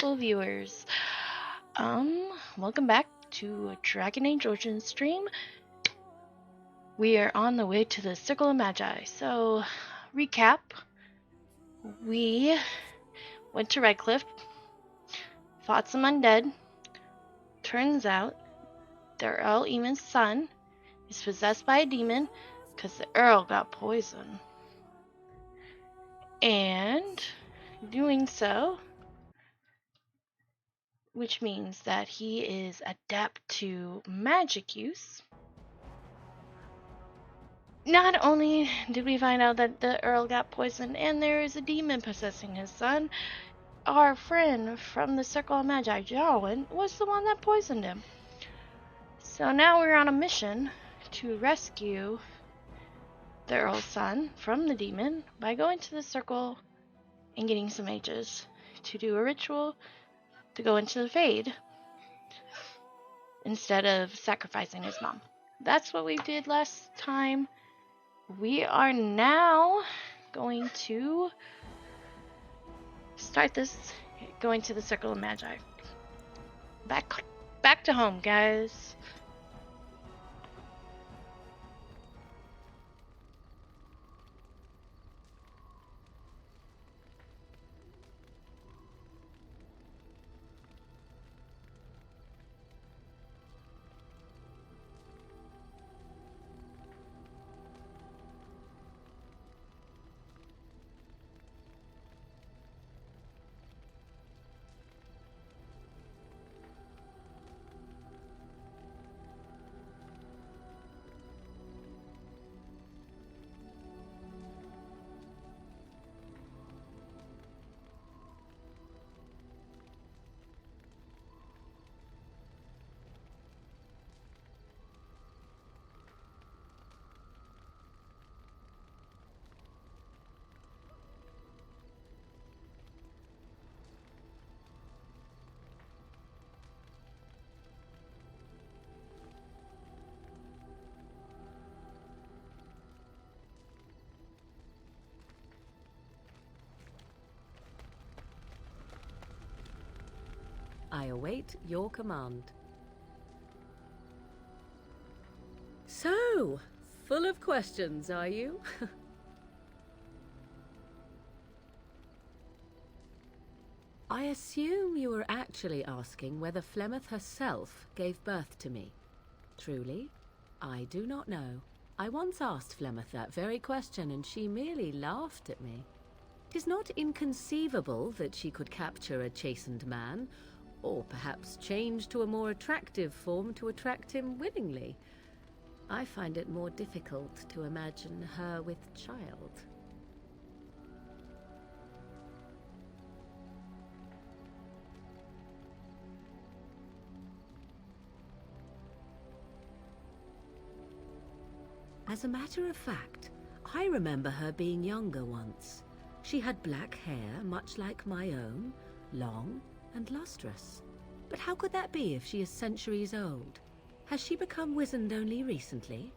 beautiful viewers. Welcome back to Dragon Age Origins stream. We are on the way to the Circle of Magi. So, recap. We went to Redcliffe, fought some undead. Turns out, the Earl Eamon's son is possessed by a demon because the Earl got poisoned. And doing so, which means that he is adept to magic use. Not only did we find out that the Earl got poisoned and there is a demon possessing his son, our friend from the Circle of Magi, Jarwin, was the one that poisoned him. So now we're on a mission to rescue the Earl's son from the demon by going to the Circle and getting some mages to do a ritual to go into the Fade instead of sacrificing his mom. That's what we did last time. We are now going to start this going to the Circle of Magi. Back to home, guys. I await your command. So, full of questions, are you? I assume you were actually asking whether Flemeth herself gave birth to me. Truly, I do not know. I once asked Flemeth that very question, and she merely laughed at me. 'Tis not inconceivable that she could capture a chastened man, or perhaps change to a more attractive form to attract him willingly. I find it more difficult to imagine her with child. As a matter of fact, I remember her being younger once. She had black hair, much like my own, long and lustrous. But how could that be if she is centuries old? Has she become wizened only recently?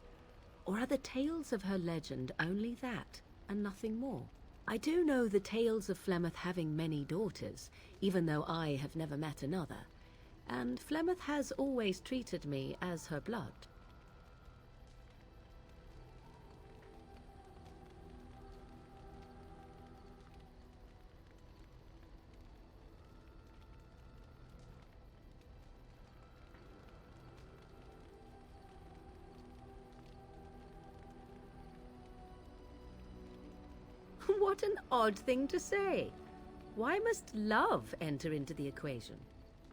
Or are the tales of her legend only that, and nothing more? I do know the tales of Flemeth having many daughters, even though I have never met another, and Flemeth has always treated me as her blood. What an odd thing to say. Why must love enter into the equation?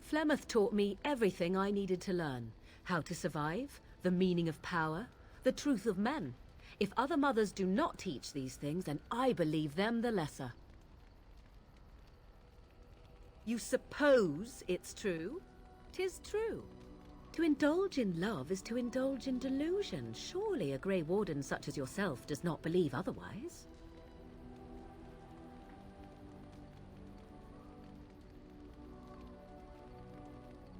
Flemeth taught me everything I needed to learn. How to survive, the meaning of power, the truth of men. If other mothers do not teach these things, then I believe them the lesser. You suppose it's true? 'Tis true. To indulge in love is to indulge in delusion. Surely a Grey Warden such as yourself does not believe otherwise.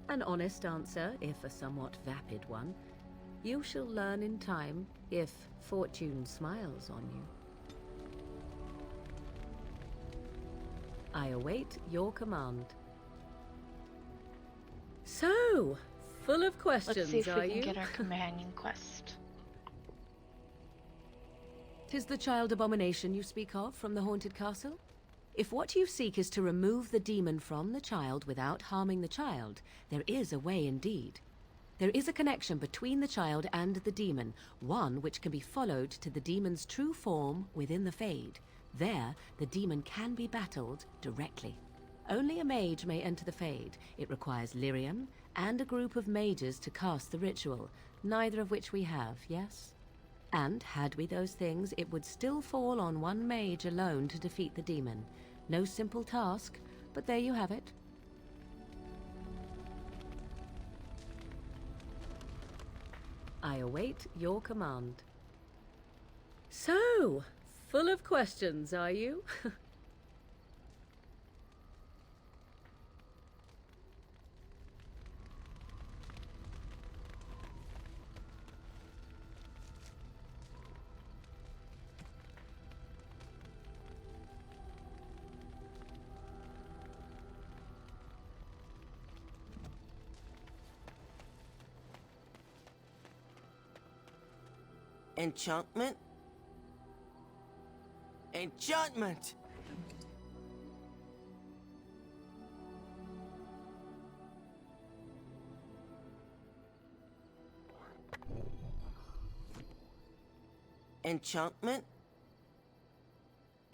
An honest answer, if a somewhat vapid one. You shall learn in time, if fortune smiles on you. I await your command. So, full of questions, Let's see if are we can you? get our companion quest. 'Tis the child abomination you speak of from the haunted castle? If what you seek is to remove the demon from the child without harming the child, there is a way indeed. There is a connection between the child and the demon, one which can be followed to the demon's true form within the Fade. There, the demon can be battled directly. Only a mage may enter the Fade. It requires lyrium and a group of mages to cast the ritual, neither of which we have, yes? And had we those things, it would still fall on one mage alone to defeat the demon. No simple task, but there you have it. I await your command. So, full of questions, are you? Enchantment? Enchantment! Enchantment?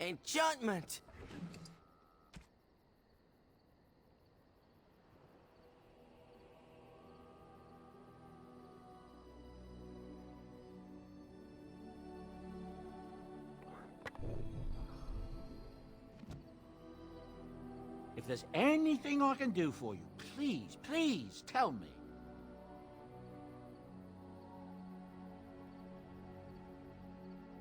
Enchantment! If there's anything I can do for you, please, please tell me.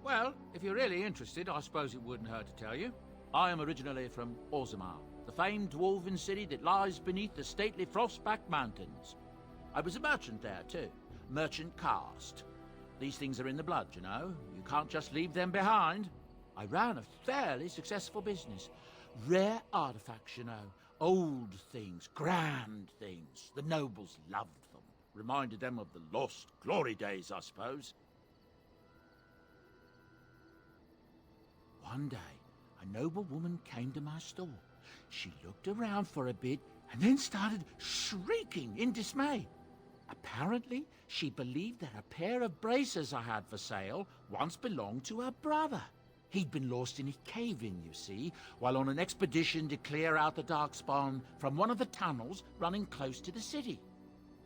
Well, if you're really interested, I suppose it wouldn't hurt to tell you. I am originally from Orzammar, the famed dwarven city that lies beneath the stately Frostback Mountains. I was a merchant there, too. Merchant caste. These things are in the blood, you know. You can't just leave them behind. I ran a fairly successful business. Rare artifacts, you know. Old things, grand things. The nobles loved them. Reminded them of the lost glory days, I suppose. One day, a noble woman came to my store. She looked around for a bit and then started shrieking in dismay. Apparently, she believed that a pair of braces I had for sale once belonged to her brother. He'd been lost in a cave-in, you see, while on an expedition to clear out the Darkspawn from one of the tunnels running close to the city.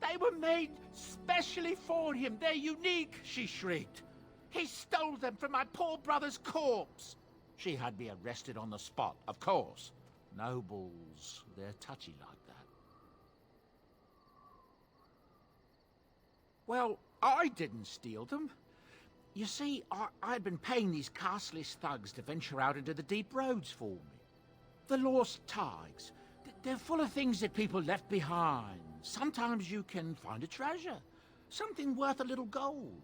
They were made specially for him. They're unique, she shrieked. He stole them from my poor brother's corpse. She had me arrested on the spot, of course. Nobles, they're touchy like that. Well, I didn't steal them. You see, I'd been paying these castless thugs to venture out into the deep roads for me. The lost tigers. They're full of things that people left behind. Sometimes you can find a treasure. Something worth a little gold.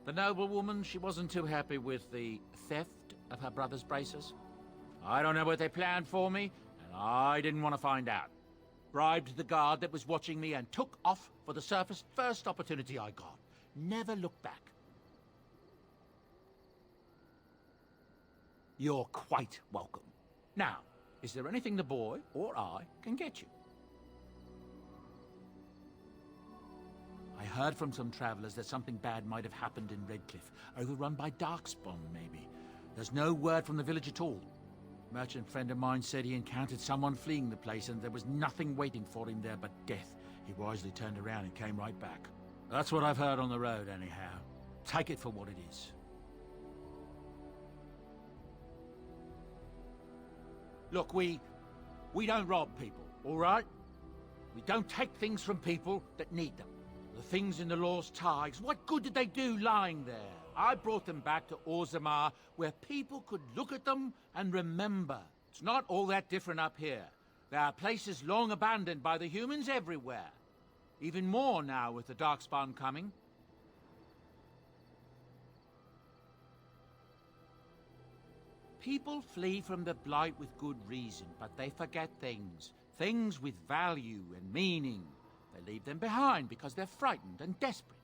The noblewoman, she wasn't too happy with the theft of her brother's braces. I don't know what they planned for me, and I didn't want to find out. Bribed the guard that was watching me and took off for the surface first opportunity I got. Never looked back. You're quite welcome. Now, is there anything the boy or I can get you? I heard from some travelers that something bad might have happened in Redcliffe, overrun by Darkspawn, maybe. There's no word from the village at all. A merchant friend of mine said he encountered someone fleeing the place and there was nothing waiting for him there but death. He wisely turned around and came right back. That's what I've heard on the road, anyhow. Take it for what it is. Look, we don't rob people, all right? We don't take things from people that need them. The things in the lost tigers, what good did they do lying there? I brought them back to Orzammar, where people could look at them and remember. It's not all that different up here. There are places long abandoned by the humans everywhere. Even more now with the Darkspawn coming. People flee from the Blight with good reason, but they forget things. Things with value and meaning. They leave them behind because they're frightened and desperate.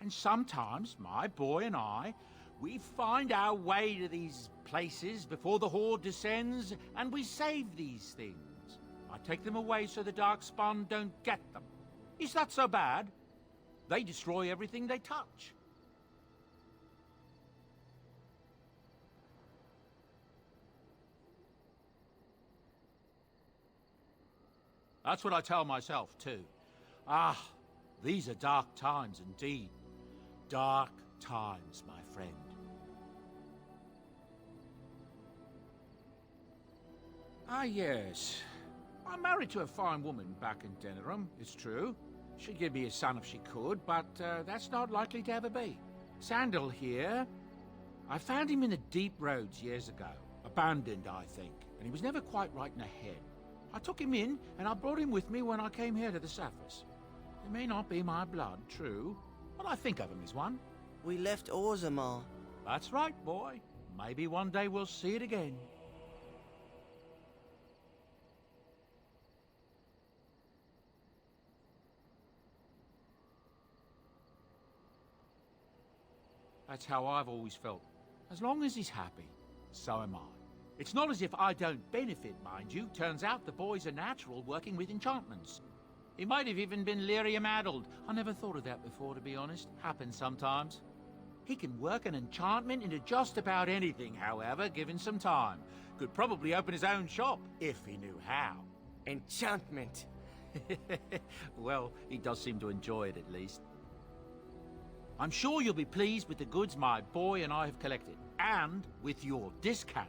And sometimes, my boy and I, we find our way to these places before the Horde descends, and we save these things. I take them away so the Darkspawn don't get them. Is that so bad? They destroy everything they touch. That's what I tell myself, too. Ah, these are dark times indeed. Dark times, my friend. Ah, yes. I'm married to a fine woman back in Denerim, it's true. She'd give me a son if she could, but that's not likely to ever be. Sandal here, I found him in the deep roads years ago. Abandoned, I think, and he was never quite right in the head. I took him in, and I brought him with me when I came here to the surface. He may not be my blood, true, but I think of him as one. We left Orzammar. That's right, boy. Maybe one day we'll see it again. That's how I've always felt. As long as he's happy, so am I. It's not as if I don't benefit, mind you. Turns out the boy's a natural working with enchantments. He might have even been lyrium-addled. I never thought of that before, to be honest. Happens sometimes. He can work an enchantment into just about anything, however, given some time. Could probably open his own shop, if he knew how. Enchantment. Well, he does seem to enjoy it, at least. I'm sure you'll be pleased with the goods my boy and I have collected, and with your discount.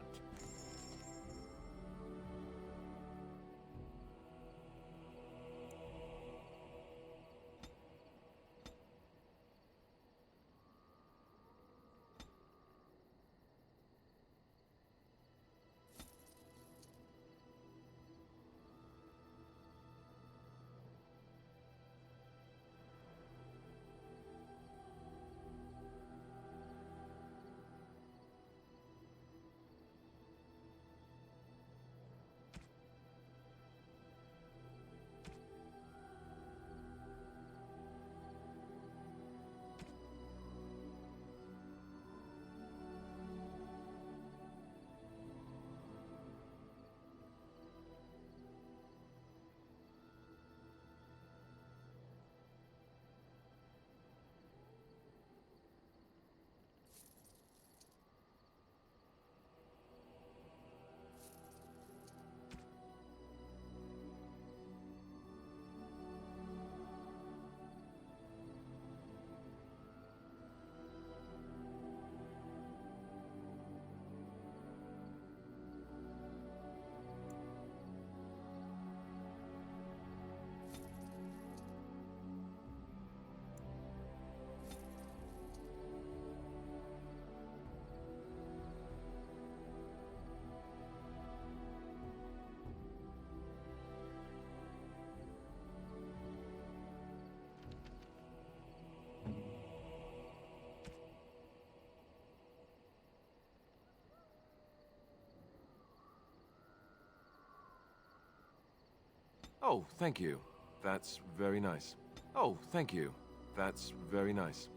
Oh, thank you. That's very nice. Oh, thank you. That's very nice.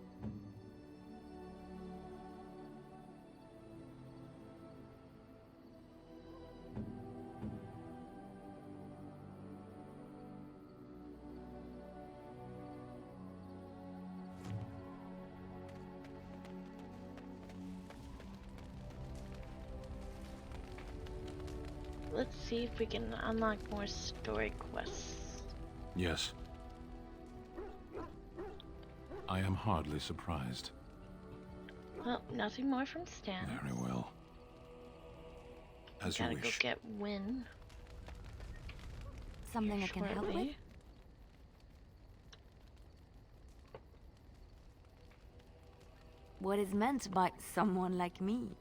Let's see if we can unlock more story quests. Yes. I am hardly surprised. Well, nothing more from Stan. Very well. As you Gotta go wish. get Win. Something I can help with? shortly. What is meant by someone like me?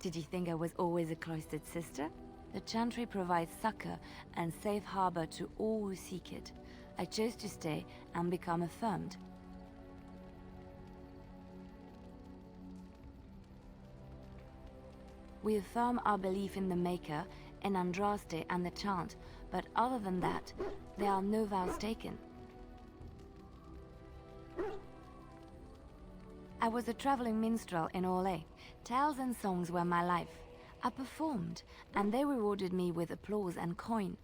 Did you think I was always a cloistered sister? The Chantry provides succor and safe harbor to all who seek it. I chose to stay and become affirmed. We affirm our belief in the Maker, in Andraste and the chant, but other than that, there are no vows taken. I was a traveling minstrel in Orlais. Tales and songs were my life. I performed, and they rewarded me with applause and coin.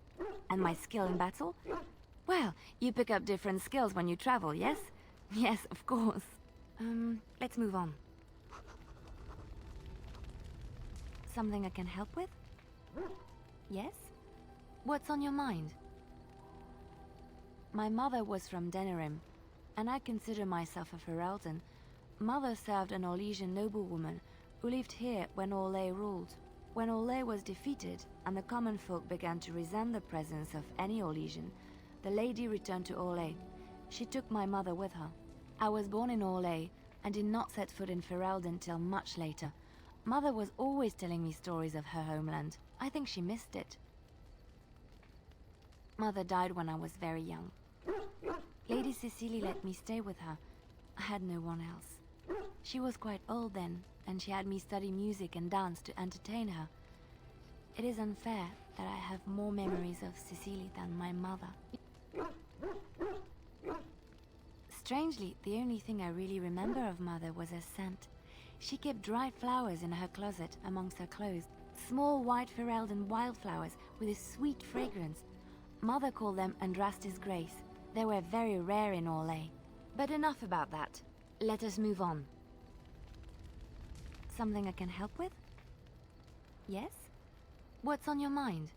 And my skill in battle? Well, you pick up different skills when you travel, yes? Yes, of course. Let's move on. Something I can help with? Yes? What's on your mind? My mother was from Denerim, and I consider myself a Ferelden. Mother served an Orlesian noblewoman who lived here when Orlais ruled. When Orlais was defeated and the common folk began to resent the presence of any Orlesian, the lady returned to Orlais. She took my mother with her. I was born in Orlais and did not set foot in Ferelden till much later. Mother was always telling me stories of her homeland. I think she missed it. Mother died when I was very young. Lady Cecily let me stay with her. I had no one else. She was quite old then, and she had me study music and dance to entertain her. It is unfair that I have more memories of Cecily than my mother. Strangely, the only thing I really remember of Mother was her scent. She kept dried flowers in her closet amongst her clothes. Small white Ferelden wildflowers with a sweet fragrance. Mother called them Andraste's Grace. They were very rare in Orlais. But enough about that. Let us move on. Something I can help with? Yes? What's on your mind?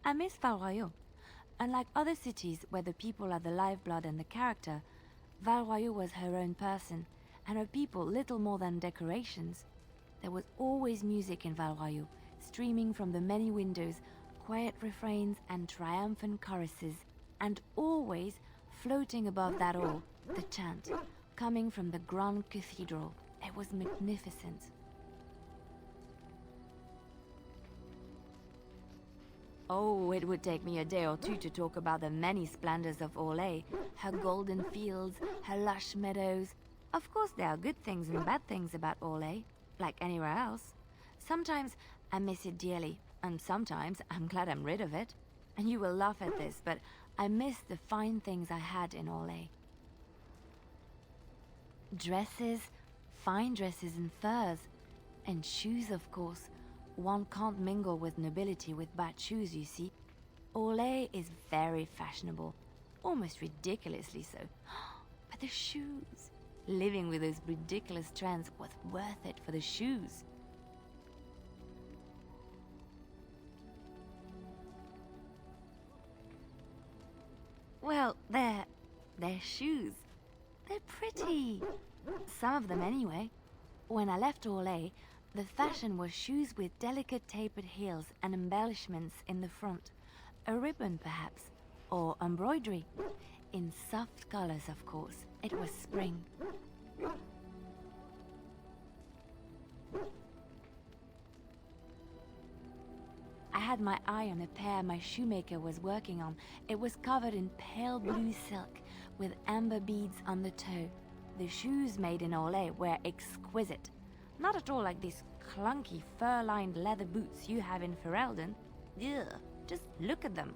I miss Val Royeaux. Unlike other cities where the people are the lifeblood and the character, Val Royeaux was her own person, and her people little more than decorations. There was always music in Val Royeaux, streaming from the many windows, quiet refrains and triumphant choruses, and always, floating above that all, the chant, coming from the Grand Cathedral. It was magnificent. Oh, it would take me a day or two to talk about the many splendors of Orlais, her golden fields, her lush meadows. Of course there are good things and bad things about Orlais, like anywhere else. Sometimes I miss it dearly, and sometimes I'm glad I'm rid of it. And you will laugh at this, but I miss the fine things I had in Orlais. Dresses, fine dresses and furs, and shoes, of course. One can't mingle with nobility with bad shoes, you see. Orlais is very fashionable, almost ridiculously so. But the shoes! Living with those ridiculous trends was worth it for the shoes. Well, they're shoes. They're pretty. Some of them anyway. When I left Orlais, the fashion was shoes with delicate tapered heels and embellishments in the front. A ribbon, perhaps, or embroidery. In soft colors, of course. It was spring. I had my eye on a pair my shoemaker was working on. It was covered in pale blue silk, with amber beads on the toe. The shoes made in Orlais were exquisite. Not at all like these clunky fur-lined leather boots you have in Ferelden. Ugh, just look at them.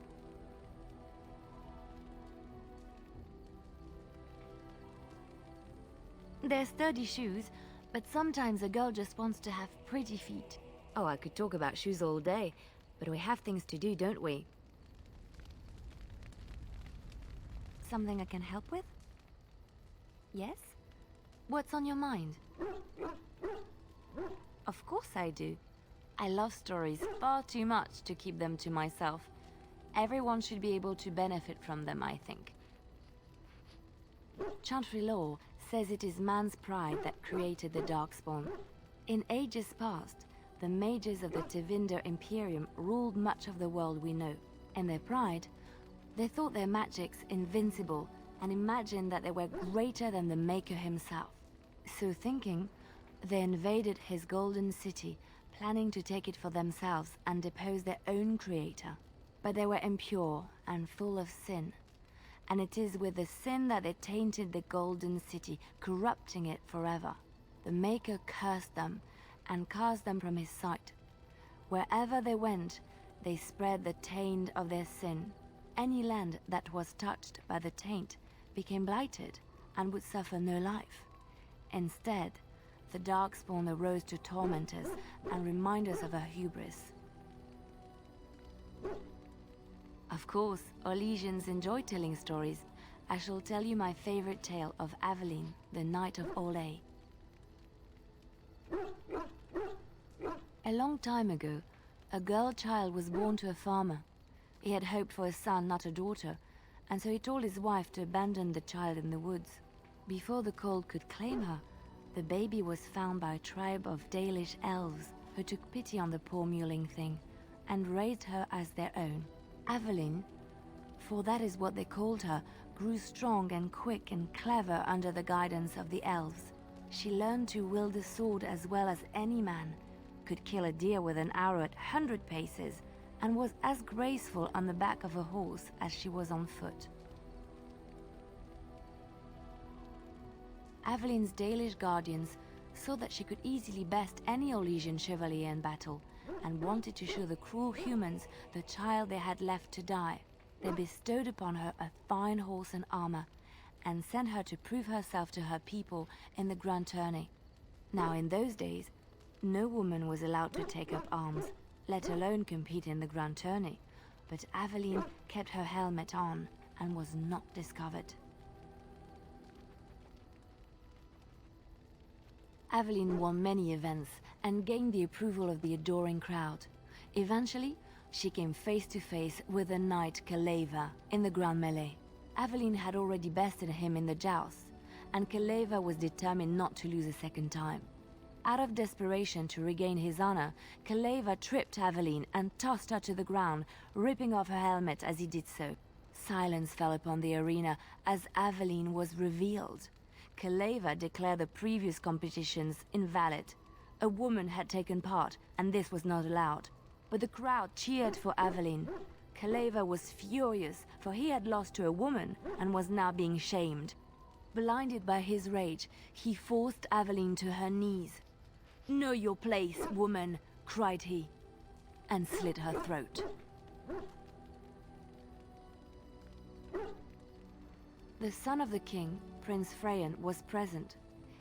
They're sturdy shoes, but sometimes a girl just wants to have pretty feet. Oh, I could talk about shoes all day, but we have things to do, don't we? Something I can help with? Yes? What's on your mind? Of course I do. I love stories far too much to keep them to myself. Everyone should be able to benefit from them, I think. Chantry law says it is man's pride that created the Darkspawn. In ages past, the mages of the Tevinder Imperium ruled much of the world we know. In their pride, they thought their magics invincible and imagined that they were greater than the Maker himself. So thinking, they invaded his golden city, planning to take it for themselves and depose their own creator. But they were impure and full of sin. And it is with the sin that they tainted the golden city, corrupting it forever. The Maker cursed them, and cast them from his sight. Wherever they went, they spread the taint of their sin. Any land that was touched by the taint became blighted and would suffer no life. Instead, the Darkspawn arose to torment us and remind us of our hubris. Of course, Orlesians enjoy telling stories. I shall tell you my favorite tale of Aveline, the Knight of Olay. A long time ago, a girl child was born to a farmer. He had hoped for a son, not a daughter, and so he told his wife to abandon the child in the woods. Before the cold could claim her, the baby was found by a tribe of Dalish elves who took pity on the poor mewling thing and raised her as their own. Aveline, for that is what they called her, grew strong and quick and clever under the guidance of the elves. She learned to wield the sword as well as any man, could kill a deer with an arrow at 100 paces, and was as graceful on the back of a horse as she was on foot. Aveline's Dalish guardians saw that she could easily best any Orlesian chevalier in battle, and wanted to show the cruel humans the child they had left to die. They bestowed upon her a fine horse and armor, and sent her to prove herself to her people in the grand tourney. Now in those days, no woman was allowed to take up arms, let alone compete in the grand tourney, but Aveline kept her helmet on and was not discovered. Aveline won many events and gained the approval of the adoring crowd. Eventually, she came face to face with the knight Kaleva in the grand melee. Aveline had already bested him in the joust, and Kaleva was determined not to lose a second time. Out of desperation to regain his honor, Kaleva tripped Aveline and tossed her to the ground, ripping off her helmet as he did so. Silence fell upon the arena as Aveline was revealed. Kaleva declared the previous competitions invalid. A woman had taken part, and this was not allowed. But the crowd cheered for Aveline. Kaleva was furious, for he had lost to a woman and was now being shamed. Blinded by his rage, he forced Aveline to her knees. "Know your place, woman," cried he, and slit her throat. The son of the king, Prince Freyan, was present.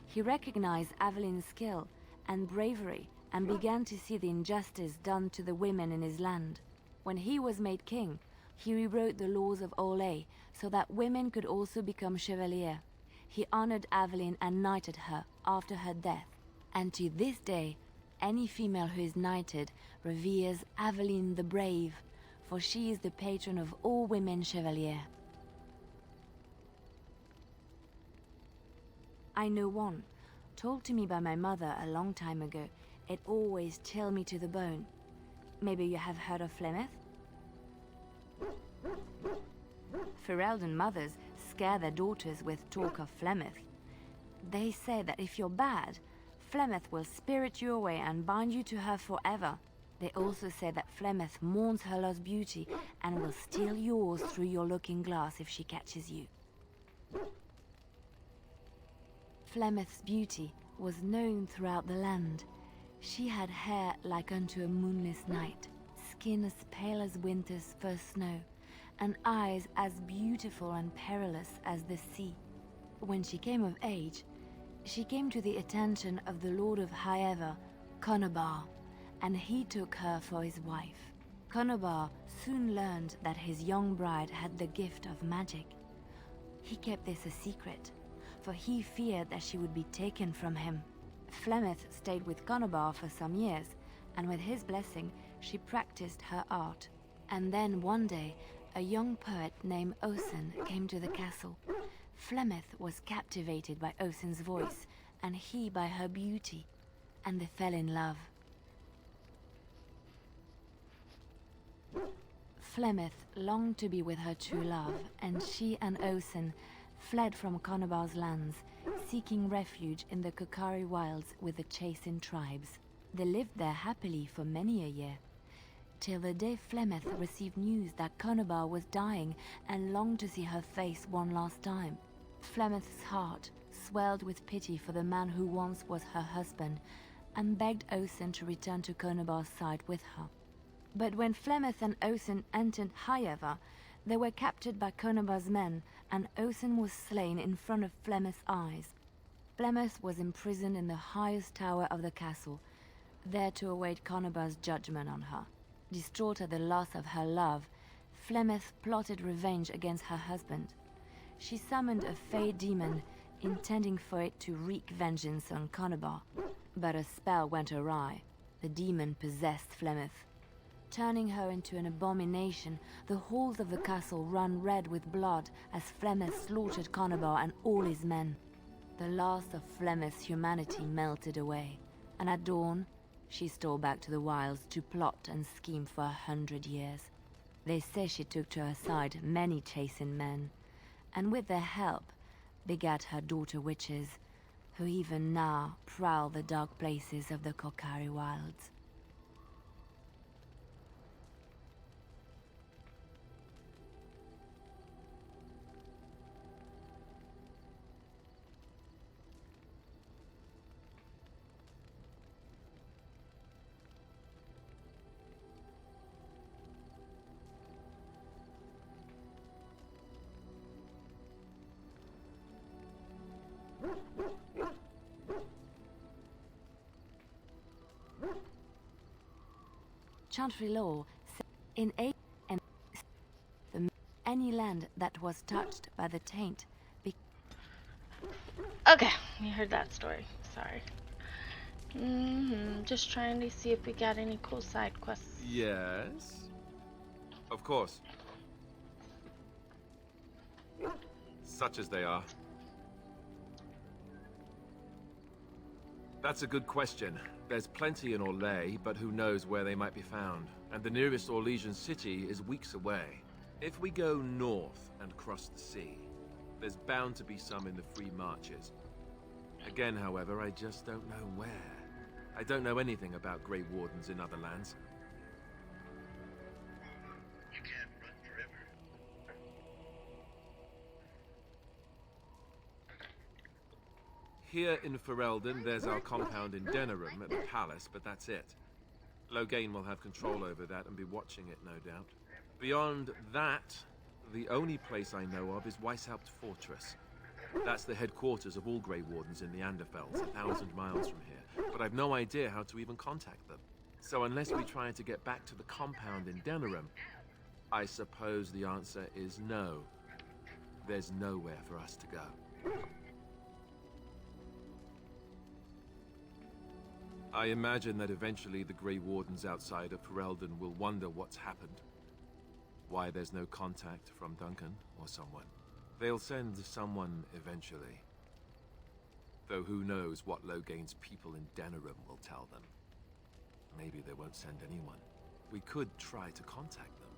He recognized Aveline's skill and bravery and began to see the injustice done to the women in his land. When he was made king, he rewrote the laws of Olay so that women could also become chevalier. He honored Aveline and knighted her after her death. And to this day, any female who is knighted reveres Aveline the Brave, for she is the patron of all women chevalier. I know one, told to me by my mother a long time ago. It always chilled me to the bone. Maybe you have heard of Flemeth? Ferelden mothers scare their daughters with talk of Flemeth. They say that if you're bad, Flemeth will spirit you away and bind you to her forever. They also say that Flemeth mourns her lost beauty and will steal yours through your looking glass if she catches you. Flemeth's beauty was known throughout the land. She had hair like unto a moonless night, skin as pale as winter's first snow, and eyes as beautiful and perilous as the sea. When she came of age, she came to the attention of the Lord of Haever, Conobar, and he took her for his wife. Conobar soon learned that his young bride had the gift of magic. He kept this a secret, for he feared that she would be taken from him. Flemeth stayed with Conobar for some years, and with his blessing, she practiced her art. And then one day, a young poet named Osen came to the castle. Flemeth was captivated by Osen's voice, and he by her beauty, and they fell in love. Flemeth longed to be with her true love, and she and Osen fled from Conobar's lands, seeking refuge in the Kokari wilds with the Chasing tribes. They lived there happily for many a year, till the day Flemeth received news that Conobar was dying and longed to see her face one last time. Flemeth's heart swelled with pity for the man who once was her husband, and begged Othon to return to Conobar's side with her. But when Flemeth and Othon entered Highever, they were captured by Conobar's men, and Othon was slain in front of Flemeth's eyes. Flemeth was imprisoned in the highest tower of the castle, there to await Conobar's judgment on her. Distraught at the loss of her love, Flemeth plotted revenge against her husband. She summoned a fey demon, intending for it to wreak vengeance on Conobar. But a spell went awry. The demon possessed Flemeth. Turning her into an abomination, the halls of the castle ran red with blood as Flemeth slaughtered Conobar and all his men. The last of Flemeth's humanity melted away, and at dawn, she stole back to the wilds to plot and scheme for 100 years. They say she took to her side many chastened men, and with their help, begat her daughter witches, who even now prowl the dark places of the Korcari wilds. Chantry law said in any land that was touched by the taint. Okay, you heard that story. Sorry. Just trying to see if we got any cool side quests. Yes? Of course. Such as they are. That's a good question. There's plenty in Orlais, but who knows where they might be found. And the nearest Orlesian city is weeks away. If we go north and cross the sea, there's bound to be some in the Free Marches. Again, however, I just don't know where. I don't know anything about Grey Wardens in other lands. You can't run forever. Here in Ferelden, there's our compound in Denerim at the palace, but that's it. Loghain will have control over that and be watching it, no doubt. Beyond that, the only place I know of is Weishaupt Fortress. That's the headquarters of all Grey Wardens in the Anderfells, 1,000 miles from here, but I've no idea how to even contact them. So unless we try to get back to the compound in Denerim, I suppose the answer is no. There's nowhere for us to go. I imagine that eventually the Grey Wardens outside of Ferelden will wonder what's happened. Why there's no contact from Duncan or someone. They'll send someone eventually. Though who knows what Loghain's people in Denerim will tell them. Maybe they won't send anyone. We could try to contact them.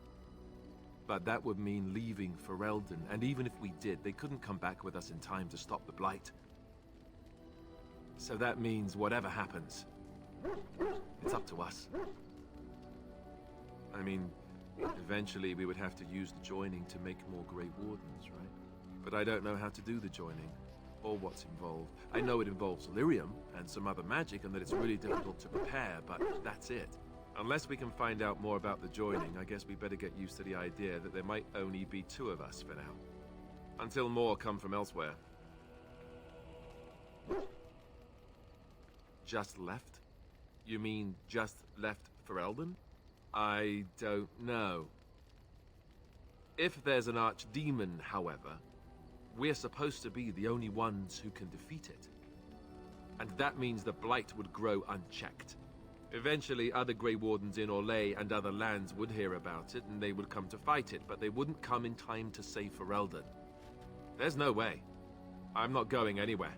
But that would mean leaving Ferelden, and even if we did, they couldn't come back with us in time to stop the Blight. So that means whatever happens, it's up to us. I mean, eventually we would have to use the joining to make more Grey Wardens, right? But I don't know how to do the joining, or what's involved. I know it involves lyrium and some other magic, and that it's really difficult to prepare, but that's it. Unless we can find out more about the joining, I guess we better get used to the idea that there might only be 2 of us for now. Until more come from elsewhere. Just left? You mean just left Ferelden? I don't know. If there's an archdemon, however, we're supposed to be the only ones who can defeat it. And that means the Blight would grow unchecked. Eventually, other Grey Wardens in Orlais and other lands would hear about it, and they would come to fight it, but they wouldn't come in time to save Ferelden. There's no way. I'm not going anywhere.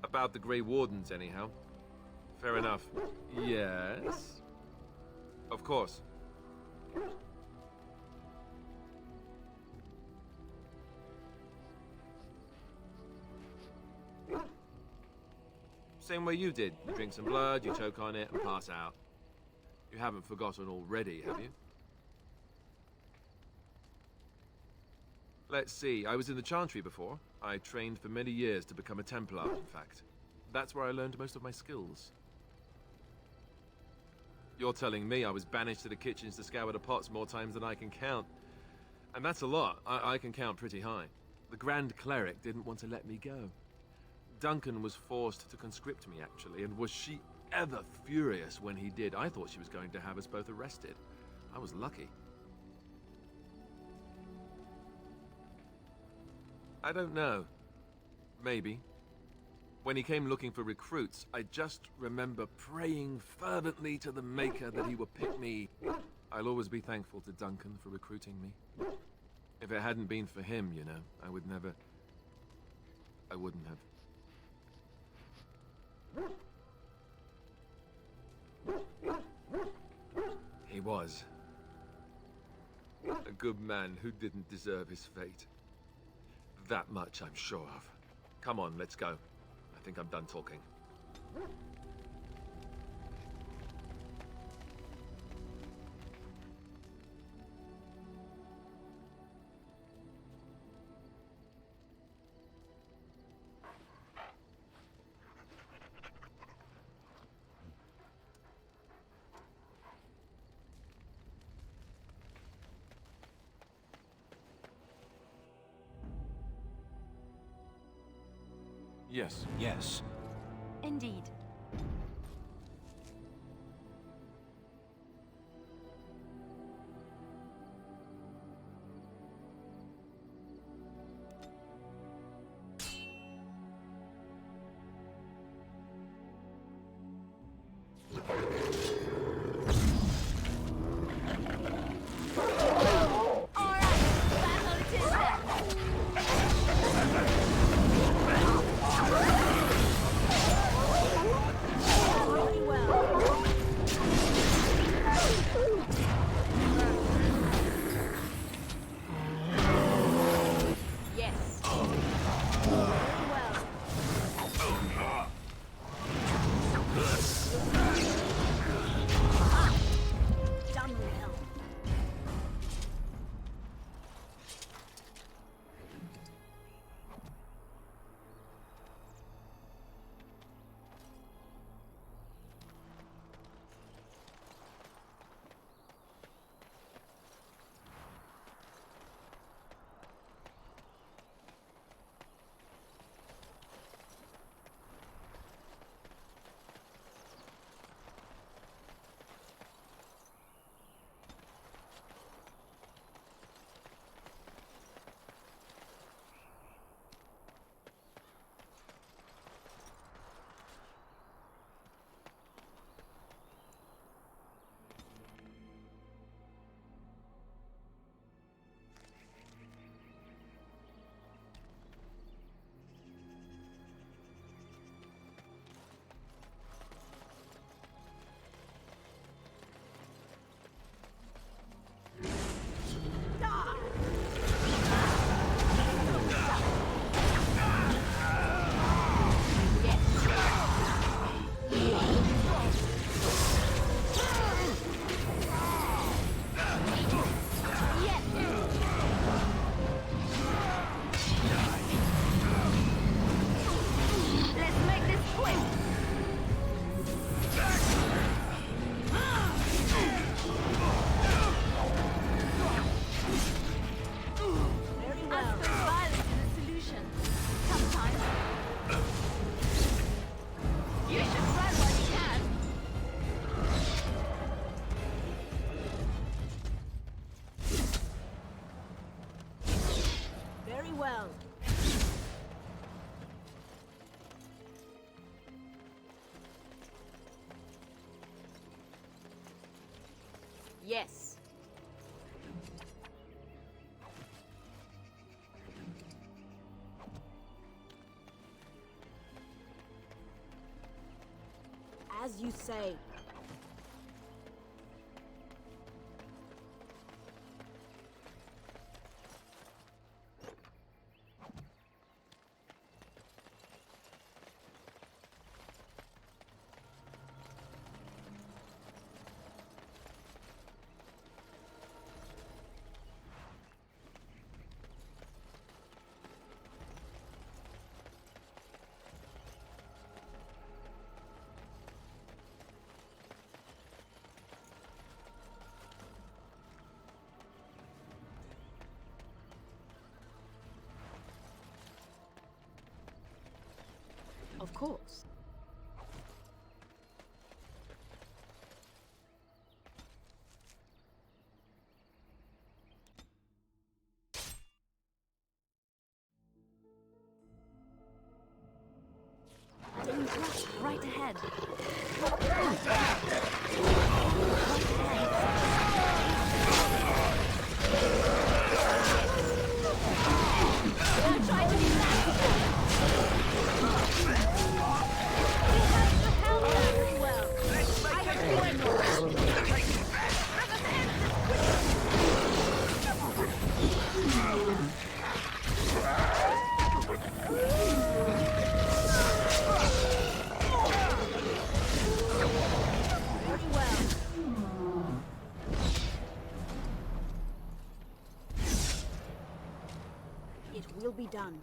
About the Grey Wardens, anyhow. Fair enough. Yes? Of course. Same way you did. You drink some blood, you choke on it, and pass out. You haven't forgotten already, have you? Let's see, I was in the Chantry before. I trained for many years to become a Templar, in fact. That's where I learned most of my skills. You're telling me I was banished to the kitchens to scour the pots more times than I can count. And that's a lot. I can count pretty high. The Grand Cleric didn't want to let me go. Duncan was forced to conscript me, actually, and was she ever furious when he did. I thought she was going to have us both arrested. I was lucky. I don't know. Maybe. When he came looking for recruits, I just remember praying fervently to the Maker that he would pick me. I'll always be thankful to Duncan for recruiting me. If it hadn't been for him, you know, I wouldn't have. He was a good man who didn't deserve his fate. That much I'm sure of. Come on, let's go. I think I'm done talking. Yes. Yes. Indeed. Yes. As you say. Of course. Right ahead. It will be done.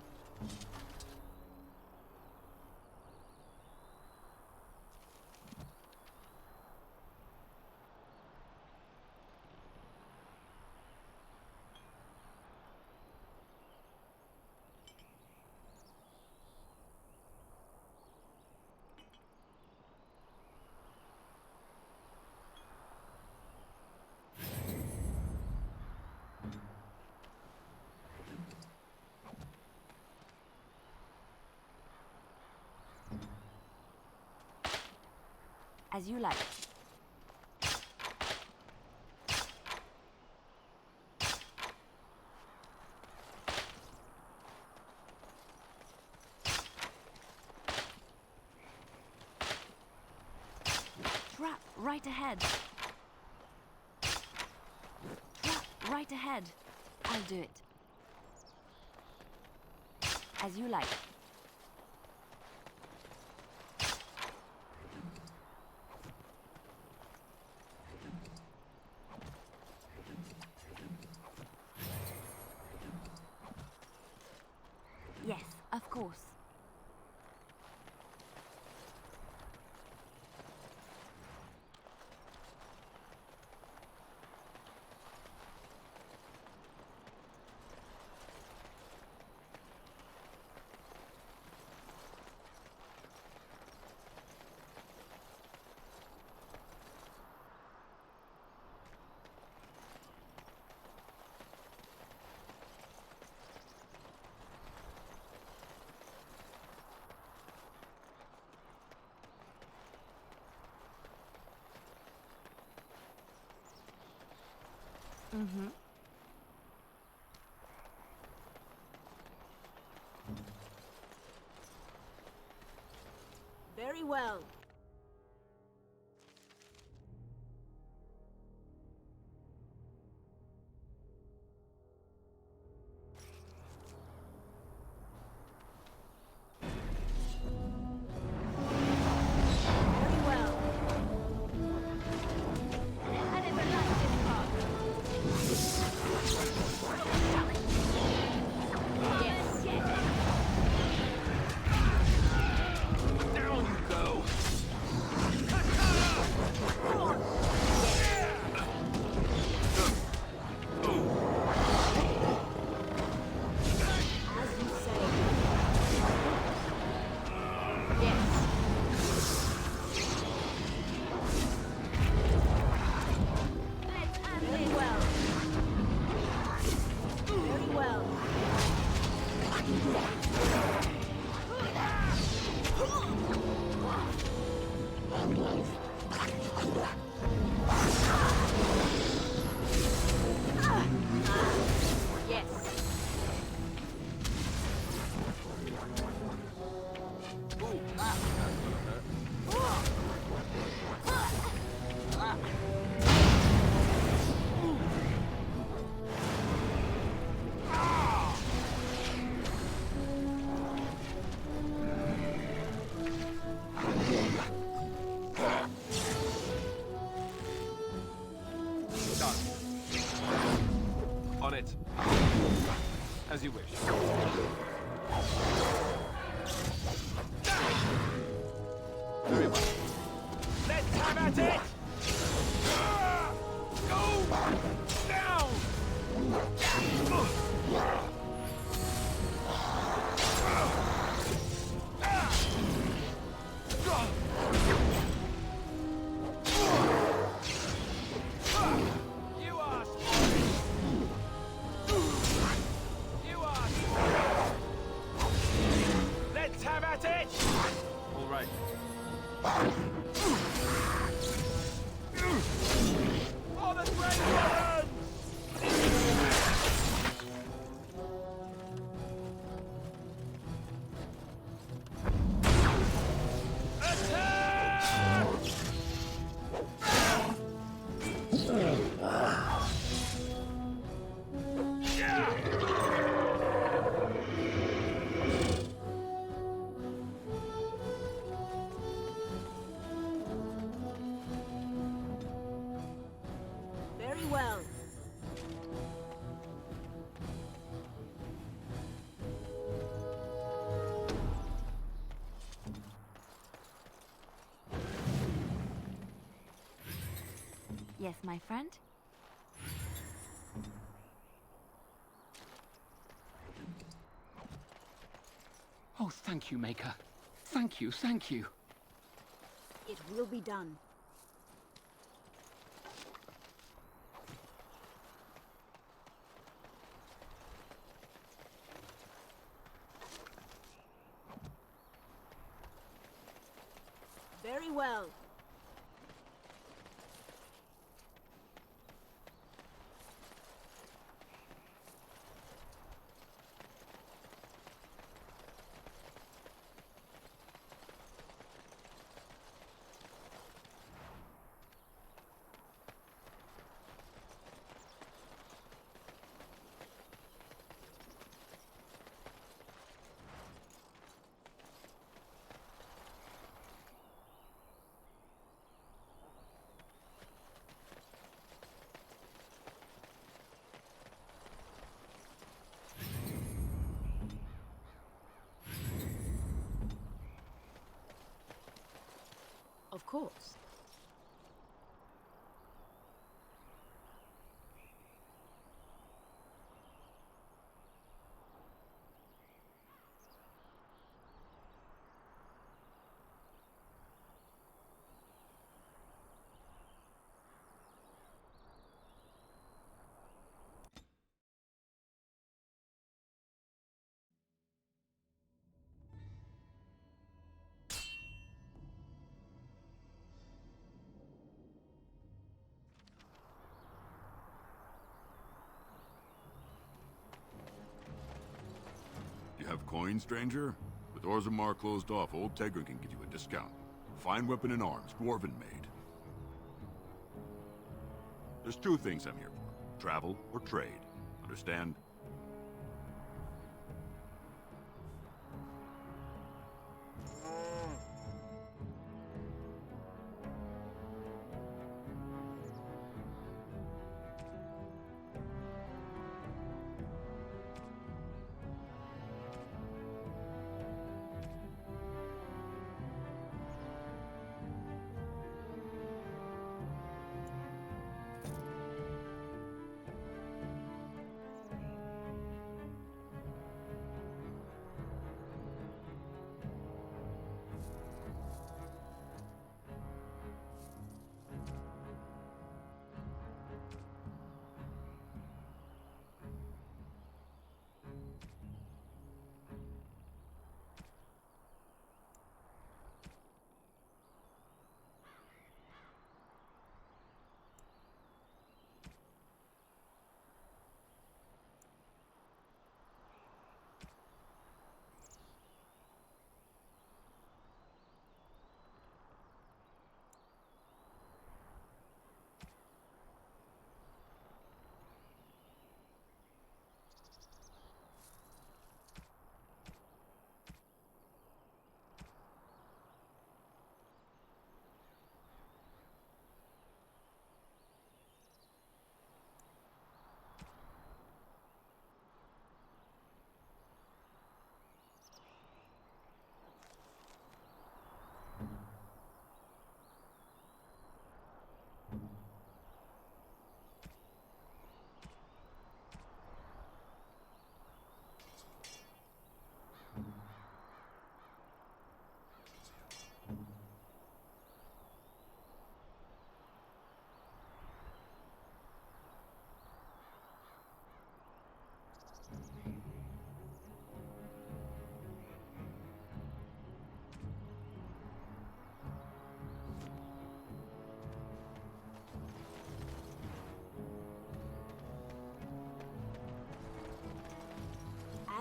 As you like. Trap right ahead. Trap right ahead. I'll do it. As you like. Yes, of course. Mm-hmm. Very well. On it. As you wish. Very well. Let's have at it! Go! Down! Yes, my friend? Oh, thank you, Maker. Thank you, thank you. It will be done. Very well. Of course. You have coin, stranger? With Orzammar closed off, old Tegrin can give you a discount. Fine weapon and arms, dwarven made. There's two things I'm here for. Travel or trade. Understand?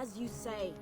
As you say.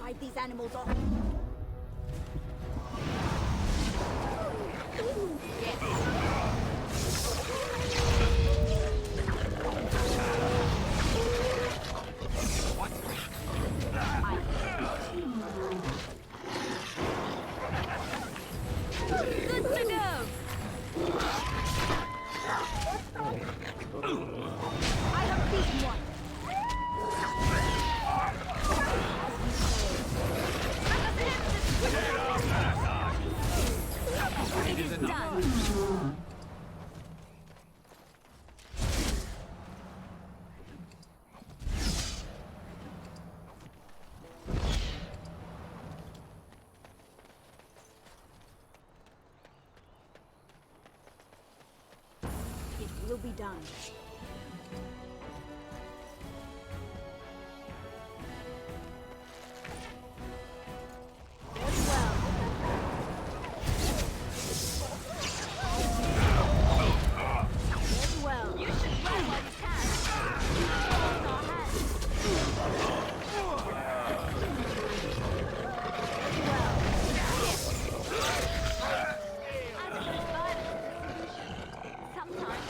Drive these animals off. Good to go! I have beaten one. It is done. It will be done. Very well. Very well. You should run while you can. Hold our hands. I'm just violent. Sometimes.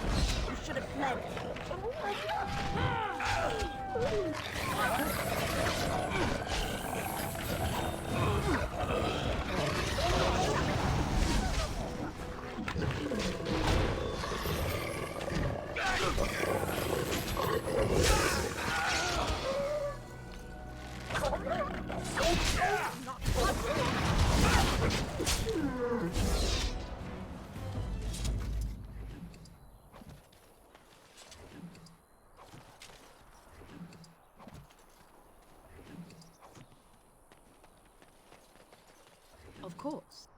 You should have fled. Of course.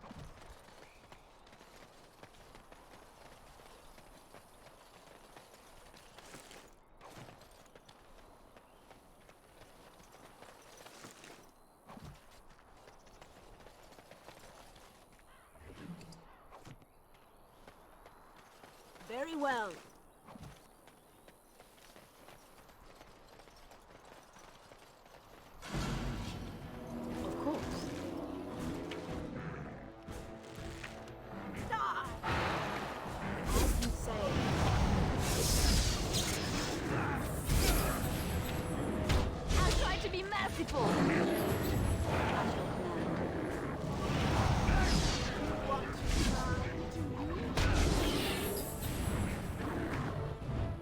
Very well. Of course. As you say. I'll try to be merciful.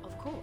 Of course.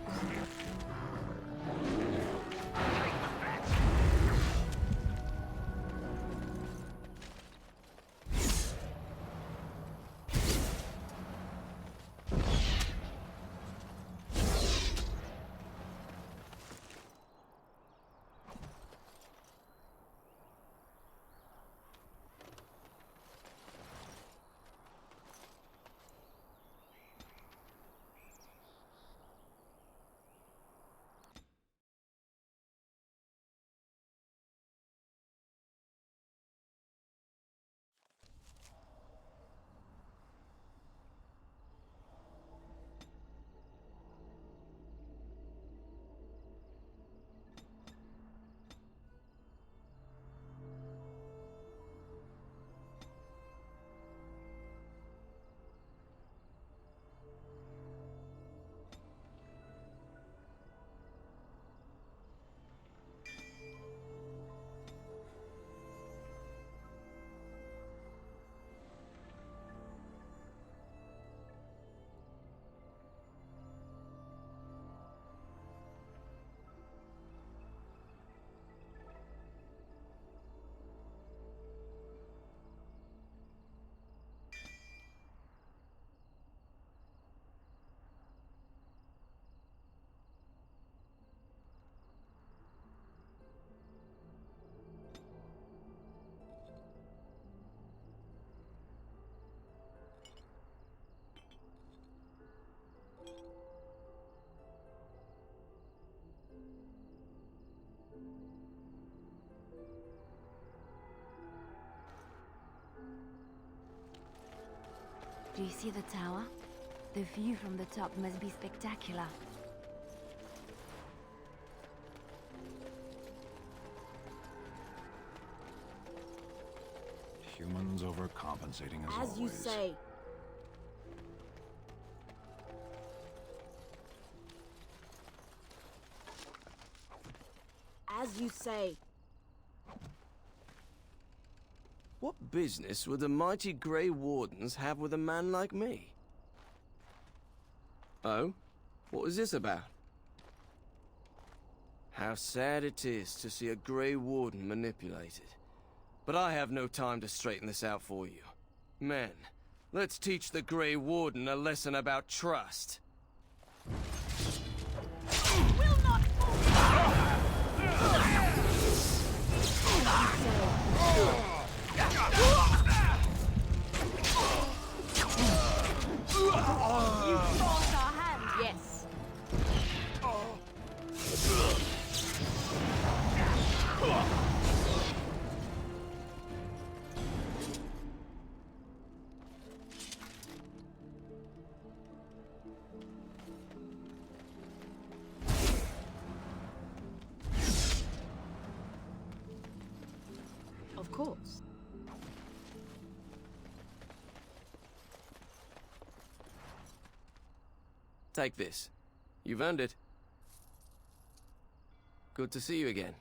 Do you see the tower? The view from the top must be spectacular. Humans overcompensating as As you always. say. As you say. What business would the mighty Grey Wardens have with a man like me? Oh? What was this about? How sad it is to see a Grey Warden manipulated. But I have no time to straighten this out for you. Men, let's teach the Grey Warden a lesson about trust. Will not You forced our hand, yes. Of course. Take this. You've earned it. Good to see you again.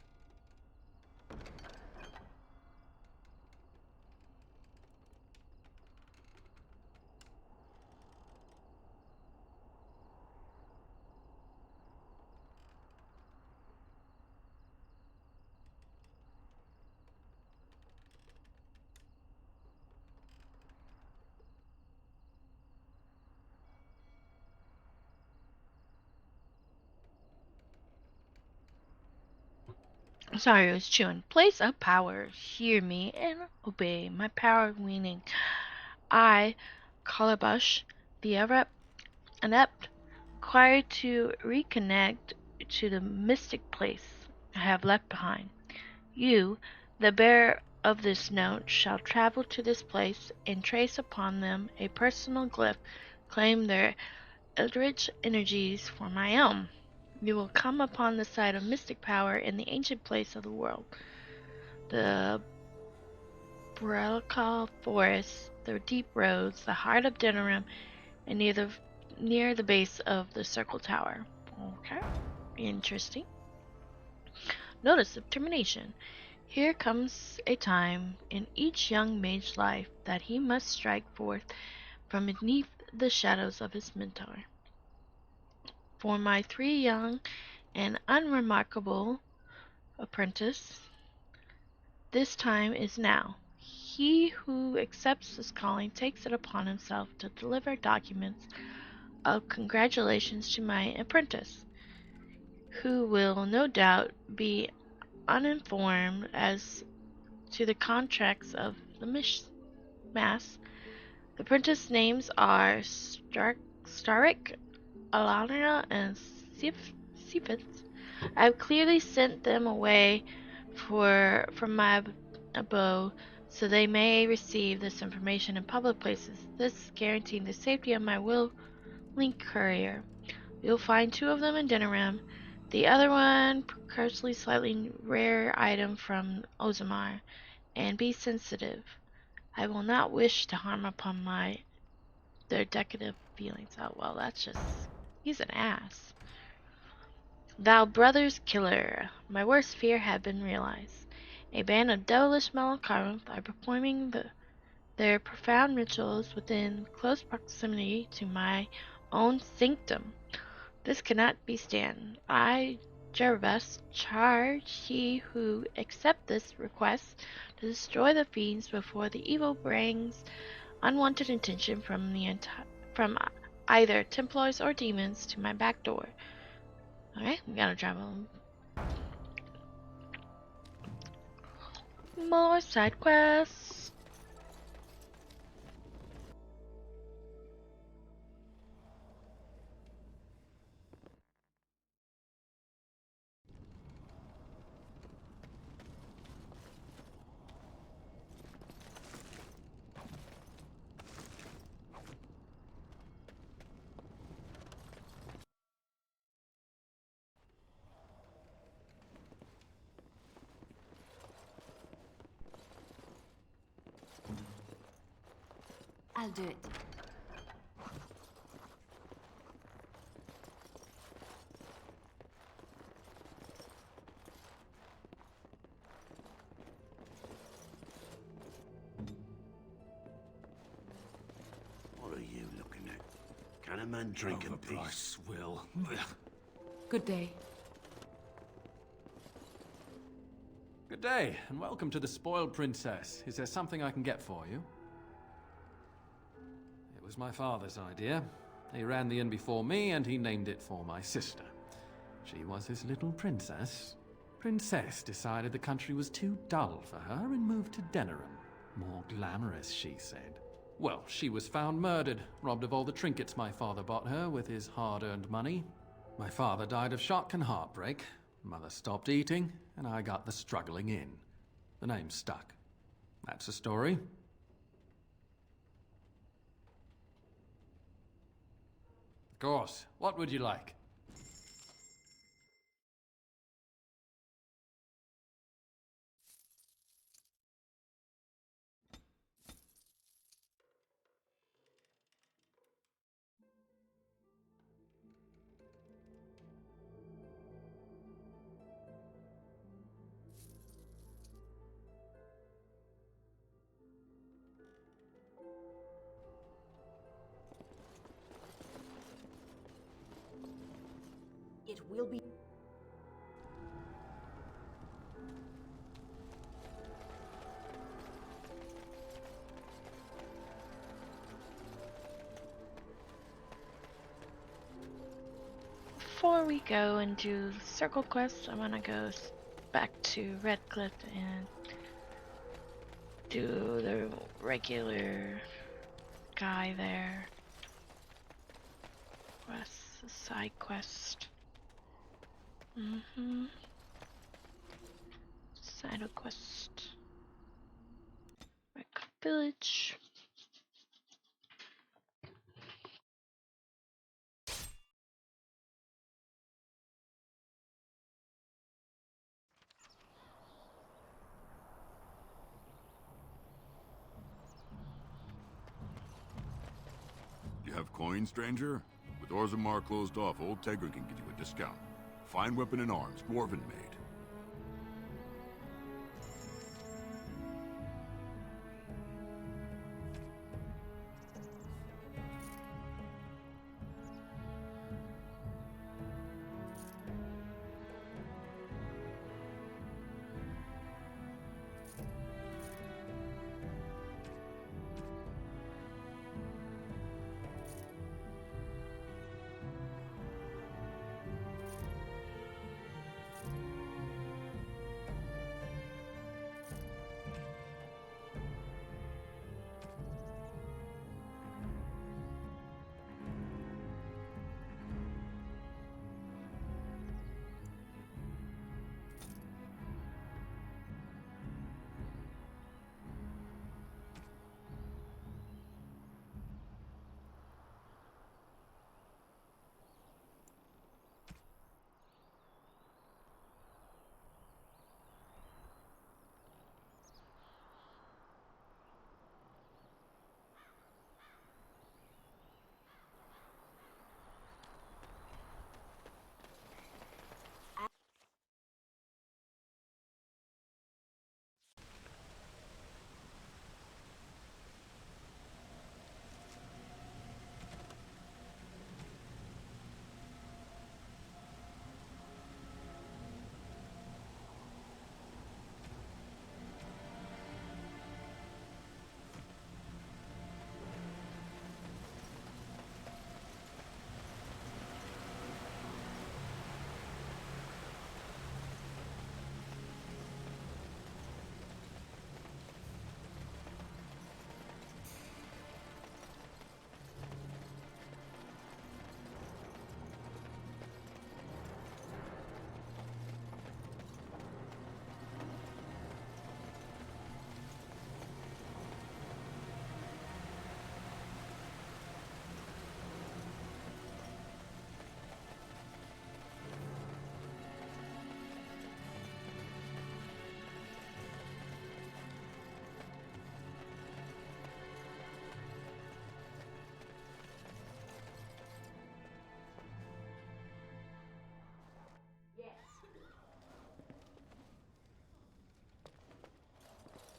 Sorry, I was chewing. Place of power. Hear me and obey my power meaning. I, Calabash, the adept, required to reconnect to the mystic place I have left behind. You, the bearer of this note, shall travel to this place and trace upon them a personal glyph, claim their eldritch energies for my own. You will come upon the site of mystic power in the ancient place of the world. The Brelka Forest, the deep roads, the heart of Denerim, and near the base of the circle tower. Okay, interesting. Notice of termination. Here comes a time in each young mage's life that he must strike forth from beneath the shadows of his mentor. For my 3 young and unremarkable apprentice, this time is now. He who accepts this calling takes it upon himself to deliver documents of congratulations to my apprentice, who will no doubt be uninformed as to the contracts of the mass. The apprentice names are Starik, Alana, and Sifith. I have clearly sent them away from my abode so they may receive this information in public places, this guaranteeing the safety of my willing courier. You'll find 2 of them in Denerim, the other one precariously slightly rare item from Ozamar, and be sensitive. I will not wish to harm upon their decadent feelings. Oh well, that's just, he's an ass. Thou brother's killer, my worst fear had been realized. A band of devilish Melancarons are performing their profound rituals within close proximity to my own sanctum. This cannot be stand. I, Jerebus, charge he who accept this request to destroy the fiends before the evil brings unwanted attention from either Templars or demons to my back door. Okay, we gotta travel. More side quests. I'll do it. What are you looking at? Can a man drink in peace? Will. Good day. Good day, and welcome to the Spoiled Princess. Is there something I can get for you? It was my father's idea. He ran the inn before me, and he named it for my sister. She was his little princess. Princess decided the country was too dull for her and moved to Denerim. More glamorous, she said. Well, she was found murdered, robbed of all the trinkets my father bought her with his hard-earned money. My father died of shock and heartbreak. Mother stopped eating, and I got the struggling inn. The name stuck. That's the story. Of course. What would you like? It will be. Before we go and do circle quests, I want to go back to Redcliffe and do the regular guy there. Quest, side quest. Side quest. Redcliffe Village. You have coins, stranger? With Orzammar closed off, old Tegrin can give you a discount. Fine weapon and arms, dwarven made.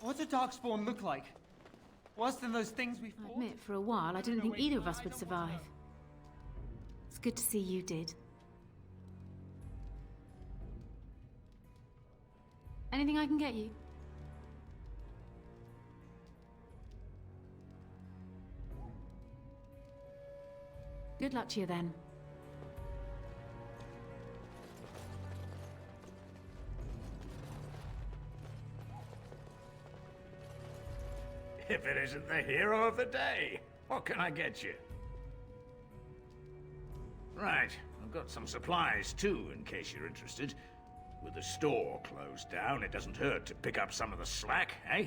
What's a darkspawn look like? Worse than those things we fought? I admit, for a while, I didn't think either of us would survive. It's good to see you did. Anything I can get you? Good luck to you then. If it isn't the hero of the day, what can I get you? Right, I've got some supplies too, in case you're interested. With the store closed down, it doesn't hurt to pick up some of the slack, eh?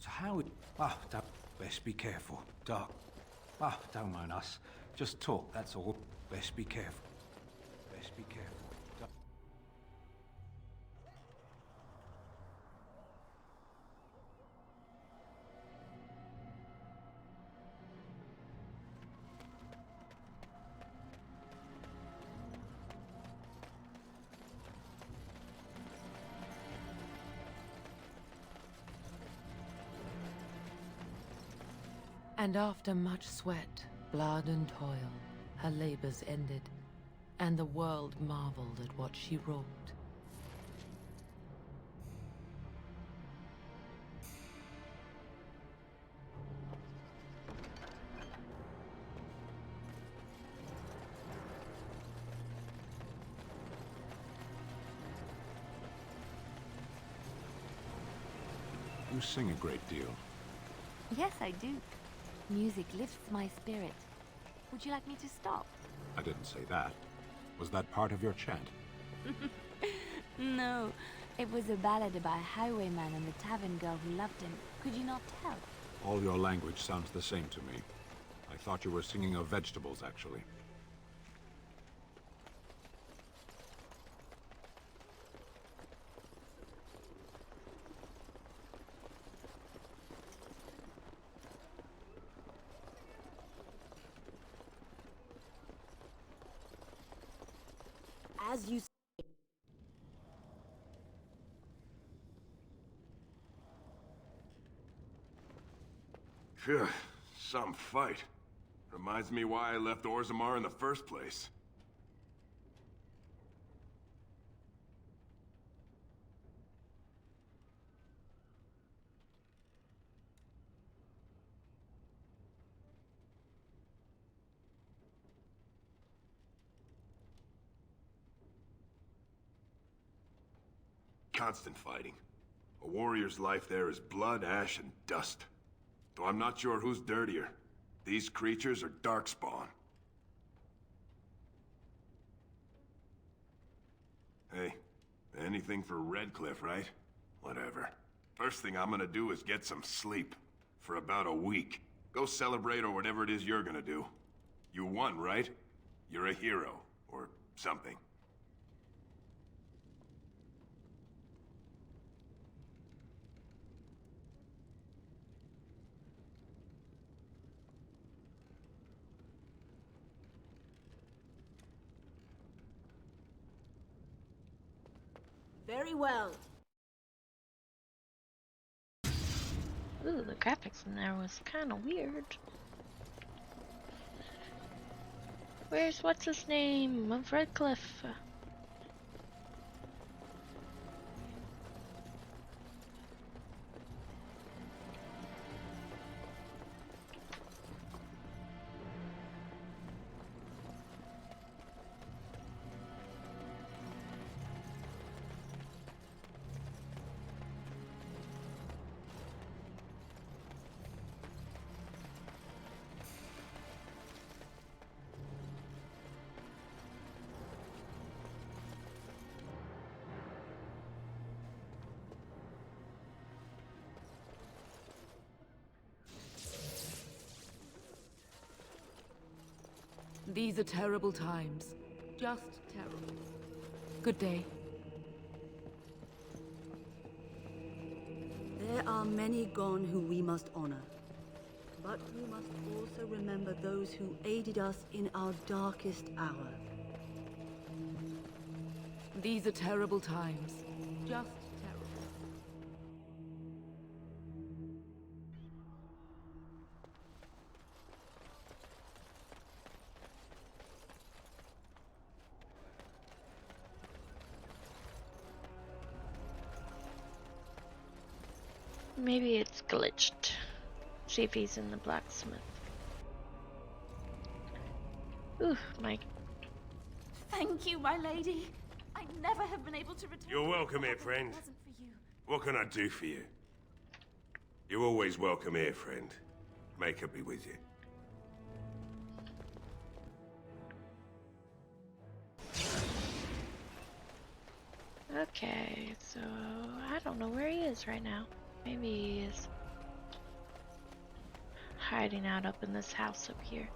So how... best be careful. Dark. Don't mind us. Just talk, that's all. Best be careful. Best be careful. And after much sweat, blood and toil, her labors ended, and the world marveled at what she wrought. You sing a great deal. Yes, I do. Music lifts my spirit. Would you like me to stop? I didn't say that. Was that part of your chant? No, it was a ballad about a highwayman and the tavern girl who loved him. Could you not tell? All your language sounds the same to me. I thought you were singing of vegetables, actually. As you Phew, some fight. Reminds me why I left Orzammar in the first place. Constant fighting. A warrior's life there is blood, ash, and dust. Though I'm not sure who's dirtier. These creatures or Darkspawn. Hey, anything for Redcliffe, right? Whatever. First thing I'm gonna do is get some sleep. For about a week. Go celebrate or whatever it is you're gonna do. You won, right? You're a hero. Or something. very well. Ooh, the graphics in there was kind of weird. Where's what's his name of Redcliffe? These are terrible times. Just terrible. Good day. There are many gone who we must honor. But we must also remember those who aided us in our darkest hour. These are terrible times. Just terrible. Maybe it's glitched. See if he's in the blacksmith. Ooh, my. Thank you, my lady. I never have been able to return. You're welcome here, friend. If it wasn't for you. What can I do for you? You're always welcome here, friend. May God be with you. Okay, so I don't know where he is right now. Maybe he is hiding out up in this house up here.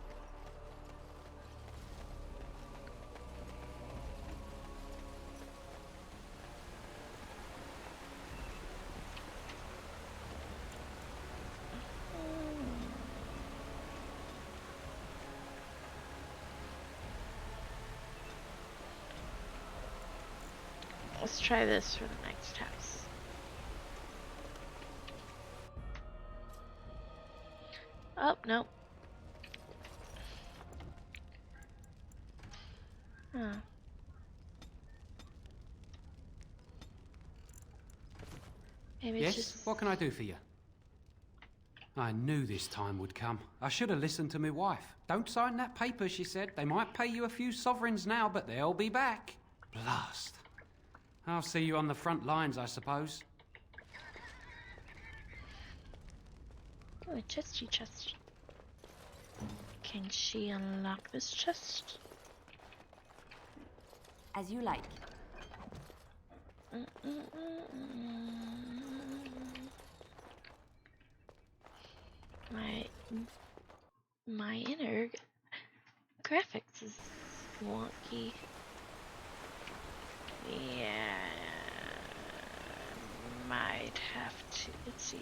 Let's try this for the next house. Oh, no. Huh. Maybe it's Yes? just... What can I do for you? I knew this time would come. I should have listened to my wife. Don't sign that paper, she said. They might pay you a few sovereigns now, but they'll be back. Blast. I'll see you on the front lines, I suppose. Oh, a chesty chest. Can she unlock this chest? As you like. My inner graphics is wonky. Yeah, might have to. Let's see.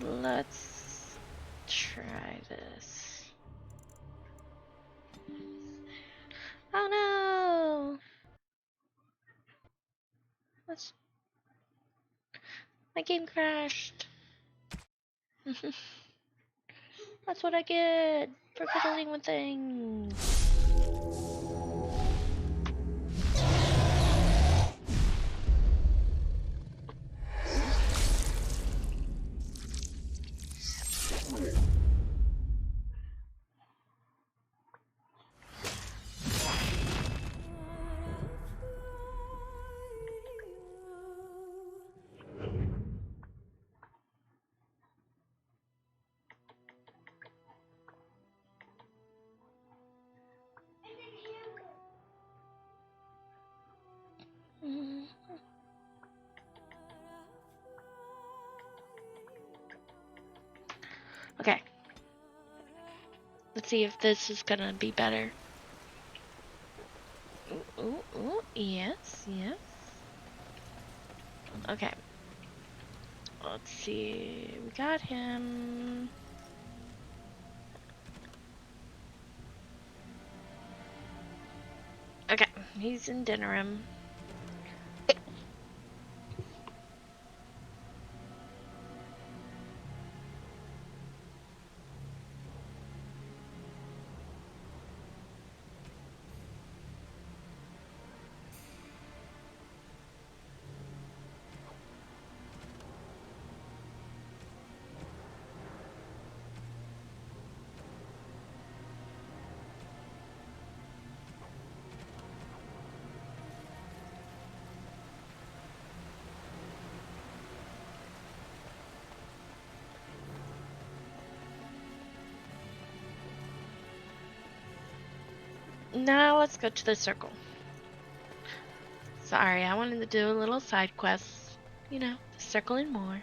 Let's try this. Oh no! My game crashed. That's what I get for fiddling with things. Okay. Let's see if this is gonna be better. Ooh, yes. Okay. Let's see. We got him. Okay, he's in Dinnerim. Now let's go to the circle. Sorry, I wanted to do a little side quest. You know, circling more.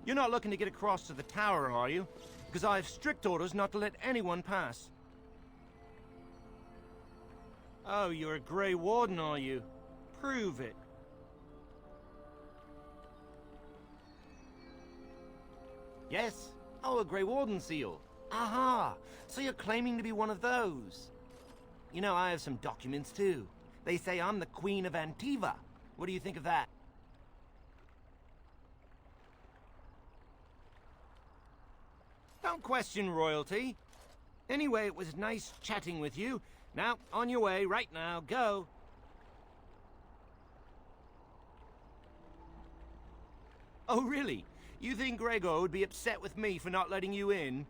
You're not looking to get across to the tower, are you? Because I have strict orders not to let anyone pass. Oh, you're a Grey Warden, are you? Prove it. Yes? Oh, a Grey Warden seal. Aha! So you're claiming to be one of those. You know, I have some documents, too. They say I'm the Queen of Antiva. What do you think of that? Don't question royalty. Anyway, it was nice chatting with you. Now, on your way, right now, go. Oh, really? You think Gregor would be upset with me for not letting you in?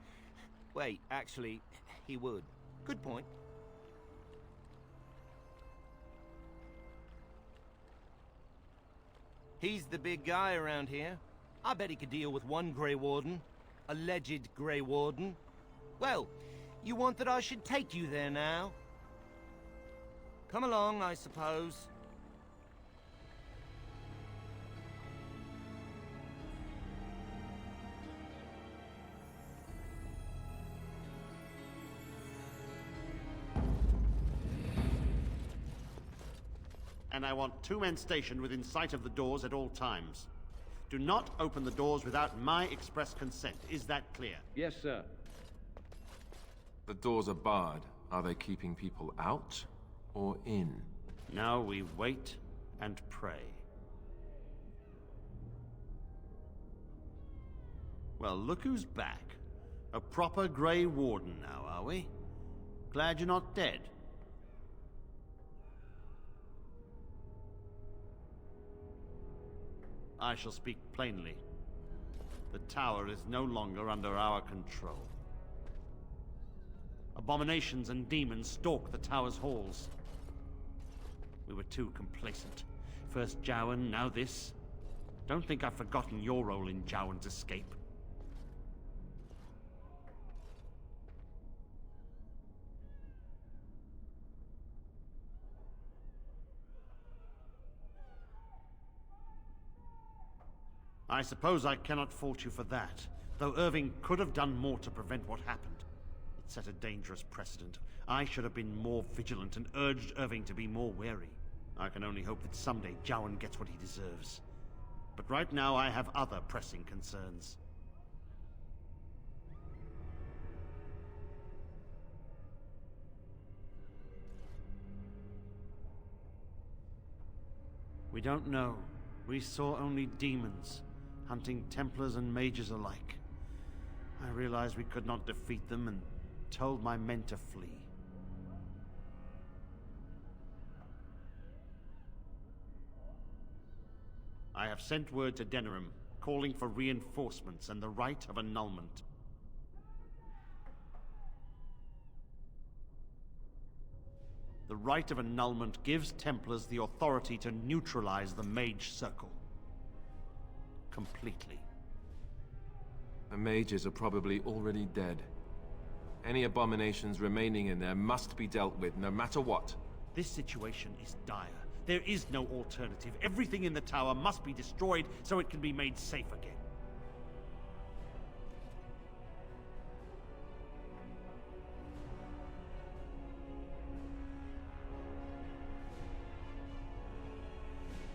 Wait, actually, he would. Good point. He's the big guy around here. I bet he could deal with one Grey Warden. Alleged Grey Warden. Well, you want that I should take you there now? Come along, I suppose. And I want 2 men stationed within sight of the doors at all times. Do not open the doors without my express consent. Is that clear? Yes, sir. The doors are barred. Are they keeping people out or in? Now we wait and pray. Well, look who's back. A proper Grey Warden now, are we? Glad you're not dead. I shall speak plainly. The tower is no longer under our control. Abominations and demons stalk the tower's halls. We were too complacent. First Jowan, now this. Don't think I've forgotten your role in Jowan's escape. I suppose I cannot fault you for that, though Irving could have done more to prevent what happened. It set a dangerous precedent. I should have been more vigilant and urged Irving to be more wary. I can only hope that someday Jowan gets what he deserves. But right now I have other pressing concerns. We don't know. We saw only demons, hunting Templars and mages alike. I realized we could not defeat them and told my men to flee. I have sent word to Denerim, calling for reinforcements and the right of annulment. The right of annulment gives Templars the authority to neutralize the Mage Circle. Completely. The mages are probably already dead. Any abominations remaining in there must be dealt with, no matter what. This situation is dire. There is no alternative. Everything in the tower must be destroyed so it can be made safe again.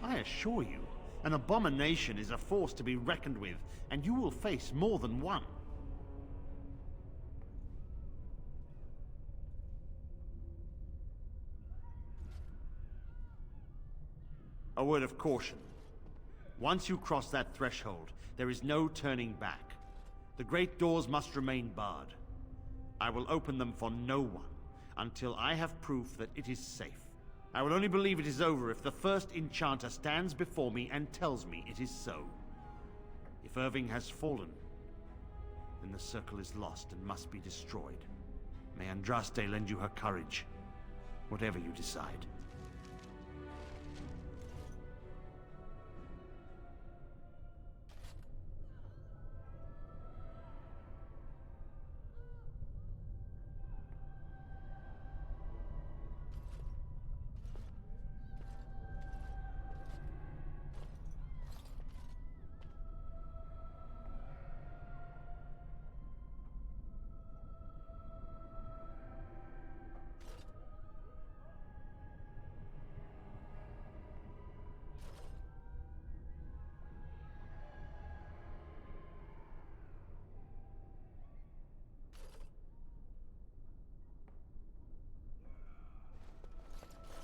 I assure you, an abomination is a force to be reckoned with, and you will face more than one. A word of caution. Once you cross that threshold, there is no turning back. The great doors must remain barred. I will open them for no one until I have proof that it is safe. I will only believe it is over if the first enchanter stands before me and tells me it is so. If Irving has fallen, then the circle is lost and must be destroyed. May Andraste lend you her courage, whatever you decide.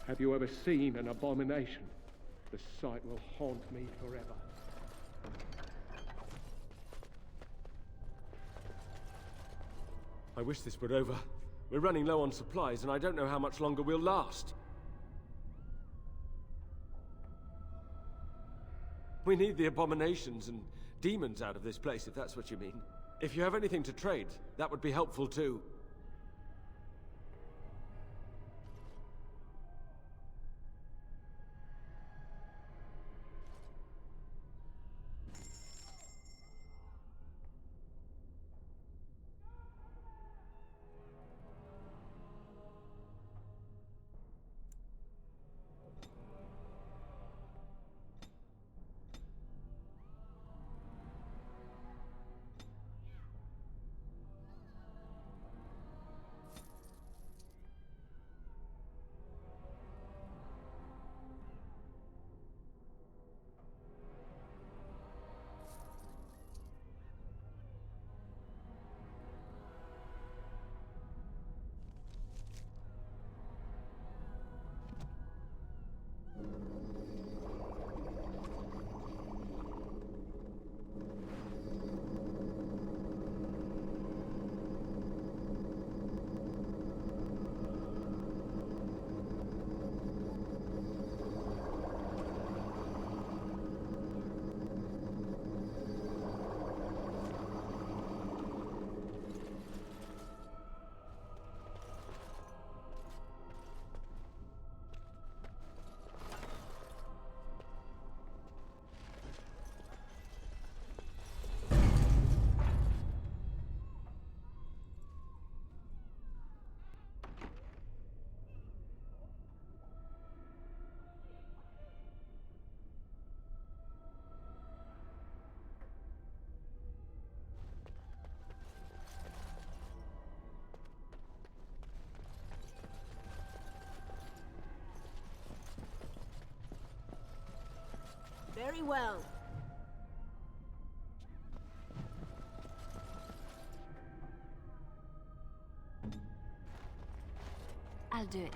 Have you ever seen an abomination? The sight will haunt me forever. I wish this were over. We're running low on supplies, and I don't know how much longer we'll last. We need the abominations and demons out of this place, if that's what you mean. If you have anything to trade, that would be helpful too. Very well. I'll do it.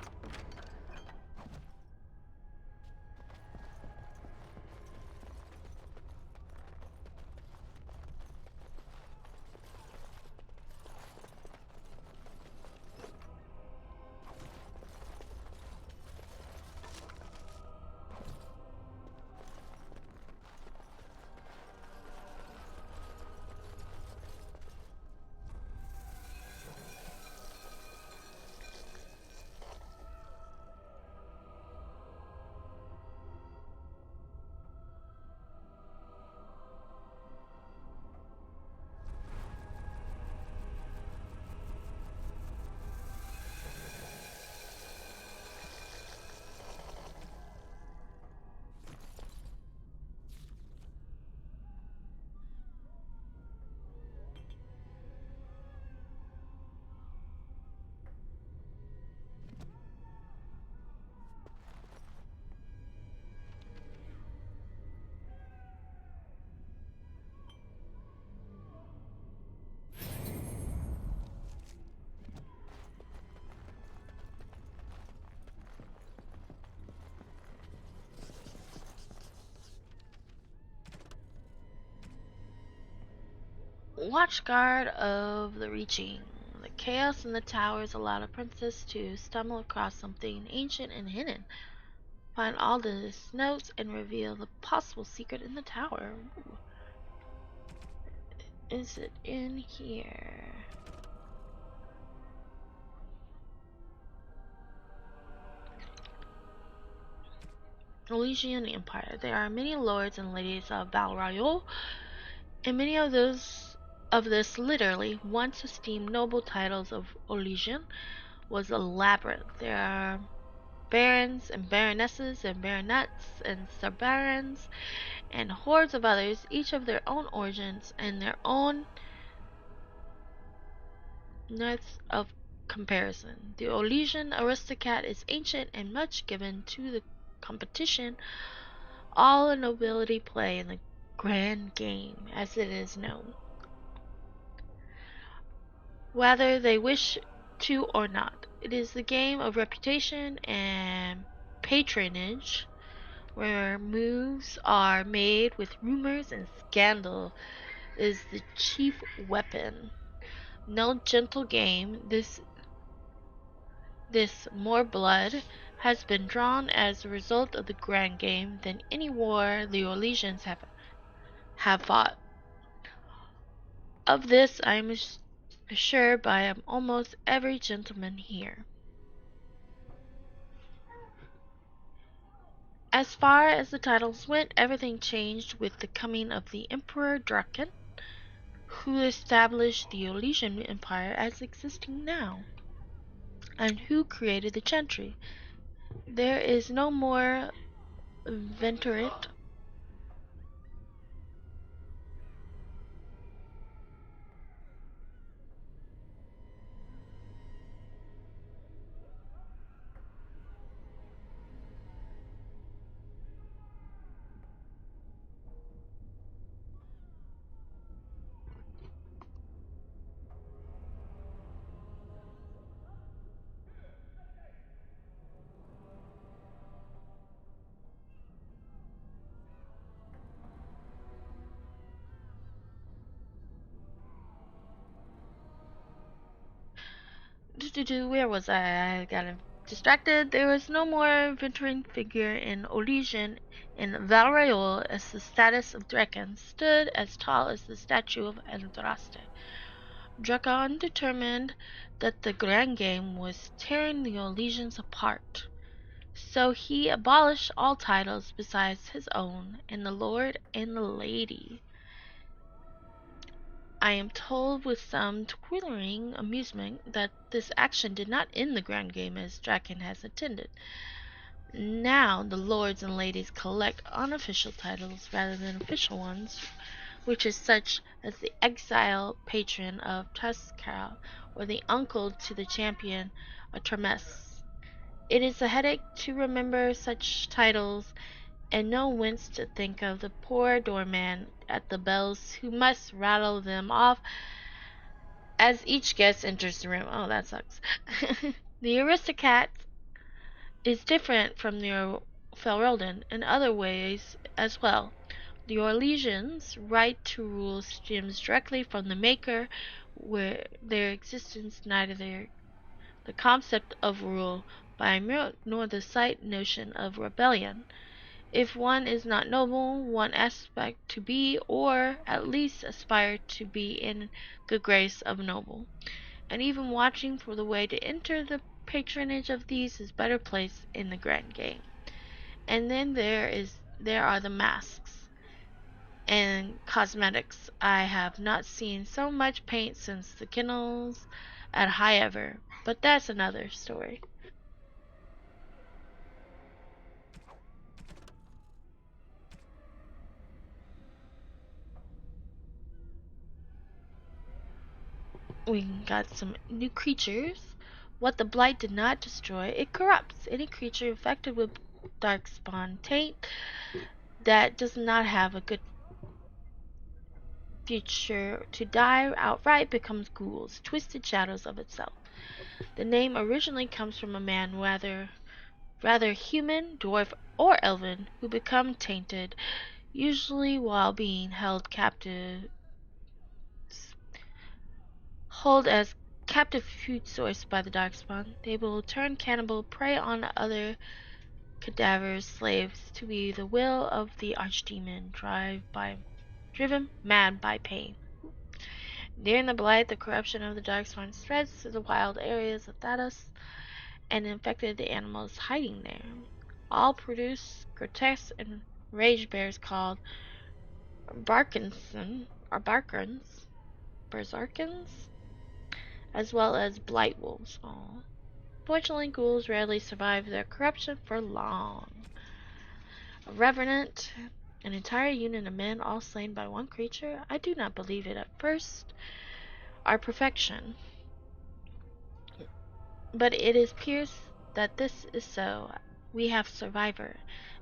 Watchguard of the Reaching. The chaos in the towers allowed a princess to stumble across something ancient and hidden. Find all the notes and reveal the possible secret in the tower. Ooh. Is it in here? Elysian Empire. There are many lords and ladies of Val Royale, and many of this literally once esteemed noble titles of Elysian was a labyrinth. There are barons and baronesses and baronets and sub-barons and hordes of others, each of their own origins and their own nuts of comparison. The Elysian aristocrat is ancient and much given to the competition. All the nobility play in the grand game, as it is known, whether they wish to or not. It is the game of reputation and patronage, where moves are made with rumors and scandal is the chief weapon. No gentle game, this more blood has been drawn as a result of the grand game than any war the Elysians have fought. Of this I am assured by almost every gentleman here. As far as the titles went, everything changed with the coming of the Emperor Draken, who established the Elysian Empire as existing now, and who created the Chantry. There is no more Venturate. Where was I? I got distracted. There was no more venturing figure in Elysian in Valraol as the status of Draken stood as tall as the statue of Eldraste. Draken determined that the grand game was tearing the Elysians apart. So he abolished all titles besides his own, and the Lord and the Lady. I am told with some twittering amusement that this action did not end the grand game as Draken has intended. Now the lords and ladies collect unofficial titles rather than official ones, which is such as the exile patron of Tuscarl or the uncle to the champion of Tremes. It is a headache to remember such titles, and know whence to think of the poor doorman at the bells who must rattle them off as each guest enters the room. Oh, that sucks. The aristocrat is different from the Ferelden in other ways as well. The Orlesians' right to rule stems directly from the Maker, where their existence neither the concept of rule by nor the slight notion of rebellion. If one is not noble, one aspect to be, or at least aspire to be in good grace of noble. And even watching for the way to enter the patronage of these is better placed in the grand game. And then there are the masks and cosmetics. I have not seen so much paint since the kennels at High Ever, but that's another story. We got some new creatures. What the blight did not destroy, it corrupts. Any creature infected with darkspawn taint that does not have a good future to die outright becomes ghouls, twisted shadows of itself. The name originally comes from a man rather human, dwarf, or elven, who become tainted, usually while being held captive hold as captive food sourced by the Darkspawn. They will turn cannibal, prey on other cadavers, slaves, to be the will of the archdemon, driven mad by pain. During the Blight, the corruption of the Darkspawn spreads through the wild areas of Thanos and infected the animals hiding there. All produce grotesque and rage bears called Berserkins, as well as blight wolves. Fortunately, ghouls rarely survive their corruption for long. A revenant, an entire unit of men all slain by one creature? I do not believe it at first. Our perfection. But it appears that this is so. We have survivor.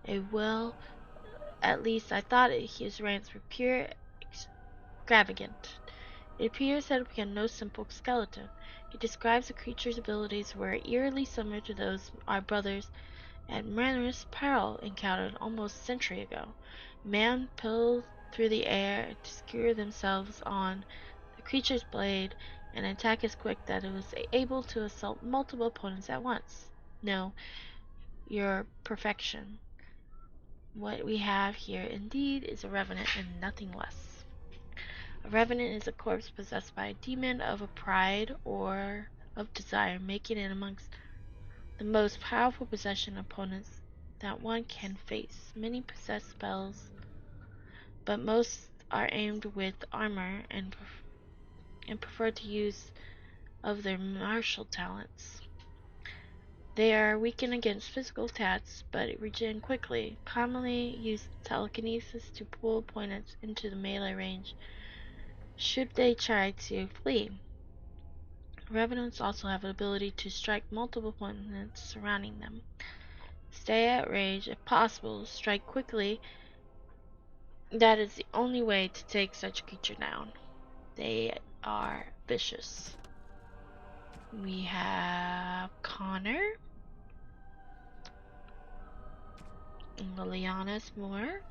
At least I thought his rants were pure extravagant. It appears that it became no simple skeleton. He describes the creature's abilities were eerily similar to those our brothers at Manus Peril encountered almost a century ago. Man peeled through the air to skewer themselves on the creature's blade, and attack is quick that it was able to assault multiple opponents at once. No, your perfection. What we have here indeed is a revenant and nothing less. A revenant is a corpse possessed by a demon of a pride or of desire, making it amongst the most powerful possession opponents that one can face. Many possess spells, but most are aimed with armor and prefer to use of their martial talents. They are weakened against physical attacks, but regen quickly. Commonly use telekinesis to pull opponents into the melee range should they try to flee. Revenants also have the ability to strike multiple opponents surrounding them. Stay at range if possible, strike quickly. That is the only way to take such a creature down. They are vicious. We have Connor. And Liliana's more.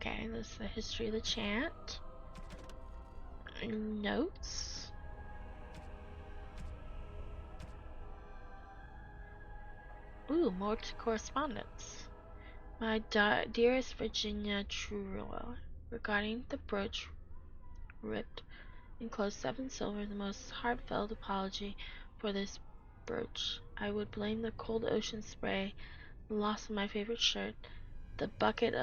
Okay, this is the history of the chant. Notes. Ooh, more to correspondence. My dearest Virginia Truroa, regarding the brooch ripped, enclosed 7 silver, the most heartfelt apology for this brooch. I would blame the cold ocean spray, the loss of my favorite shirt, the bucketing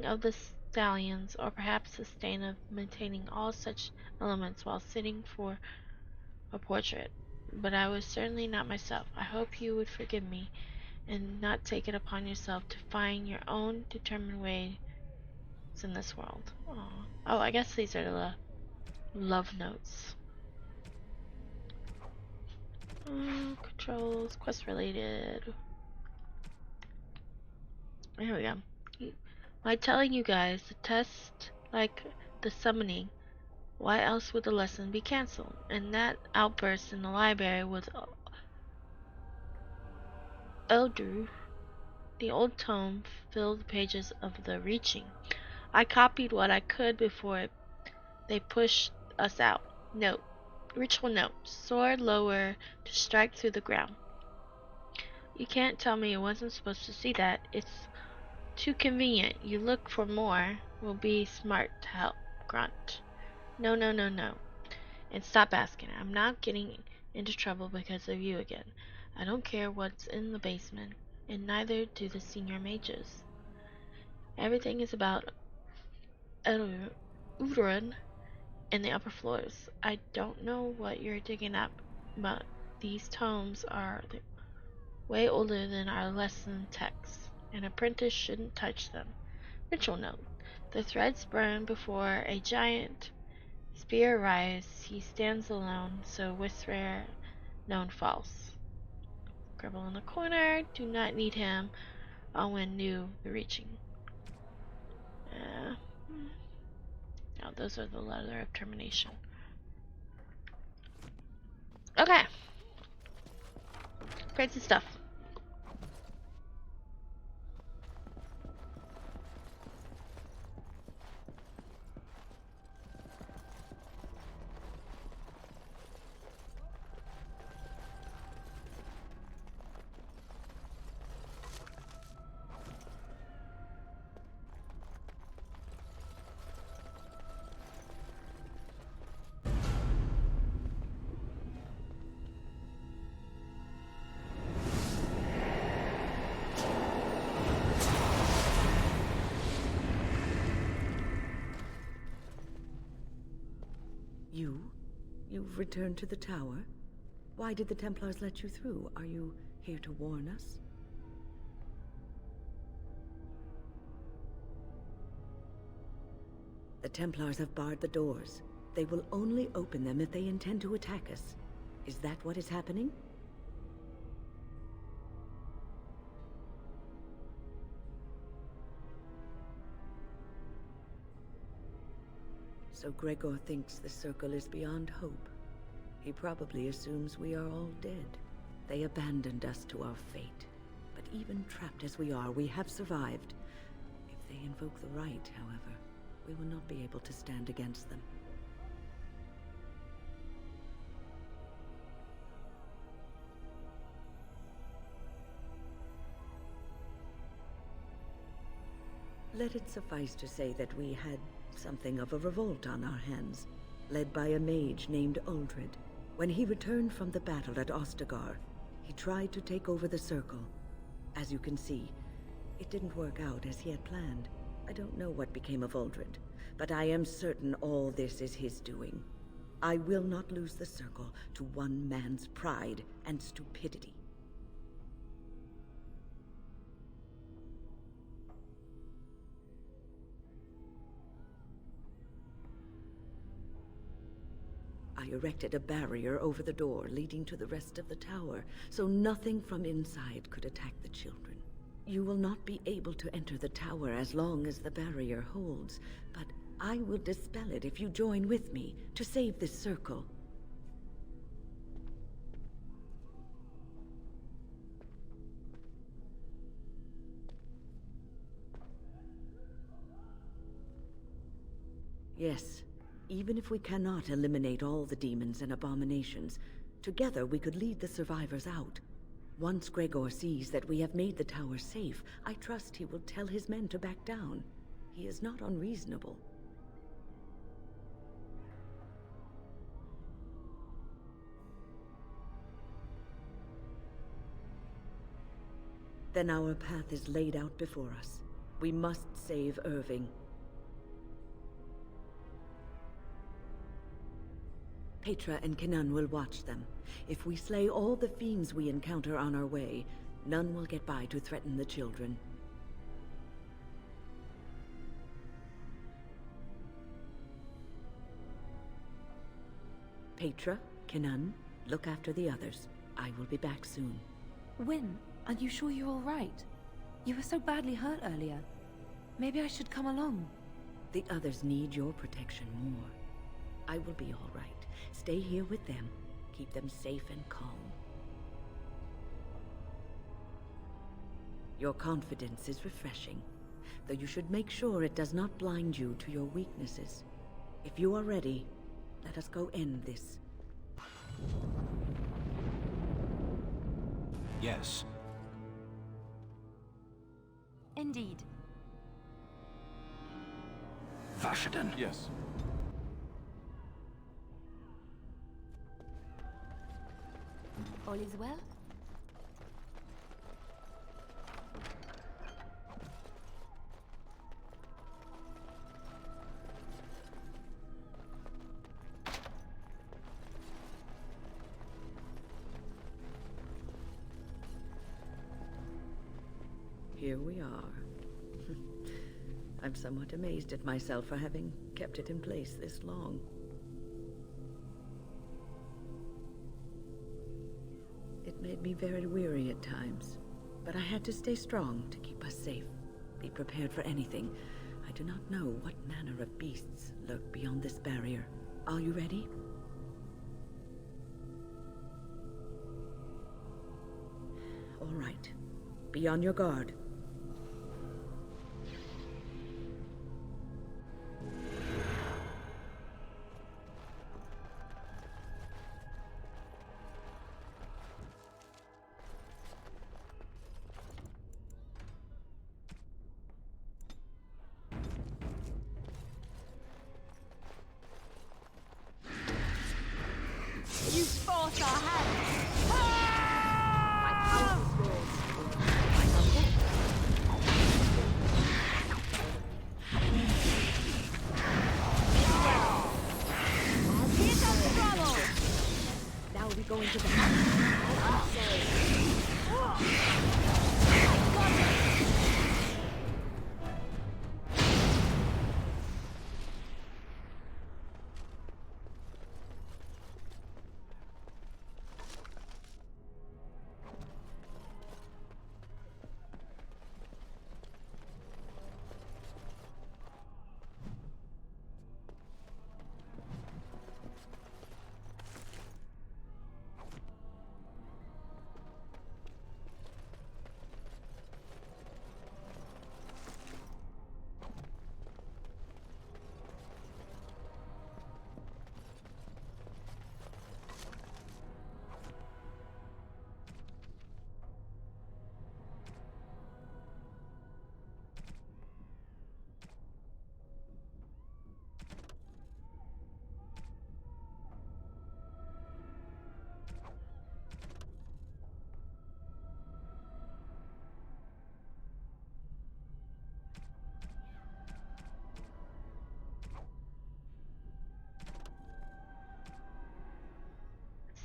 of the stallions, or perhaps the stain of maintaining all such elements while sitting for a portrait. But I was certainly not myself. I hope you would forgive me and not take it upon yourself to find your own determined ways in this world. Aww. Oh, I guess these are the love notes. Controls, quest related. Here we go. By telling you guys the test, like the summoning, why else would the lesson be cancelled? And that outburst in the library with Eldru, the old tome filled the pages of the Reaching. I copied what I could before they pushed us out. Note. Ritual note. Sword lower to strike through the ground. You can't tell me you wasn't supposed to see that. It's too convenient. You look for more. Will be smart to help. Grunt. No, no, no, no. And stop asking. I'm not getting into trouble because of you again. I don't care what's in the basement, and neither do the senior mages. Everything is about Udoran in the upper floors. I don't know what you're digging up, but these tomes are way older than our lesson texts. An apprentice shouldn't touch them. Ritual note. The threads burn before a giant spear arrives. He stands alone, so Whisperer known false. Gribble in the corner. Do not need him. Owen knew the Reaching. Oh, those are the letter of termination. Okay. Crazy stuff. You? You've returned to the tower? Why did the Templars let you through? Are you here to warn us? The Templars have barred the doors. They will only open them if they intend to attack us. Is that what is happening? So Gregor thinks the Circle is beyond hope. He probably assumes we are all dead. They abandoned us to our fate. But even trapped as we are, we have survived. If they invoke the right, however, we will not be able to stand against them. Let it suffice to say that we had something of a revolt on our hands, led by a mage named Uldred. When he returned from the battle at Ostagar, he tried to take over the Circle. As you can see, it didn't work out as he had planned. I don't know what became of Uldred, but I am certain all this is his doing. I will not lose the Circle to one man's pride and stupidity. I erected a barrier over the door leading to the rest of the tower, so nothing from inside could attack the children. You will not be able to enter the tower as long as the barrier holds, but I will dispel it if you join with me to save this Circle. Yes. Even if we cannot eliminate all the demons and abominations, together we could lead the survivors out. Once Gregor sees that we have made the tower safe, I trust he will tell his men to back down. He is not unreasonable. Then our path is laid out before us. We must save Irving. Petra and Kenan will watch them. If we slay all the fiends we encounter on our way, none will get by to threaten the children. Petra, Kenan, look after the others. I will be back soon. Wyn, are you sure you're all right? You were so badly hurt earlier. Maybe I should come along. The others need your protection more. I will be all right. Stay here with them. Keep them safe and calm. Your confidence is refreshing, though you should make sure it does not blind you to your weaknesses. If you are ready, let us go end this. Yes. Indeed. Vashaden. Yes. All is well? Here we are. I'm somewhat amazed at myself for having kept it in place this long. It made me very weary at times, but I had to stay strong to keep us safe. Be prepared for anything. I do not know what manner of beasts lurk beyond this barrier. Are you ready? All right. Be on your guard. You force our hand! My power is yours. My uncle? going to the house.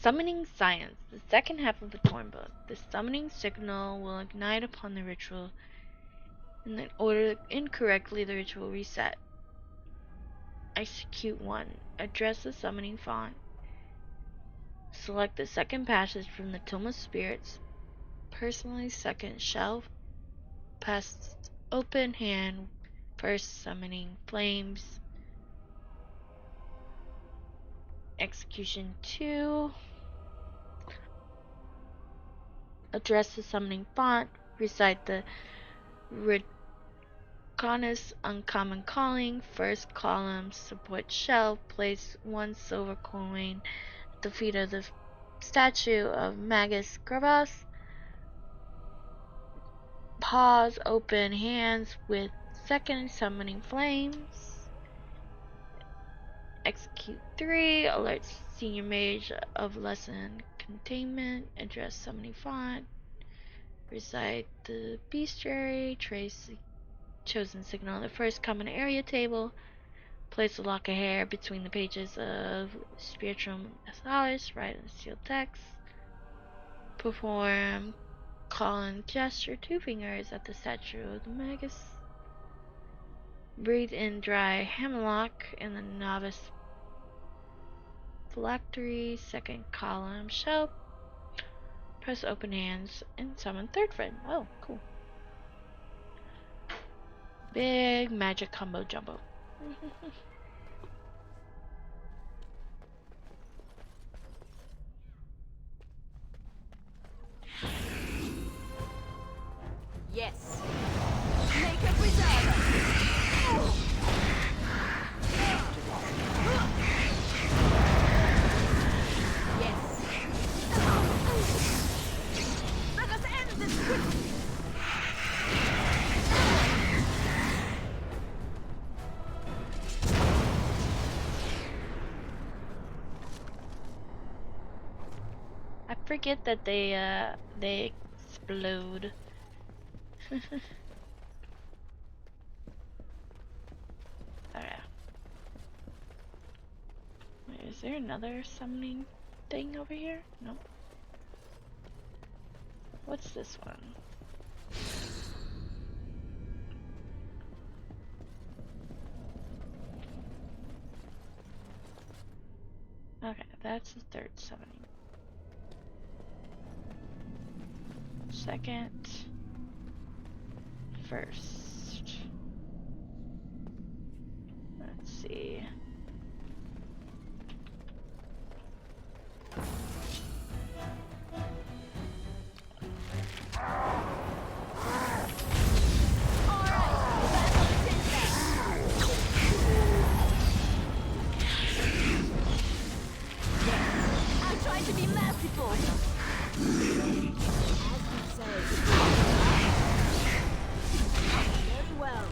Summoning Science, the second half of the coin book. The summoning signal will ignite upon the ritual, and then order incorrectly, the ritual reset. Execute 1. Address the summoning font. Select the second passage from the Tome of Spirits. Personally, second shelf. Pass open hand. First summoning flames. Execution 2. Address the summoning font. Recite the Reconnaissance Uncommon Calling. First column, support shelf. Place 1 silver coin at the feet of the statue of Magus Gravas. Pause, open hands with second summoning flames. Execute 3. Alert senior mage of lesson containment. Address summoning font. Recite the bestiary. Trace the chosen signal on the first common area table. Place a lock of hair between the pages of Spirituum Ethalis. Write in sealed text. Perform call and gesture 2 fingers at the statue of the Magus. Breathe in dry hemlock in the novice phylactery, second column shelf. Press open hands and summon third friend. Oh, cool. Big magic combo jumbo. Yes. Make a preserver. Yes. Let us end this quickly. I forget that they explode. Alright. Wait, is there another summoning thing over here? Nope. What's this one? Okay, that's the third summoning. Second. First. Let's see. I tried to be merciful. Very well.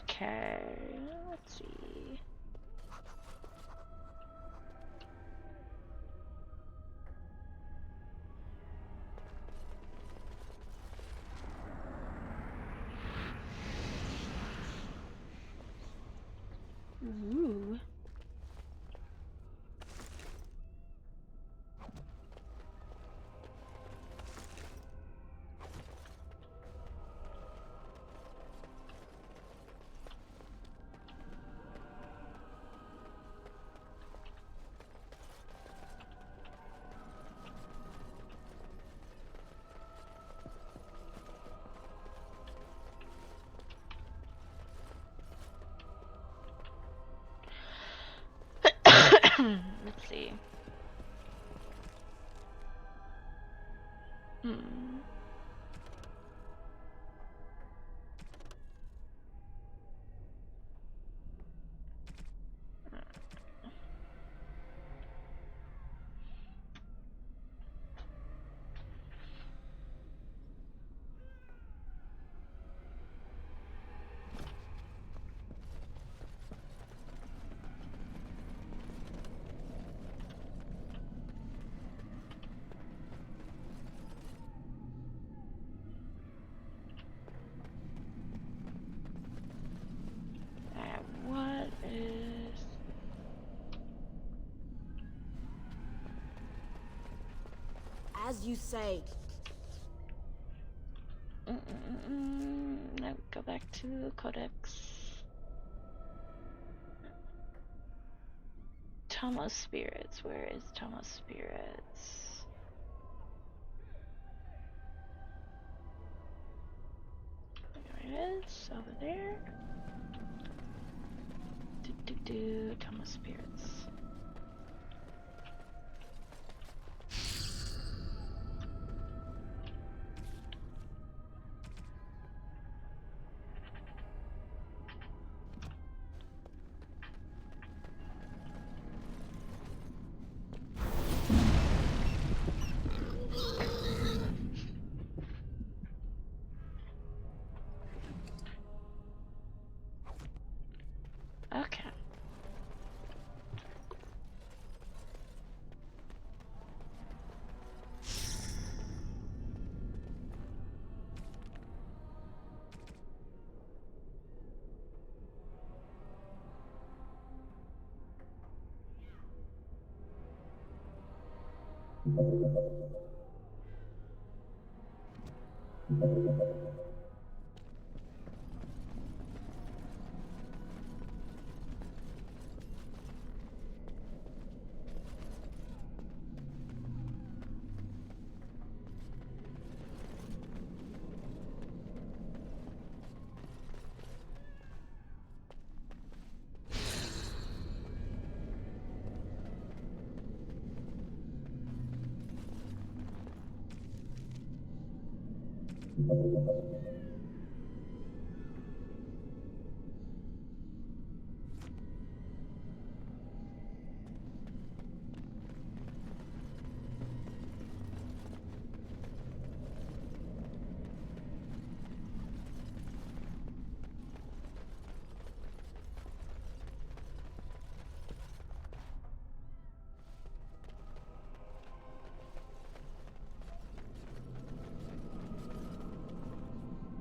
Okay, let's see. Ooh. Let's see. Hmm. What is... As you say. No, go back to Codex. Thomas Spirits. Where is Thomas Spirits? There it is, over there. Thomas Spirits. Okay.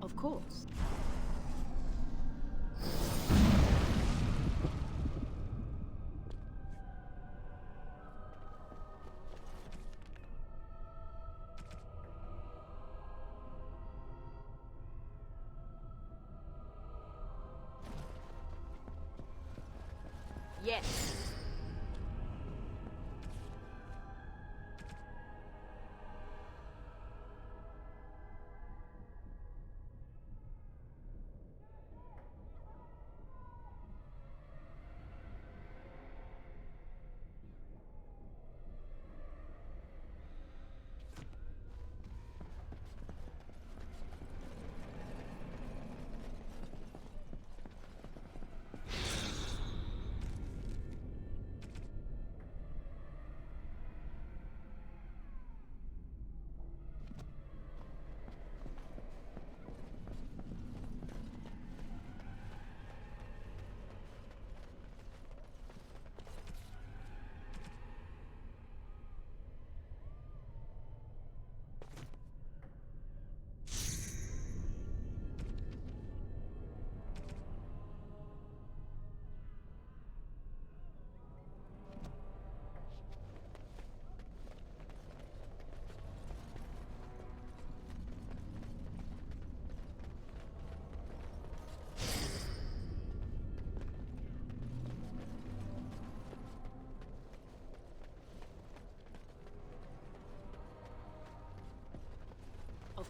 Of course. Yes.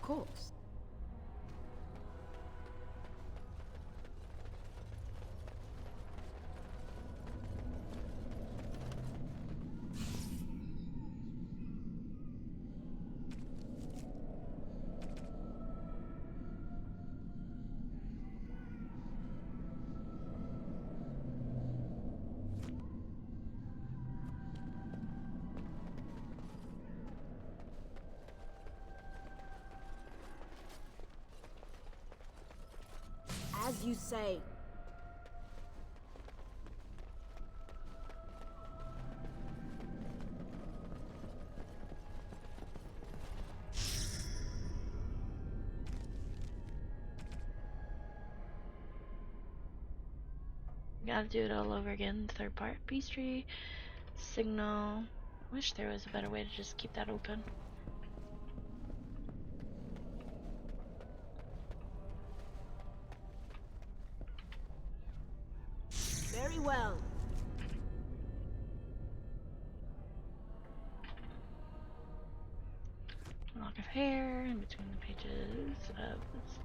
course. As you say. Gotta do it all over again. Third part. Peace tree. Signal. Wish there was a better way to just keep that open. Very well. Lock of hair in between the pages of this.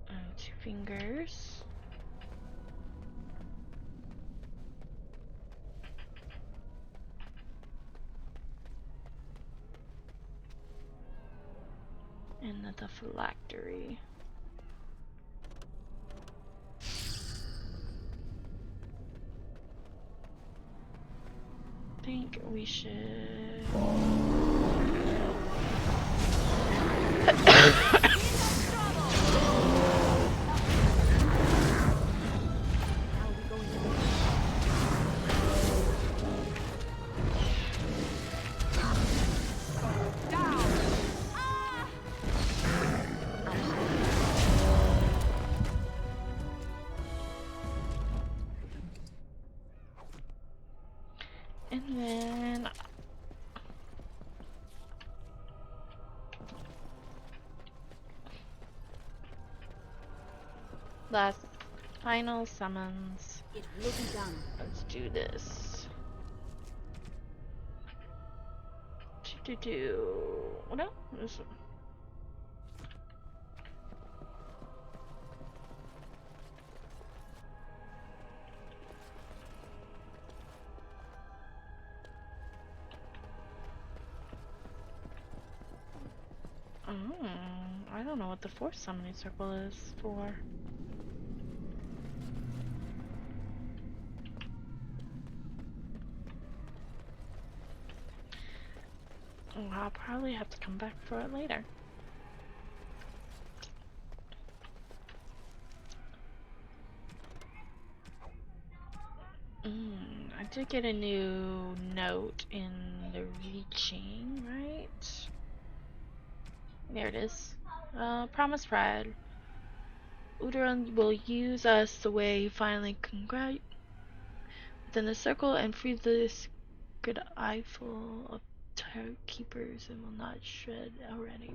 And 2 fingers. And the phylactery. I think we should. And then last final summons. It will be done. Let's do this. No, this one. I don't know what the fourth summoning circle is for. I'll probably have to come back for it later. I did get a new note in the reaching, right? There it is. Promise Pride. Udaron will use us the way he finally congratulated within the circle and free the good eyeful of tarot keepers and will not shred already.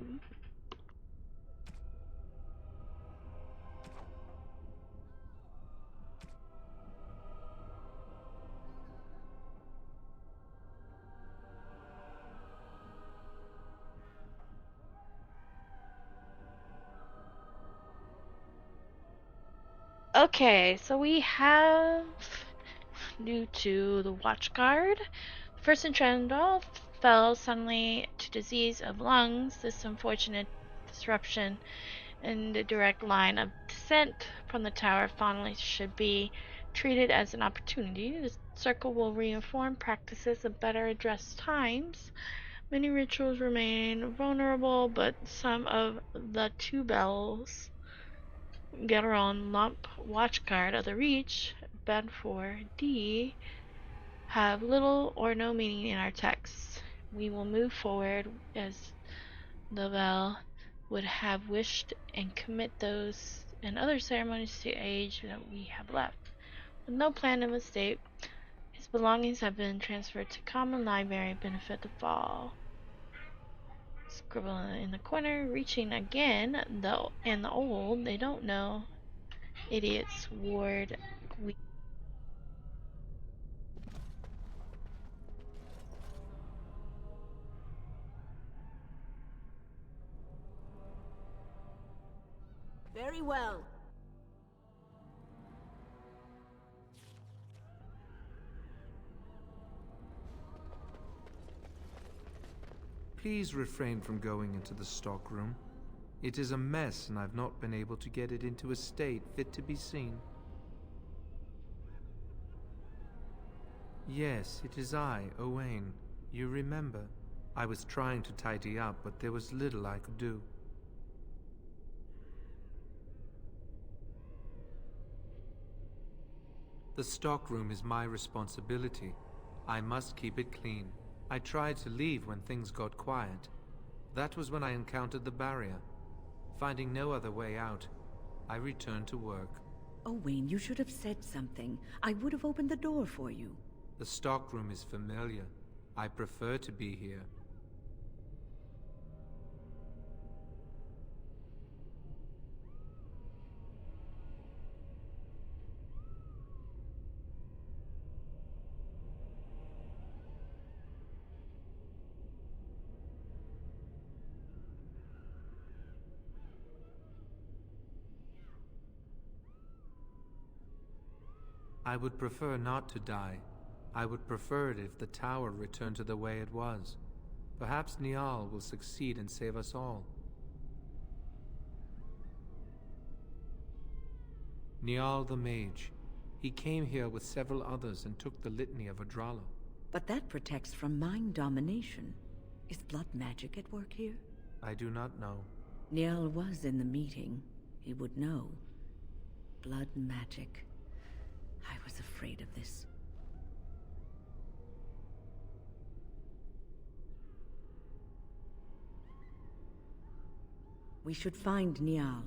Okay, so we have due to the watch guard. First in Trendall fell suddenly to disease of lungs. This unfortunate disruption in the direct line of descent from the tower fondly should be treated as an opportunity. The circle will reinform practices of better address times. Many rituals remain vulnerable, but some of the 2 bells Geron, Lump, Watchguard of the Reach, Bedford, D have little or no meaning in our texts. We will move forward as Novell would have wished and commit those and other ceremonies to age that we have left. With no plan of escape, his belongings have been transferred to common library benefit the fall. Scribble in the corner, reaching again, though, and the old, they don't know Idiots, Ward. Very well. Please refrain from going into the stockroom. It is a mess, and I've not been able to get it into a state fit to be seen. Yes, it is I, Owain. You remember. I was trying to tidy up, but there was little I could do. The stockroom is my responsibility. I must keep it clean. I tried to leave when things got quiet. That was when I encountered the barrier. Finding no other way out, I returned to work. Owain, you should have said something. I would have opened the door for you. The stockroom is familiar. I prefer to be here. I would prefer not to die. I would prefer it if the tower returned to the way it was. Perhaps Niall will succeed and save us all. Niall the Mage. He came here with several others and took the Litany of Adralla. But that protects from mind domination. Is blood magic at work here? I do not know. Niall was in the meeting. He would know. Blood magic. I was afraid of this. We should find Niall.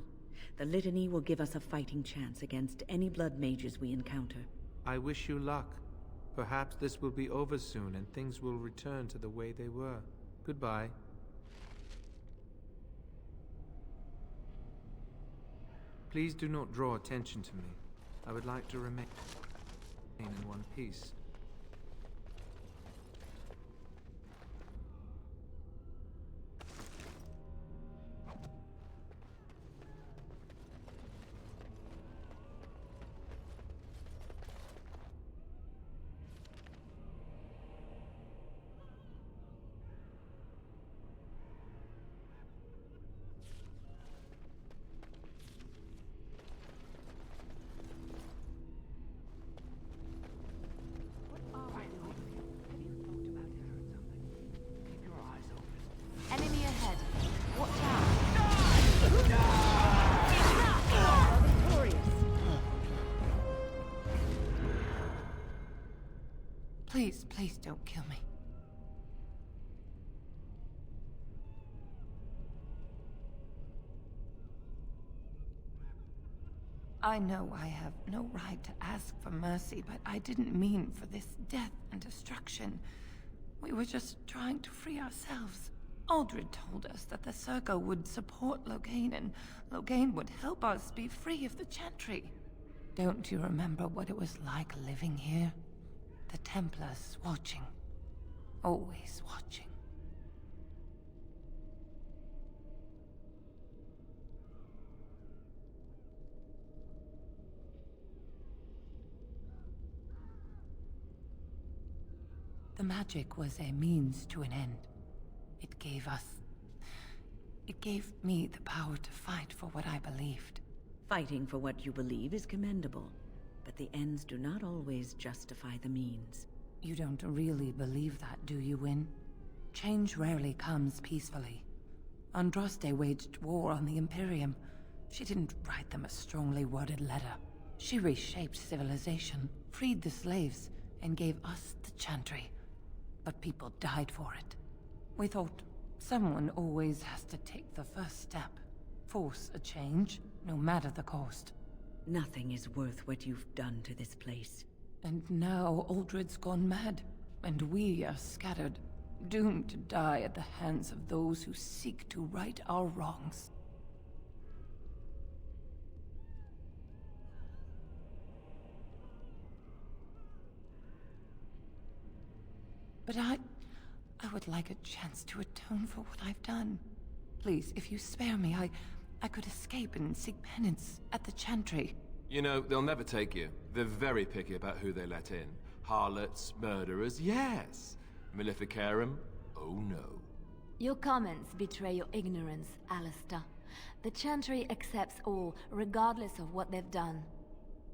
The litany will give us a fighting chance against any blood mages we encounter. I wish you luck. Perhaps this will be over soon and things will return to the way they were. Goodbye. Please do not draw attention to me. I would like to remain in one piece. Enemy ahead. Watch out. Please, please don't kill me. I know I have no right to ask for mercy, but I didn't mean for this death and destruction. We were just trying to free ourselves. Aldred told us that the Circle would support Loghain, and Loghain would help us be free of the Chantry. Don't you remember what it was like living here? The Templars watching. Always watching. The magic was a means to an end. It gave me the power to fight for what I believed. Fighting for what you believe is commendable, but the ends do not always justify the means. You don't really believe that, do you, Wynne? Change rarely comes peacefully. Andraste waged war on the Imperium. She didn't write them a strongly worded letter. She reshaped civilization, freed the slaves, and gave us the Chantry. But people died for it. We thought someone always has to take the first step. Force a change, no matter the cost. Nothing is worth what you've done to this place. And now Aldred's gone mad, and we are scattered, doomed to die at the hands of those who seek to right our wrongs. But I would like a chance to atone for what I've done. Please, if you spare me, I could escape and seek penance at the chantry. You know, they'll never take you. They're very picky about who they let in. Harlots, murderers, yes. Maleficarum, oh no. Your comments betray your ignorance, Alistair. The Chantry accepts all, regardless of what they've done.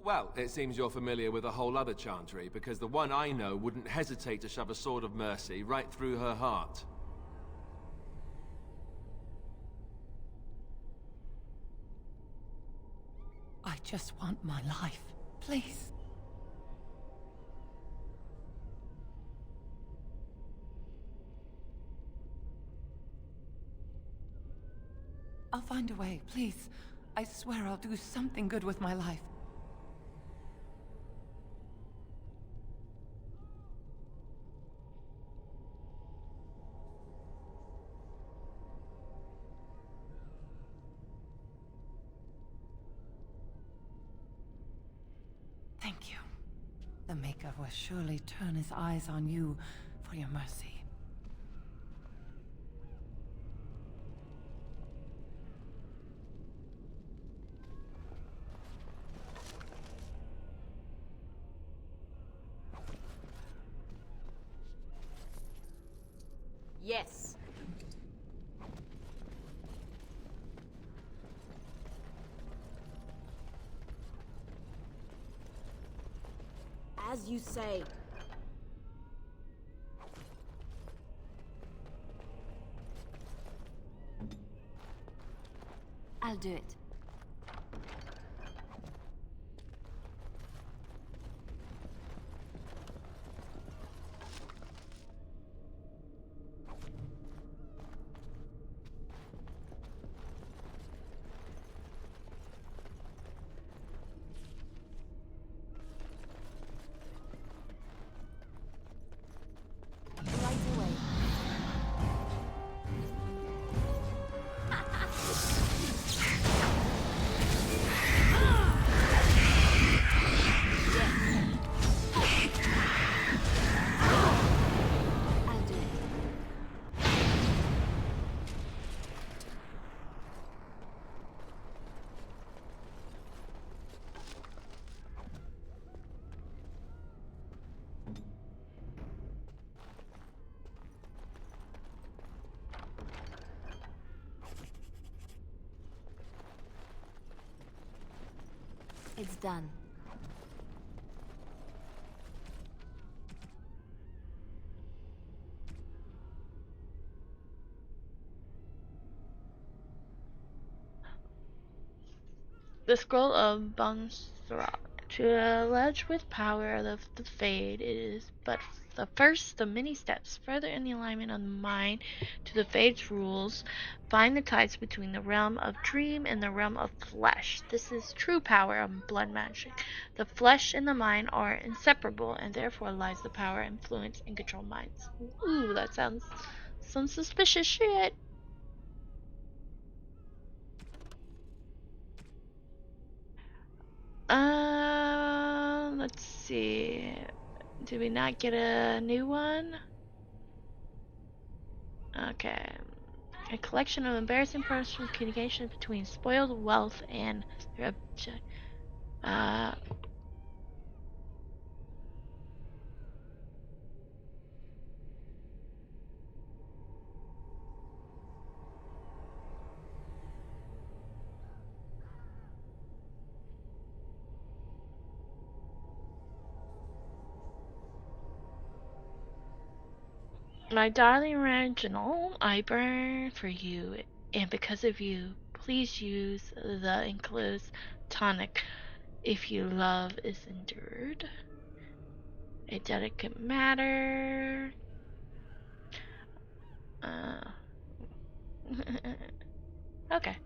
Well, it seems you're familiar with a whole other chantry, because the one I know wouldn't hesitate to shove a sword of mercy right through her heart. I just want my life, please. I'll find a way, please. I swear I'll do something good with my life. Thank you. The Maker will surely turn his eyes on you for your mercy. Yes. As you say. I'll do it. Right away. I'll do it. It's done. The Scroll of Bonsra. To allege with power of the Fade is but the first of many steps further in the alignment of the mind to the Fade's rules. Find the ties between the realm of dream and the realm of flesh. This is true power of blood magic. The flesh and the mind are inseparable, and therefore lies the power, influence, and control minds. Ooh, that sounds some suspicious shit. Let's see. Did we not get a new one? Okay. A collection of embarrassing personal communications between spoiled wealth and their object. My darling Reginald, I burn for you, and because of you, please use the enclosed tonic if your love is endured. A delicate matter. Okay.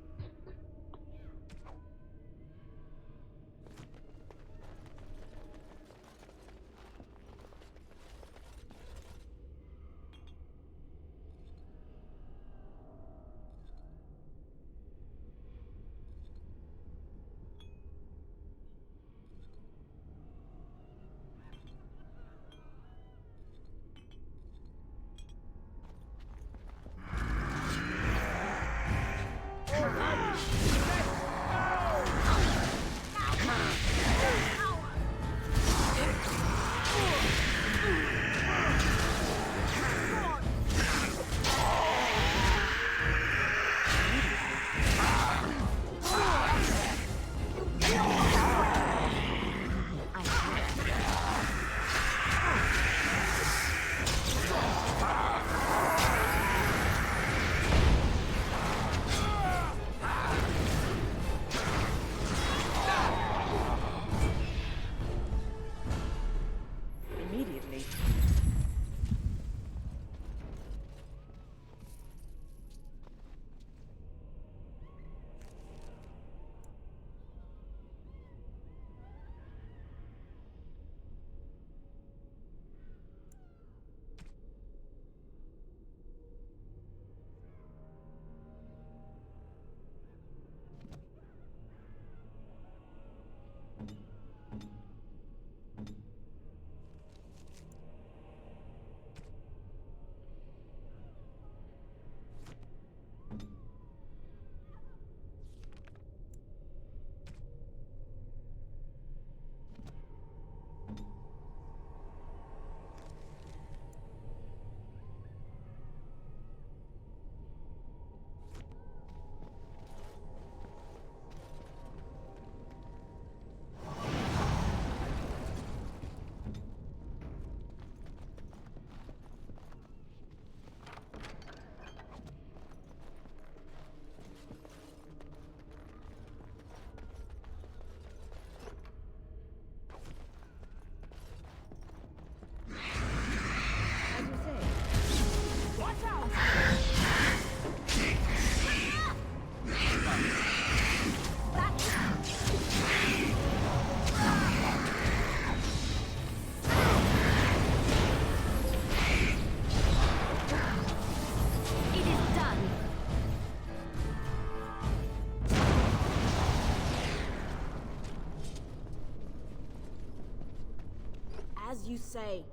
you say.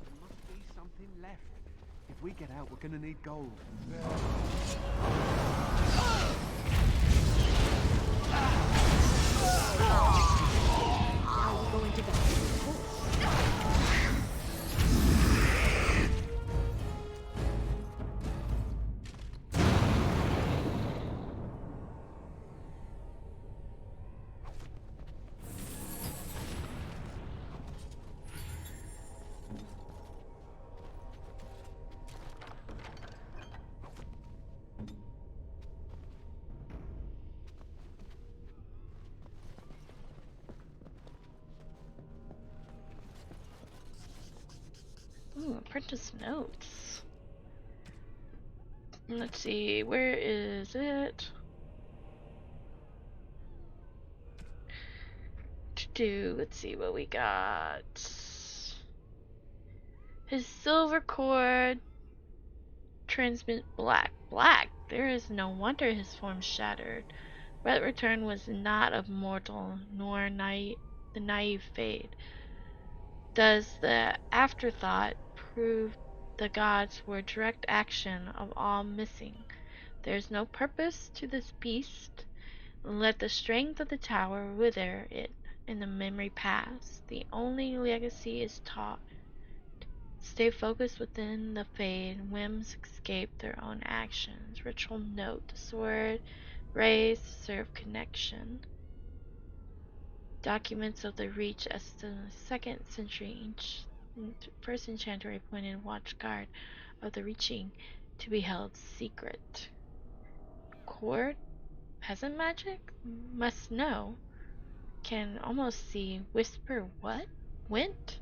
There must be something left. If we get out, we're gonna need gold. Now we're going to battle. Ooh, apprentice notes. Let's see, where is it? Let's see what we got. His silver cord transmit black. Black? There is no wonder his form shattered. Red Return was not of mortal, nor the naive fade. Does the afterthought prove the gods were direct action of all missing? There is no purpose to this beast. Let the strength of the tower wither it, and the memory pass. The only legacy is taught. Stay focused within the fade. Whims escape their own actions. Ritual note. The sword raised to serve connection. Documents of the Reach as the 2nd century first enchanter appointed watchguard of the Reaching to be held secret. Cord? Peasant magic? Must know. Can almost see. Whisper what? Went?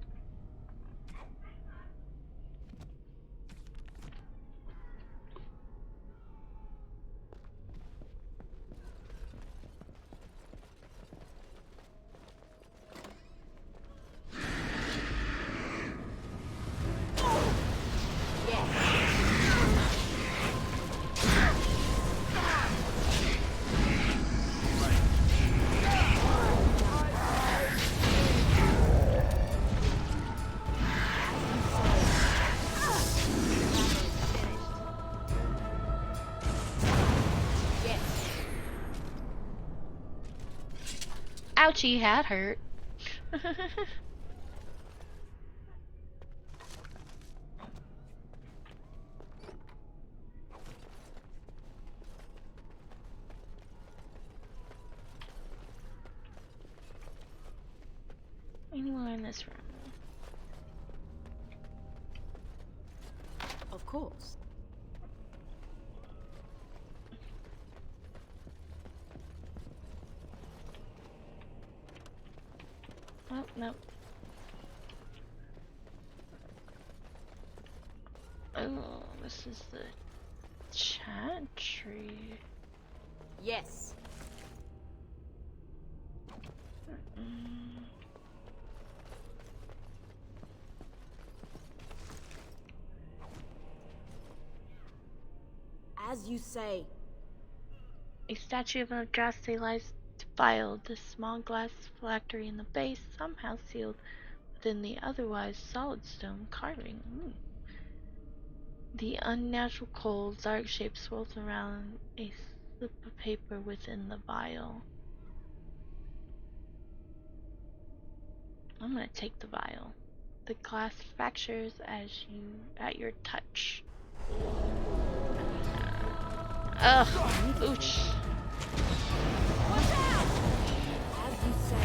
Ouchie, had hurt. Anywhere in this room? Of course. Oh, no. Oh, this is the chantry. Yes. As you say. A statue of Eldrazi lies defiled. The small glass phylactery in the base somehow sealed within the otherwise solid stone carving. The unnatural cold, dark shape swirls around a slip of paper within the vial. I'm gonna take the vial. The glass fractures at your touch. Ugh, ooch. Watch out! As you say.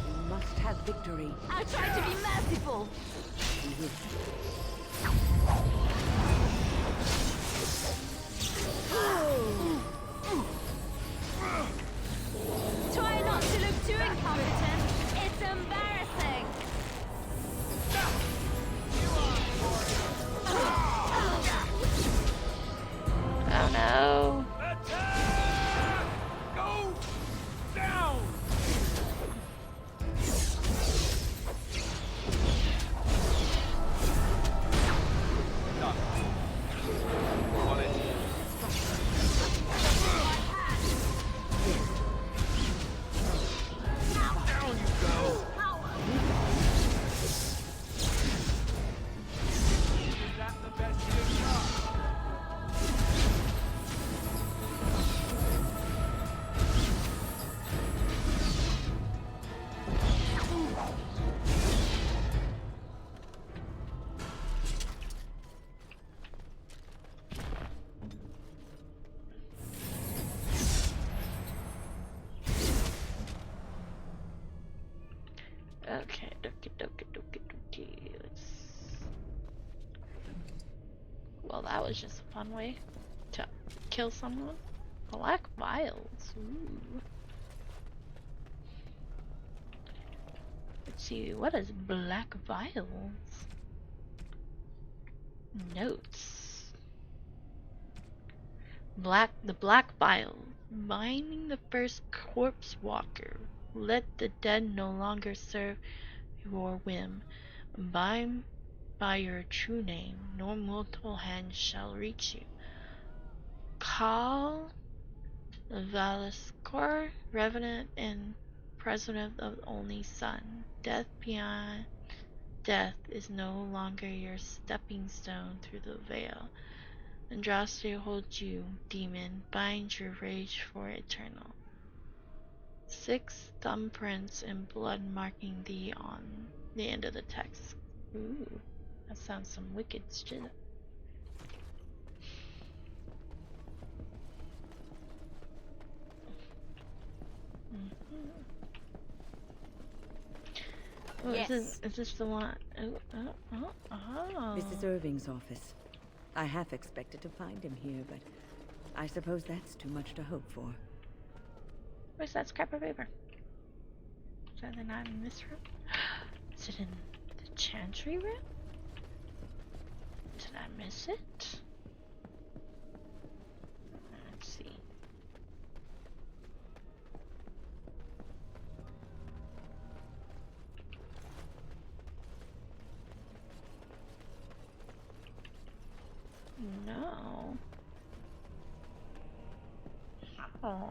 We must have victory. I tried to be merciful. We will. Well, that was just a fun way to kill someone. Black vials. Ooh. Let's see, what is black vials? Notes. The black vial. Binding the first corpse walker. Let the dead no longer serve your whim. Bind by your true name, nor mortal hand shall reach you. Call Valascor, Revenant and President of the Only Son. Death beyond death is no longer your stepping stone through the veil. Andraste holds you, demon, bind your rage for eternal. 6 thumbprints in blood marking thee on the end of the text. Ooh, that sounds some wicked shit. Oh, Yes. is this the one? Oh. Mrs. Irving's office. I half expected to find him here, but I suppose that's too much to hope for. Where's that scrap of paper? Is that not in this room? Is it in the chantry room? Did I miss it? Let's see. No. Oh.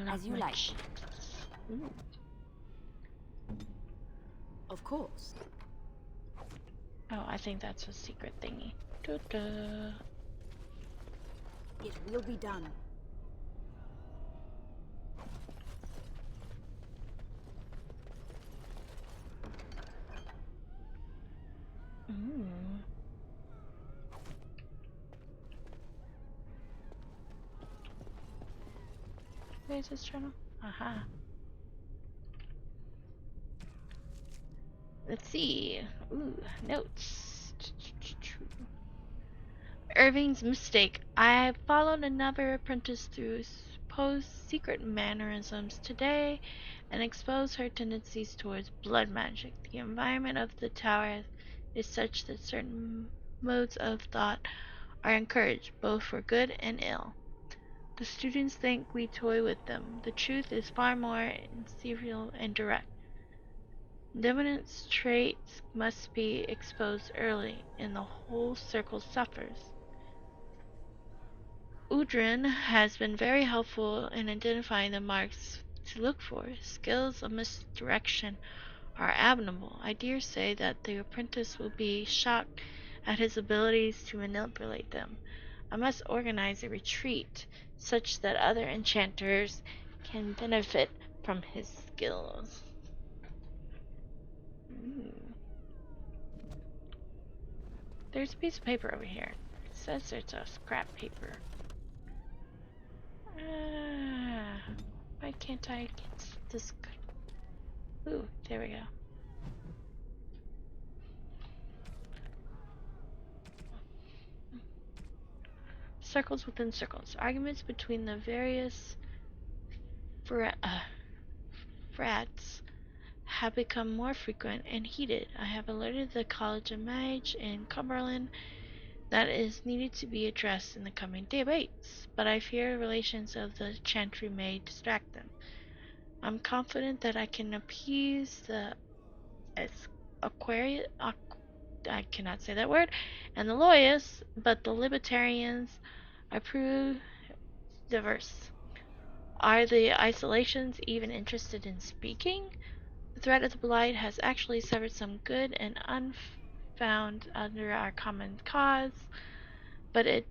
As you like. Ooh. Of course. Oh, I think that's a secret thingy. Da-da. It will be done. Ooh. Where's this channel? Aha. Let's see. Ooh, notes. Irving's mistake. I followed another apprentice through supposed secret mannerisms today and exposed her tendencies towards blood magic. The environment of the tower is such that certain modes of thought are encouraged, both for good and ill. The students think we toy with them. The truth is far more serial and direct. Dominance traits must be exposed early, and the whole circle suffers. Udrin has been very helpful in identifying the marks to look for. Skills of misdirection are admirable. I dare say that the apprentice will be shocked at his abilities to manipulate them. I must organize a retreat such that other enchanters can benefit from his skills. Ooh. There's a piece of paper over here. It says there's a scrap paper. Why can't I get this? Ooh, there we go. Circles within circles. Arguments between the various frats have become more frequent and heated. I have alerted the College of Magi in Cumberland that is needed to be addressed in the coming debates, but I fear relations of the chantry may distract them. I'm confident that I can appease the Aquarius, I cannot say that word, and the loyalists, but the libertarians are prove diverse. Are the isolations even interested in speaking? The threat of the Blight has actually severed some good and unfound under our common cause, but it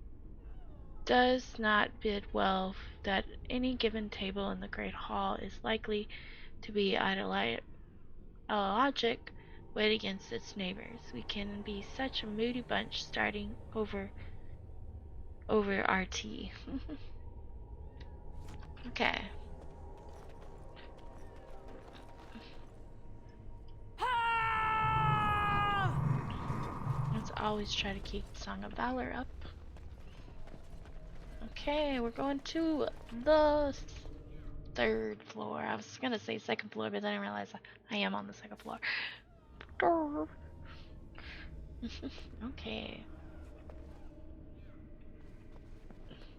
does not bid well that any given table in the Great Hall is likely to be ideologic weighed against its neighbors. We can be such a moody bunch starting over our tea. Okay. Let's always try to keep Song of Valor up. Okay, we're going to the 3rd floor. I was gonna say 2nd floor, but then I realized I am on the 2nd floor. Okay.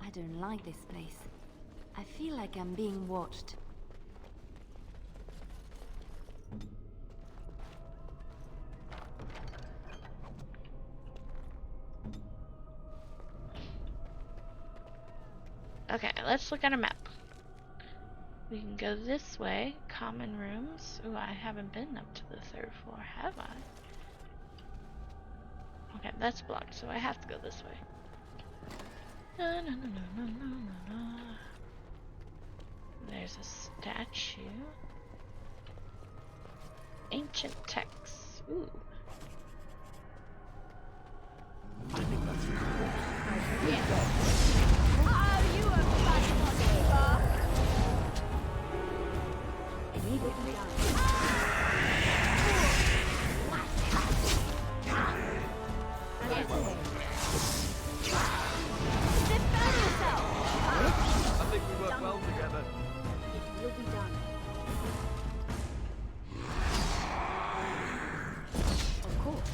I don't like this place. I feel like I'm being watched. Okay, let's look at a map. We can go this way. Common rooms. Ooh, I haven't been up to the 3rd floor, have I? Okay, that's blocked, so I have to go this way. No, no, no, no, no, no, no, no. There's a statue. Ancient texts. Ooh. I think that's cool. Oh, you are fun, Eva. Immediately I think we work well together. It will be done. Of course.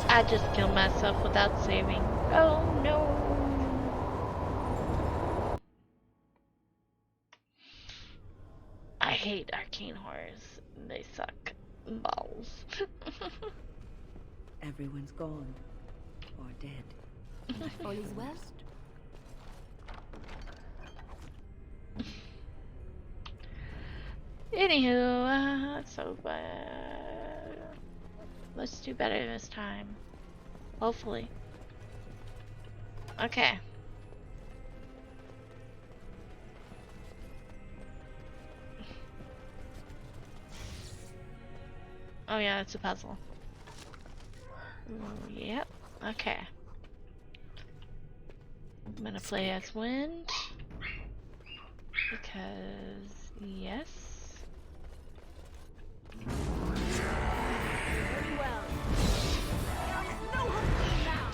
I just killed myself without saving. Oh no. I hate arcane horrors. They suck. Balls. Everyone's gone. Or dead. All is well? Anywho, so bad. Let's do better this time. Hopefully. Okay. Oh yeah, it's a puzzle. Yep. Okay. I'm gonna play as Wind. Because, yes. Very well. There is no hope for you now.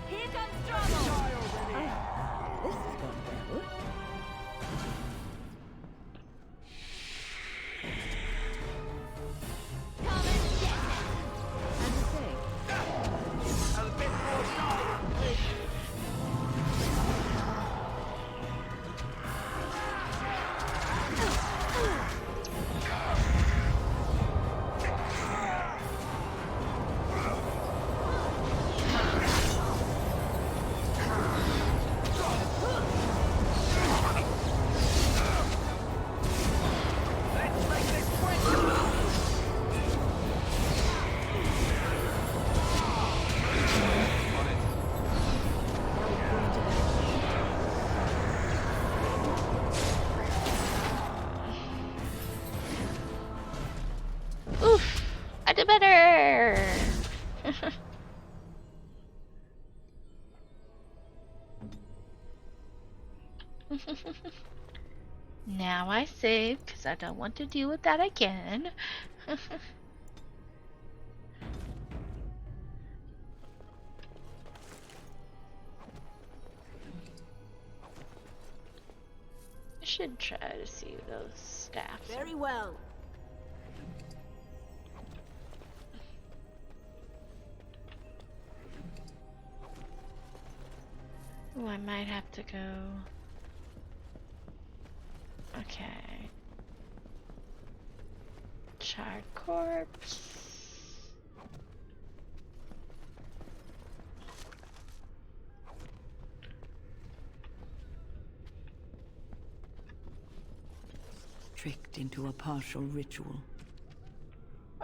Here comes trouble! This has gone well. Come and get it! How do you say? A bit more time, please. Let's make this quick. On it. Oof! I did better! Now I save, because I don't want to deal with that again. should try to see those staffs. Very well. Oh, I might have to go. Okay. Charred corpse. Tricked into a partial ritual.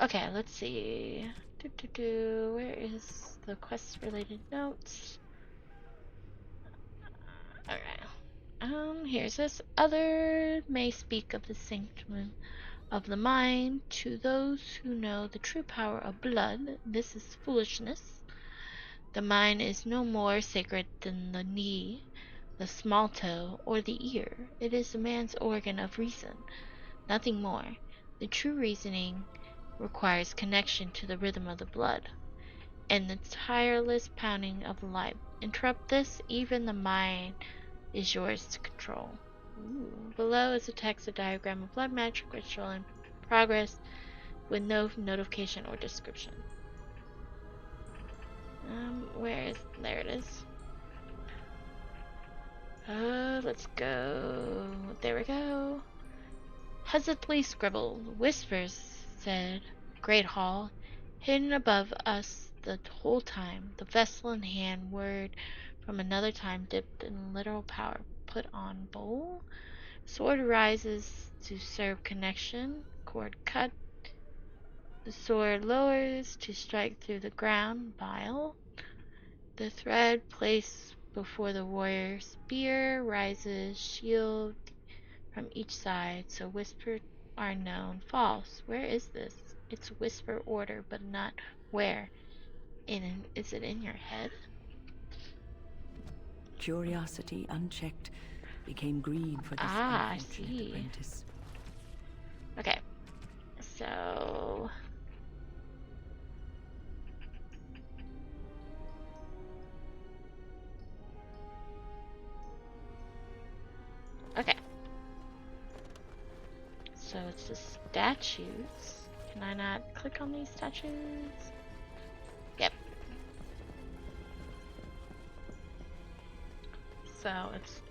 Okay, let's see. Where is the quest related notes? Alright. Here's this. Other may speak of the sanctum of the mind. To those who know the true power of blood, this is foolishness. The mind is no more sacred than the knee, the small toe, or the ear. It is a man's organ of reason, nothing more. The true reasoning requires connection to the rhythm of the blood and the tireless pounding of the life. Interrupt this, even the mind is yours to control. Ooh. Below is a text, a diagram of blood magic ritual in progress with no notification or description. There it is. Let's go. There we go. Hesitantly scribbled. Whispers, said Great Hall, hidden above us the whole time. The vessel in hand, word from another time, dipped in literal power. Put on bowl. Sword rises to serve connection. Cord cut. The sword lowers to strike through the ground. Bile. The thread placed before the warrior. Spear rises. Shield from each side, so whispers are known. False. Where is this? It's whisper order, but not where. Is it in your head? Curiosity unchecked became greed for this I unfortunate see. apprentice. Okay. So okay. So it's the statues. Can I not click on these statues? Yep. So it's...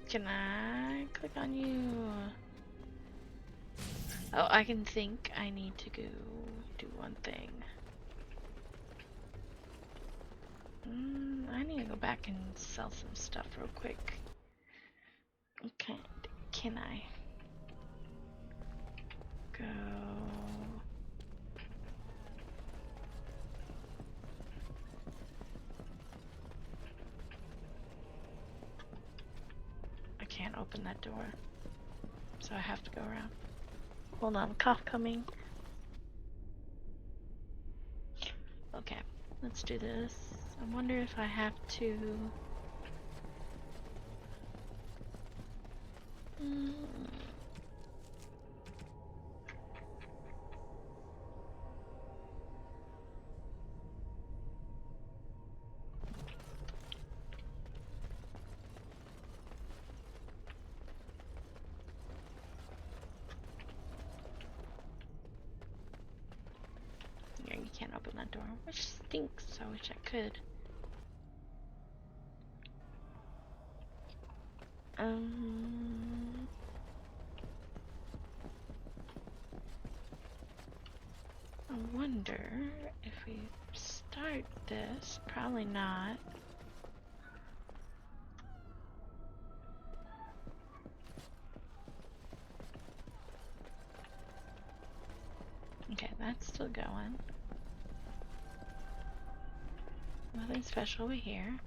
Can I click on you? Oh, I can think I need to go do one thing. I need to go back and sell some stuff real quick. Okay, can I go? I can't open that door, so I have to go around. Hold on, cough coming. Okay, let's do this. I wonder if I have to... Yeah, you can't open that door, which stinks. I wish I could. I wonder if we start this. Probably not. Okay, that's still going. Nothing special over here.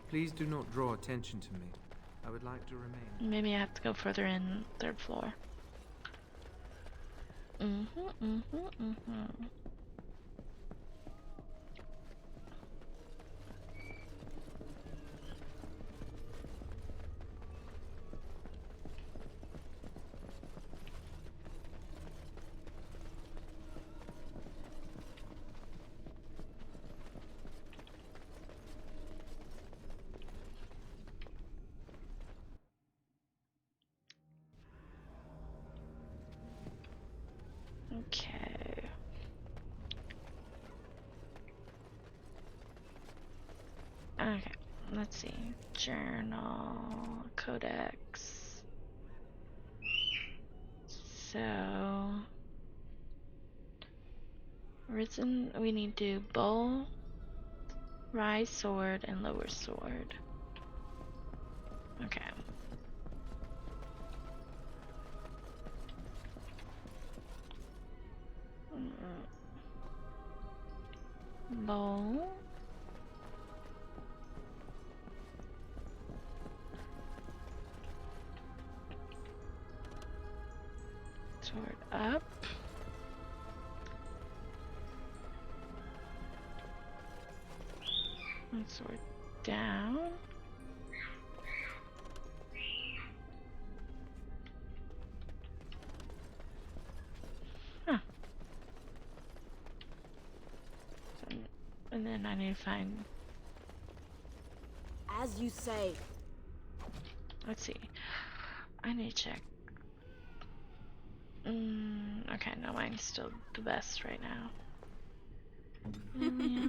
Please do not draw attention to me. I would like to remain. Maybe I have to go further in, third floor. Let's see. Journal, codex. So, risen, we need to do bow, rise sword, and lower sword. Okay. Bow. Sword up. And sword down. Huh. So, and then I need to find. As you say. Let's see. I need to check. Okay, no, mine's still the best right now. Yeah.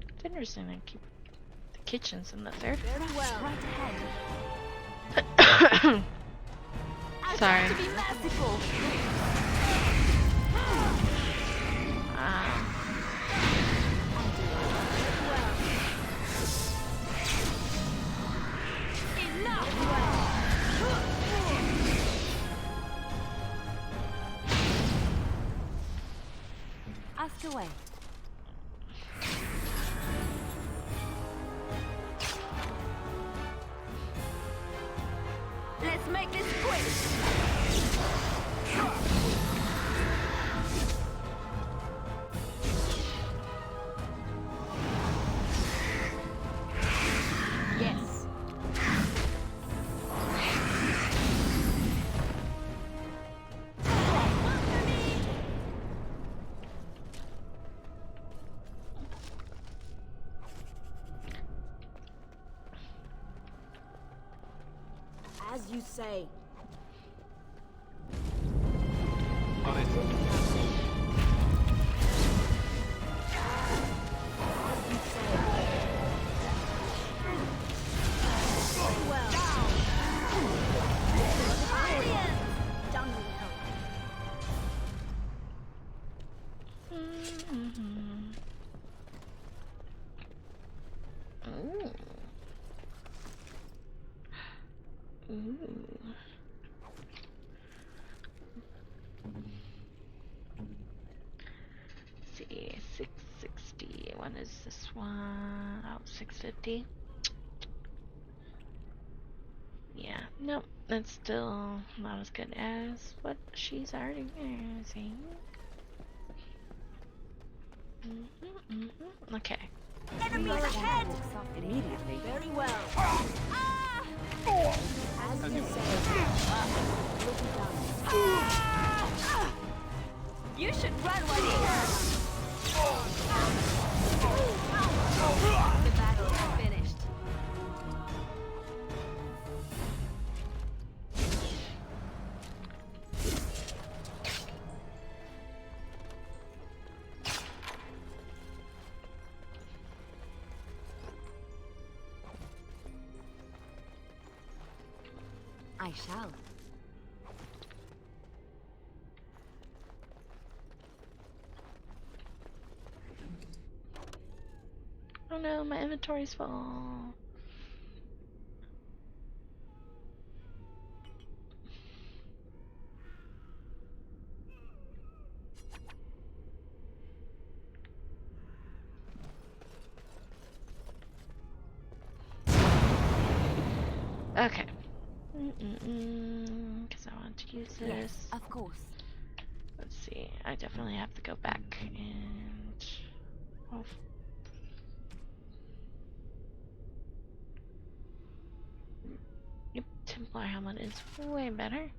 It's interesting they keep the kitchens in the third. Very well. Right ahead. Sorry. To be merciful. Ask away. Let's make this quick. Yes. As you say. On it. Very well. Done with help. See, 660. When is this one? Oh, 650. Yeah, nope, that's still not as good as what she's already using. Okay. Enemies ahead! Immediately. Very well. As you say. You should run while you can. The battle is finished. I shall. Oh no, my inventory's full. Okay. Because I want to use this. Yes, of course. Let's see. I definitely have to go back and. Oh. Yep, Templar helmet is way better.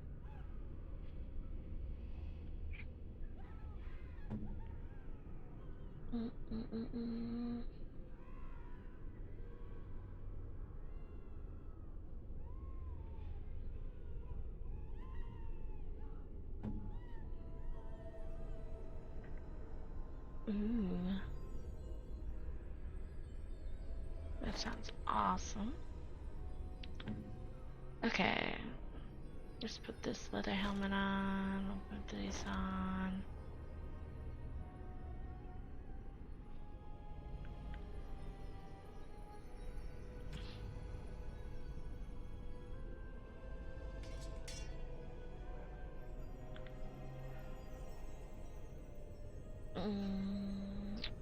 Ooh. That sounds awesome. Okay. Just put this leather helmet on. I'll put these on.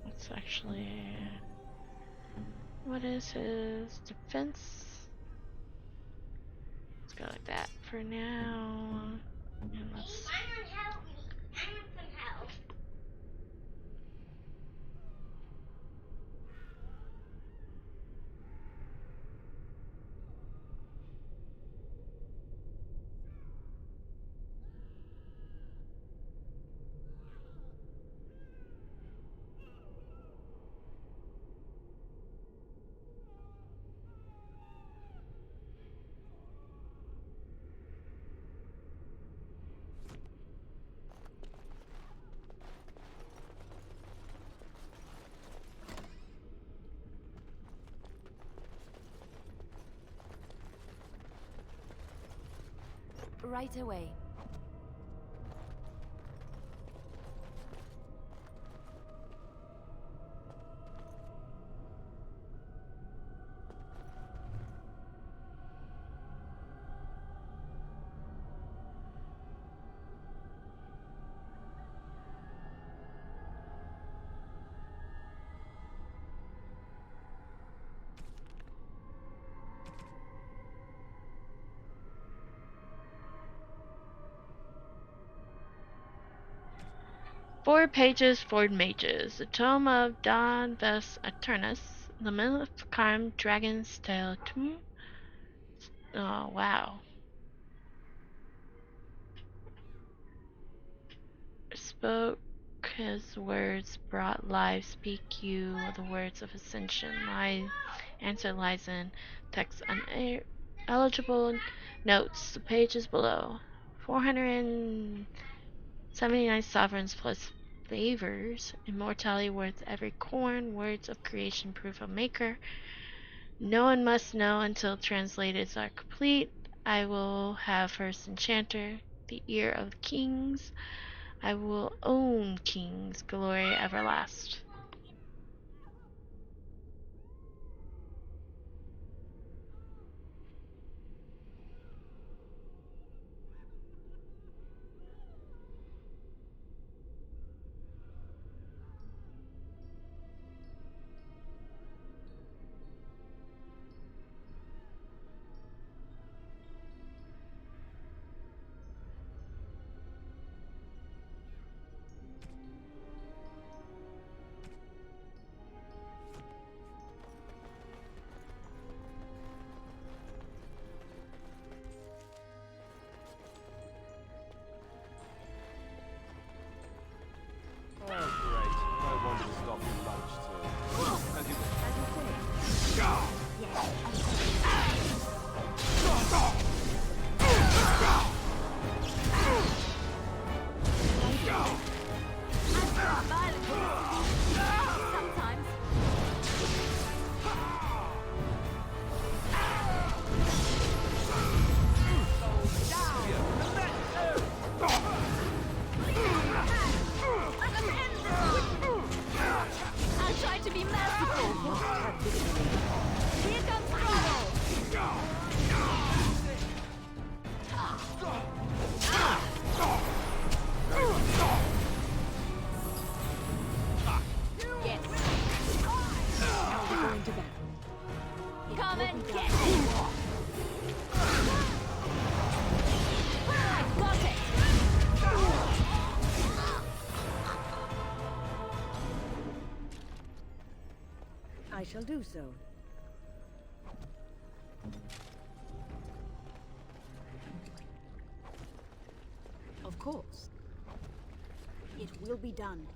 Let's actually... What is his defense? Let's go like that for now. And let's... help me. I want some help. Right away. Four pages, four mages. The Tome of Don Ves Eternus. The Maleficarm Dragon's Tale. Oh, wow. Spoke his words, brought life. Speak you the words of ascension. Answer lies in text uneligible notes. The pages below. 479 sovereigns plus favors. Immortality worth every corn. Words of creation, proof of maker. No one must know until translateds are complete. I will have first enchanter, the ear of kings. I will own kings, glory everlast. Oh, great. No wonder we stopped for lunch, too. As you Sometimes. I'll try to be merciful. Here comes Yes. Now we're going to battle. Come and get it. I got it. I shall do so. Of course. It will be done.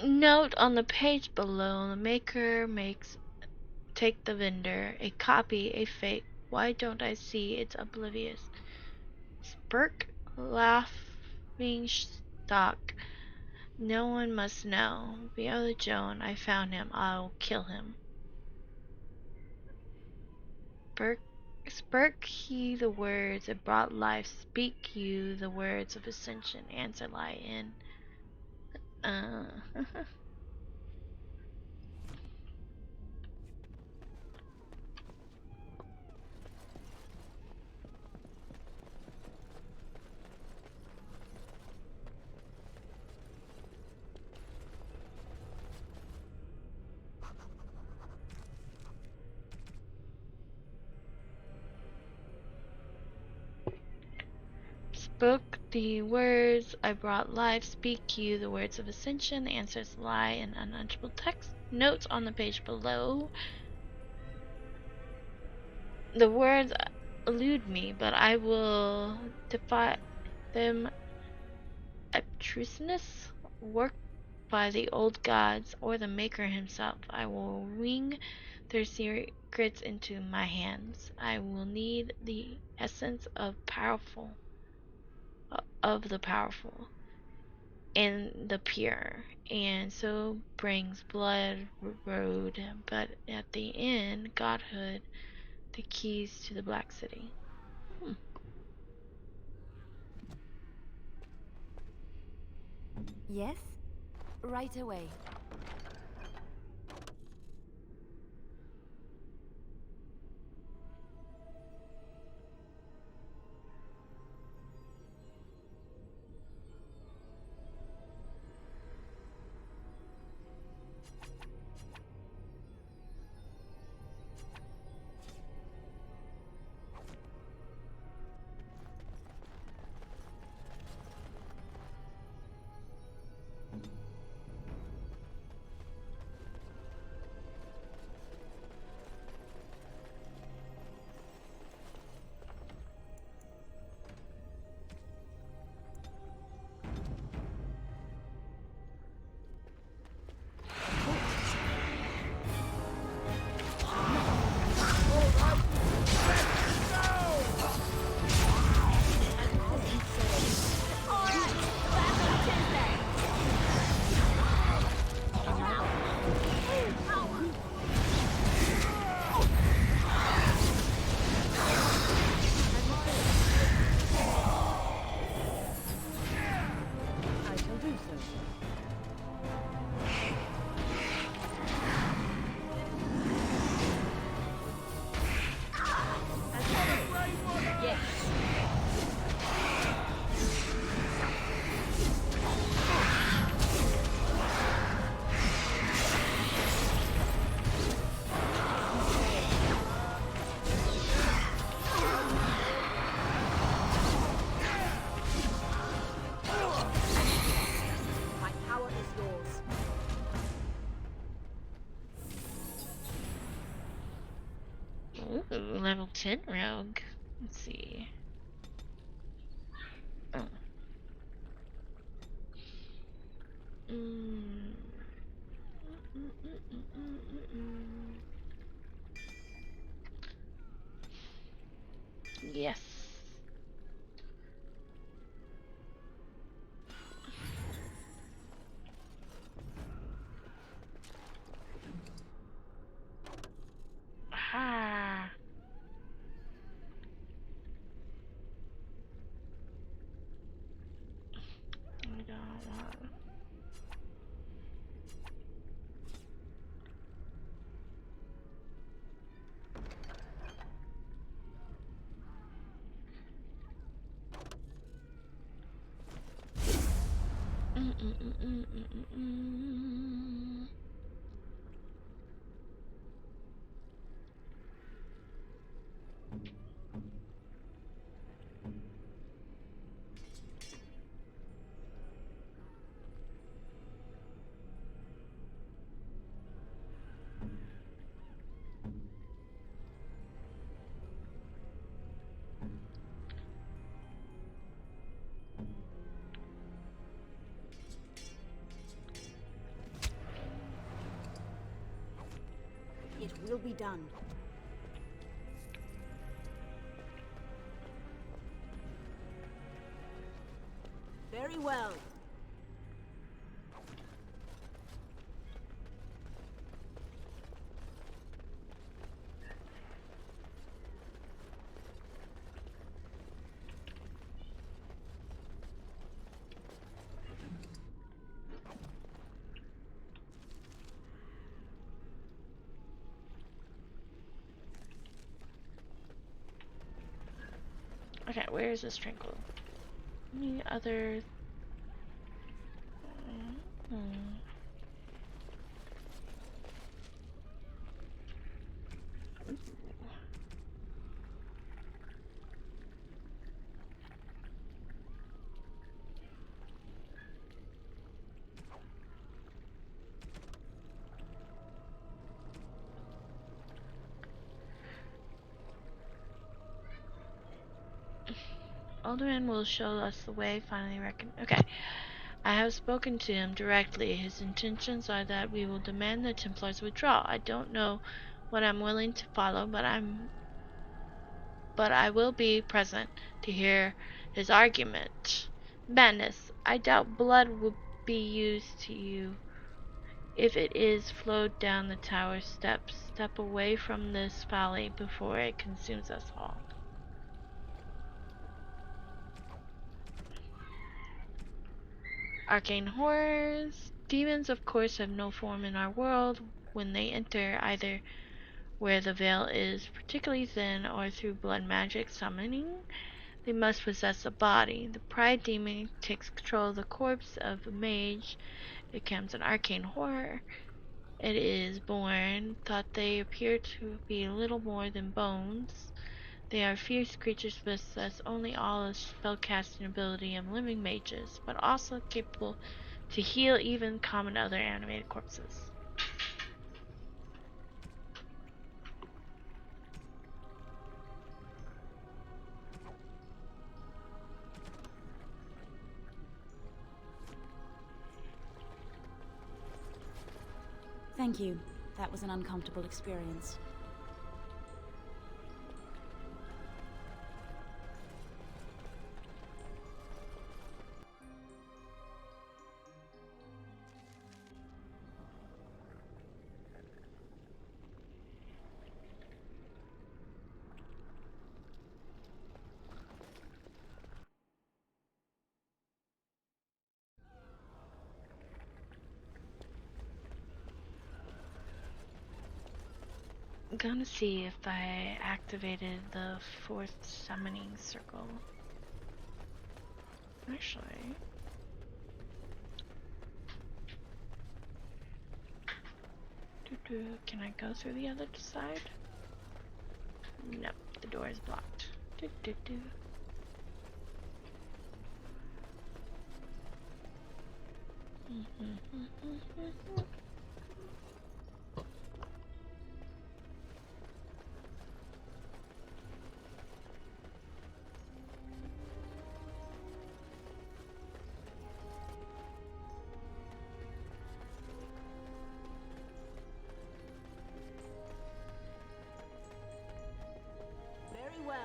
Note on the page below, the maker take the vendor, a copy, a fake. Why don't I see? It's oblivious. Spurk, laughing stock. No one must know. Viola Joan, I found him. I'll kill him. Spurk he the words that brought life. Speak you the words of ascension. Answer lie in. Spoke the words I brought life. Speak you the words of ascension. Answers lie in unusual text. Notes on the page below. The words elude me, but I will defy them. Abstruseness worked by the old gods or the maker himself. I will wring their secrets into my hands. I will need the essence of the powerful and the pure, and so brings blood road, but at the end, godhood, the keys to the Black City. Yes? Right away. Ooh, level 10 rogue. Let's see. Oh. Yes. Ah. I don't want. It'll be done. Very well. Okay, where is this tranquil? Any other... Alderman will show us the way, finally okay. I have spoken to him directly. His intentions are that we will demand the Templars withdraw. I don't know what I'm willing to follow, but I will be present to hear his argument. Madness. I doubt blood will be used to you. If it is, flowed down the tower steps. Step away from this folly before it consumes us all. Arcane horrors. Demons, of course, have no form in our world. When they enter, either where the veil is particularly thin or through blood magic summoning, they must possess a body. The pride demon takes control of the corpse of a mage. It becomes an arcane horror. It is born, thought they appear to be little more than bones. They are fierce creatures possess only all the spellcasting ability of living mages, but also capable to heal even common other animated corpses. Thank you. That was an uncomfortable experience. I'm gonna see if I activated the 4th summoning circle. Actually, can I go through the other side? Nope, the door is blocked. Very well.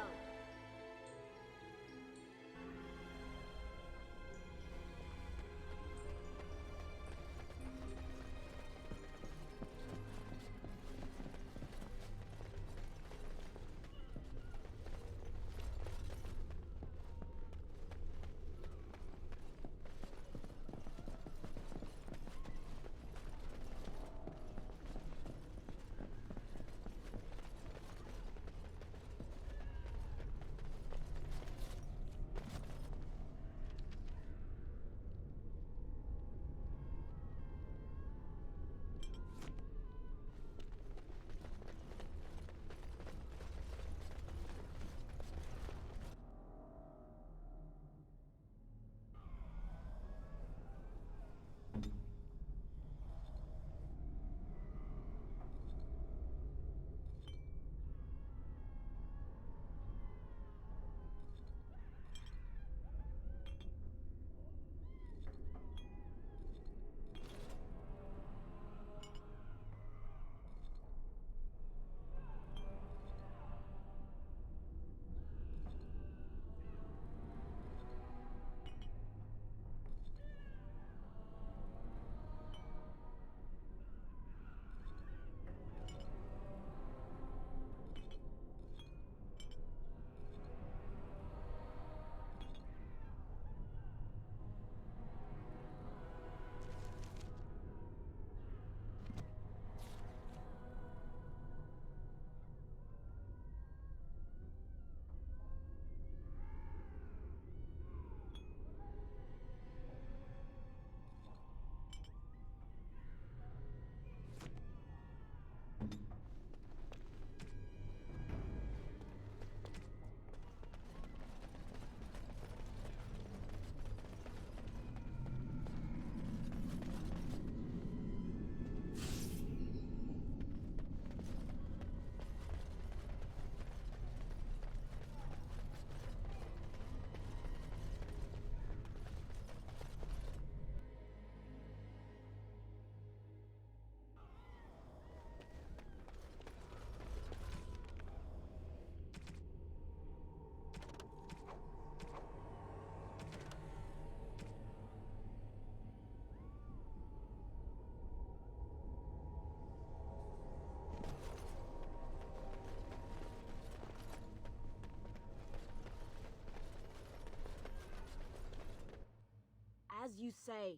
you say?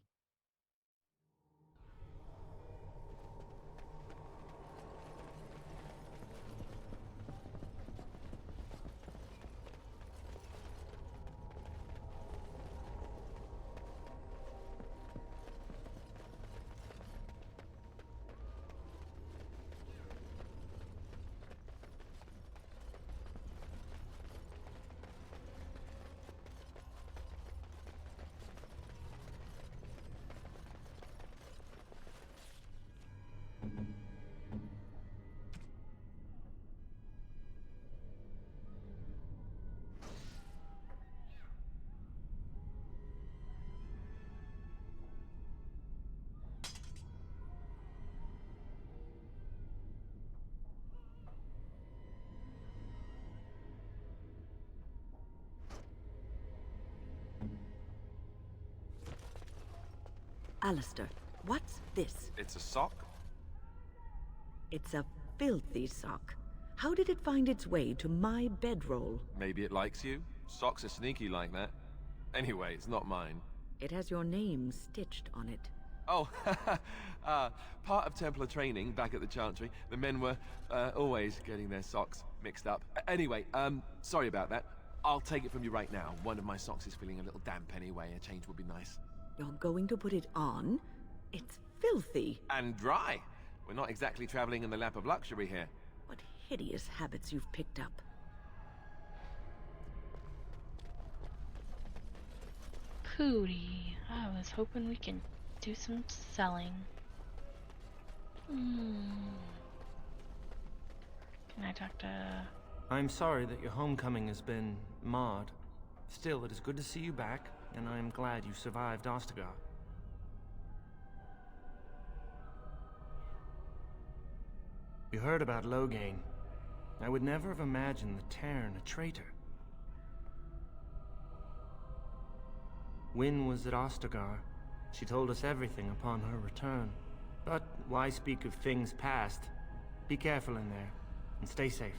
Alistair, what's this? It's a sock? It's a filthy sock. How did it find its way to my bedroll? Maybe it likes you? Socks are sneaky like that. Anyway, it's not mine. It has your name stitched on it. Oh, part of Templar training back at the Chantry. The men were always getting their socks mixed up. Anyway, sorry about that. I'll take it from you right now. One of my socks is feeling a little damp anyway. A change would be nice. You're going to put it on? It's filthy. And dry. We're not exactly traveling in the lap of luxury here. What hideous habits you've picked up. Pooty. I was hoping we can do some selling. Can I talk to... I'm sorry that your homecoming has been marred. Still, it is good to see you back, and I am glad you survived Ostagar. You heard about Loghain. I would never have imagined the Terran a traitor. Wynne was at Ostagar. She told us everything upon her return. But why speak of things past? Be careful in there, and stay safe.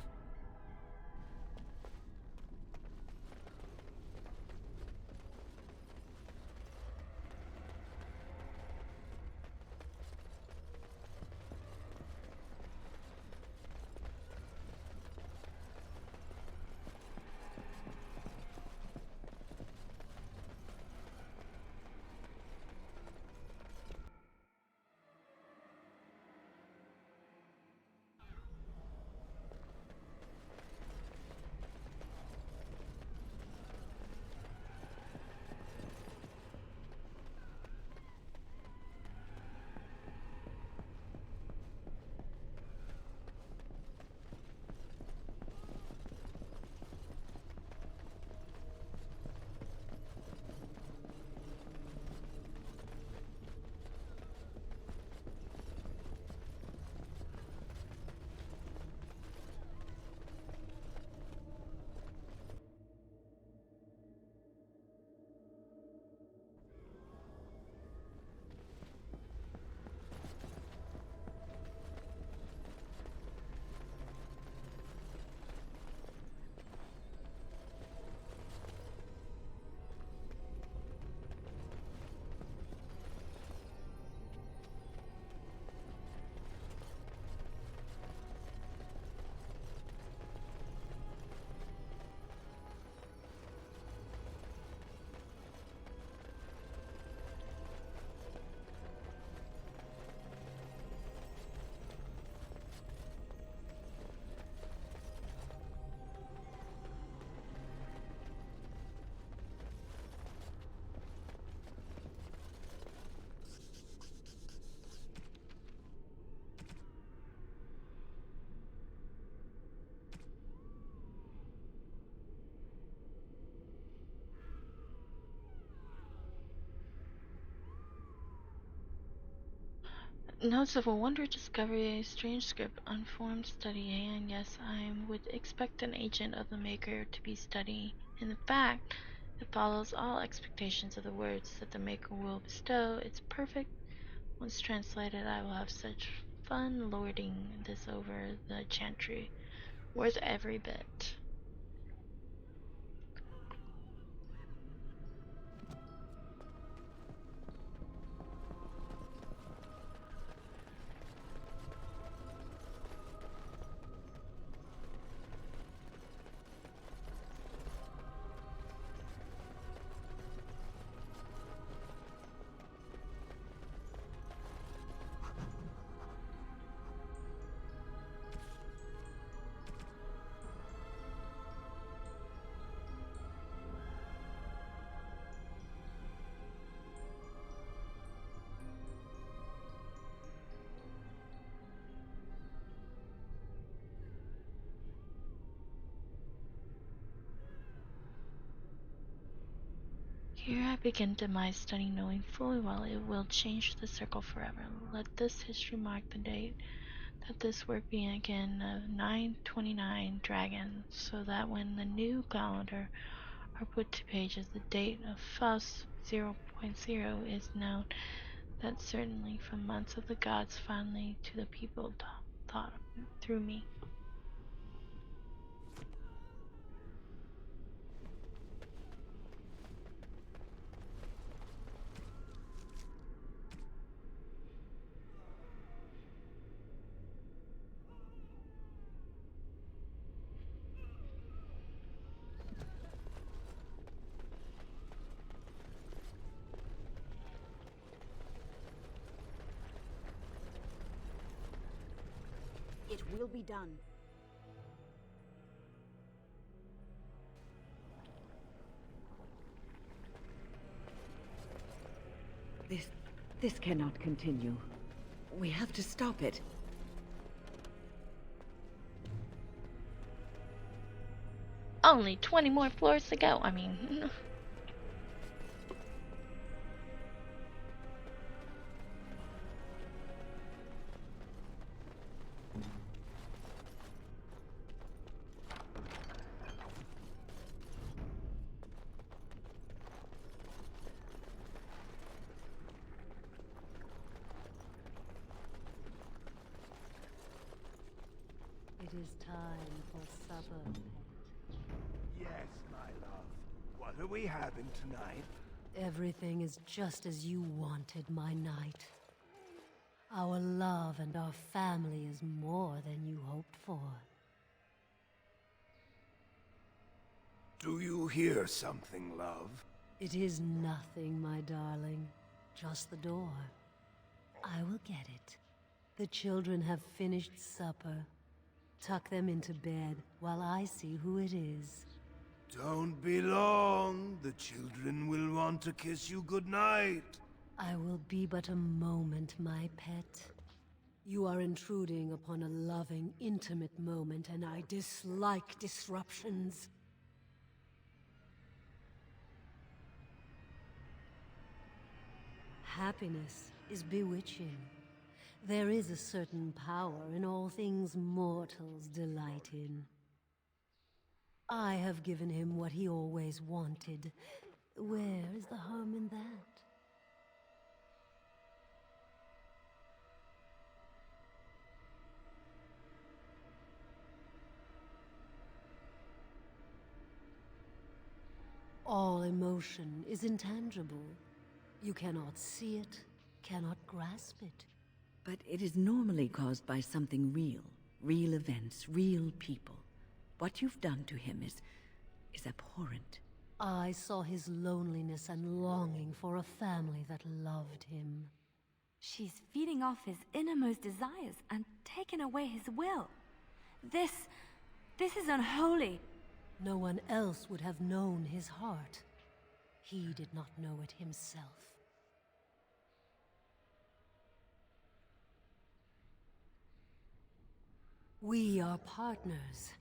Notes of a wonder discovery, a strange script, unformed study, and yes, I would expect an agent of the Maker to be studying. In fact, it follows all expectations of the words that the Maker will bestow. It's perfect. Once translated, I will have such fun lording this over the Chantry. Worth every bit. Here I begin my study, knowing fully well it will change the circle forever. Let this history mark the date that this work began of 929 dragons, so that when the new calendar are put to pages, the date of Faust 0.0 is known. That certainly from months of the gods finally to the people thought through me. It will be done. This cannot continue. We have to stop it. Only 20 more floors to go. I mean... It is time for supper. Yes, my love. What are we having tonight? Everything is just as you wanted, my knight. Our love and our family is more than you hoped for. Do you hear something, love? It is nothing, my darling. Just the door. I will get it. The children have finished supper. Tuck them into bed while I see who it is. Don't be long. The children will want to kiss you goodnight. I will be but a moment, my pet. You are intruding upon a loving, intimate moment, and I dislike disruptions. Happiness is bewitching. There is a certain power in all things mortals delight in. I have given him what he always wanted. Where is the harm in that? All emotion is intangible. You cannot see it, cannot grasp it. But it is normally caused by something real. Real events, real people. What you've done to him is abhorrent. I saw his loneliness and longing for a family that loved him. She's feeding off his innermost desires and taking away his will. This is unholy. No one else would have known his heart. He did not know it himself. We are partners.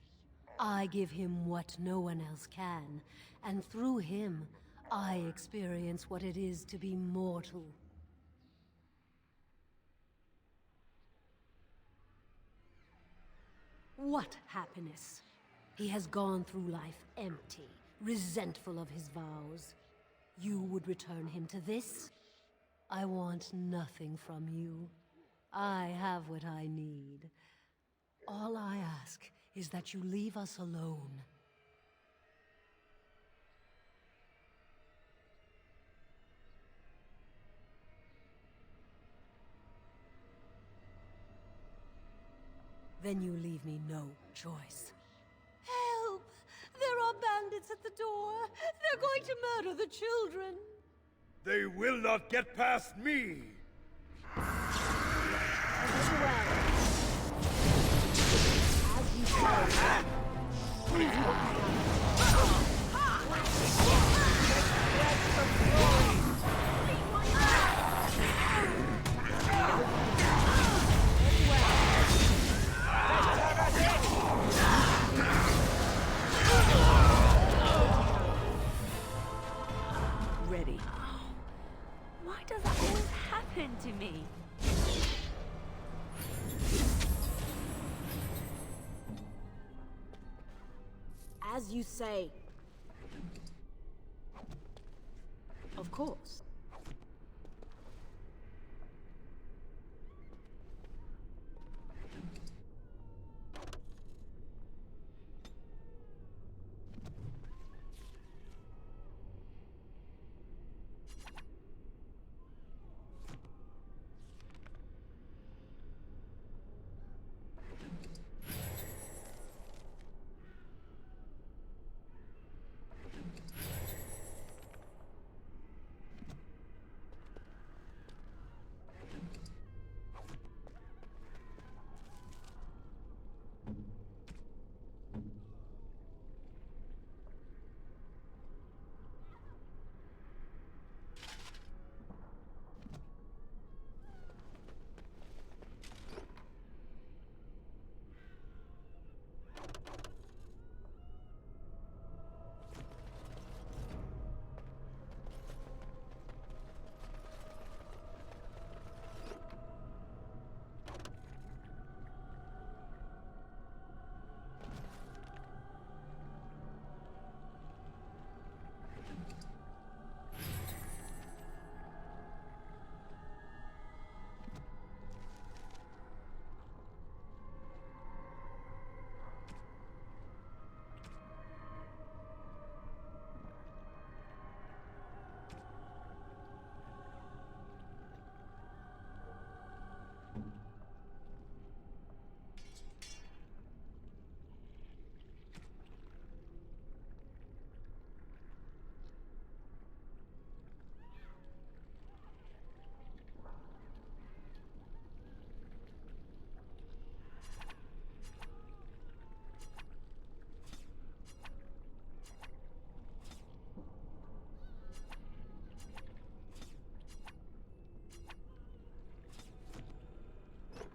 I give him what no one else can, and through him, I experience what it is to be mortal. What happiness? He has gone through life empty, resentful of his vows. You would return him to this? I want nothing from you. I have what I need. All I ask is that you leave us alone. Then you leave me no choice. Help! There are bandits at the door! They're going to murder the children! They will not get past me! happened to me? As you say. Of course.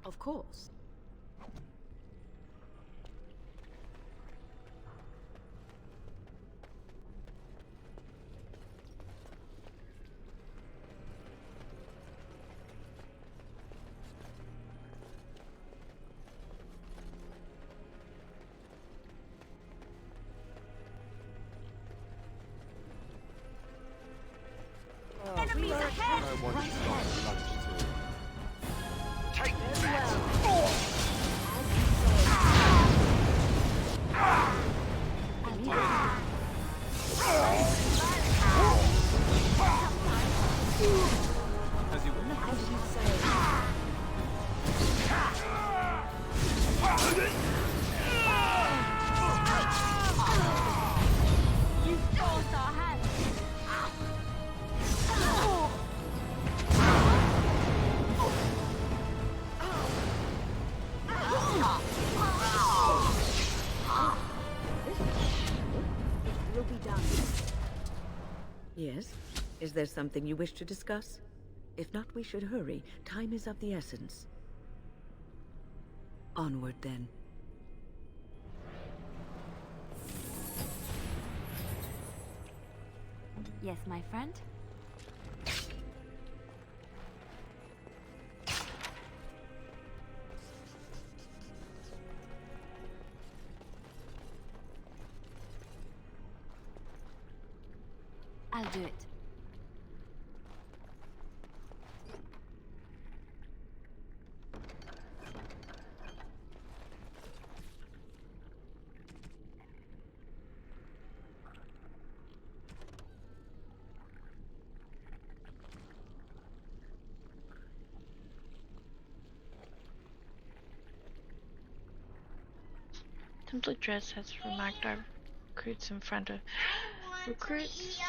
Of course. Enemies ahead! I want to start lunch too. Take that! As you wish. As you say. You forced our hands. Will be done. Yes? Is there something you wish to discuss? If not, we should hurry. Time is of the essence. Onward, then. Yes, my friend? I'll do it. Template dress has remarked our recruits in front of recruits.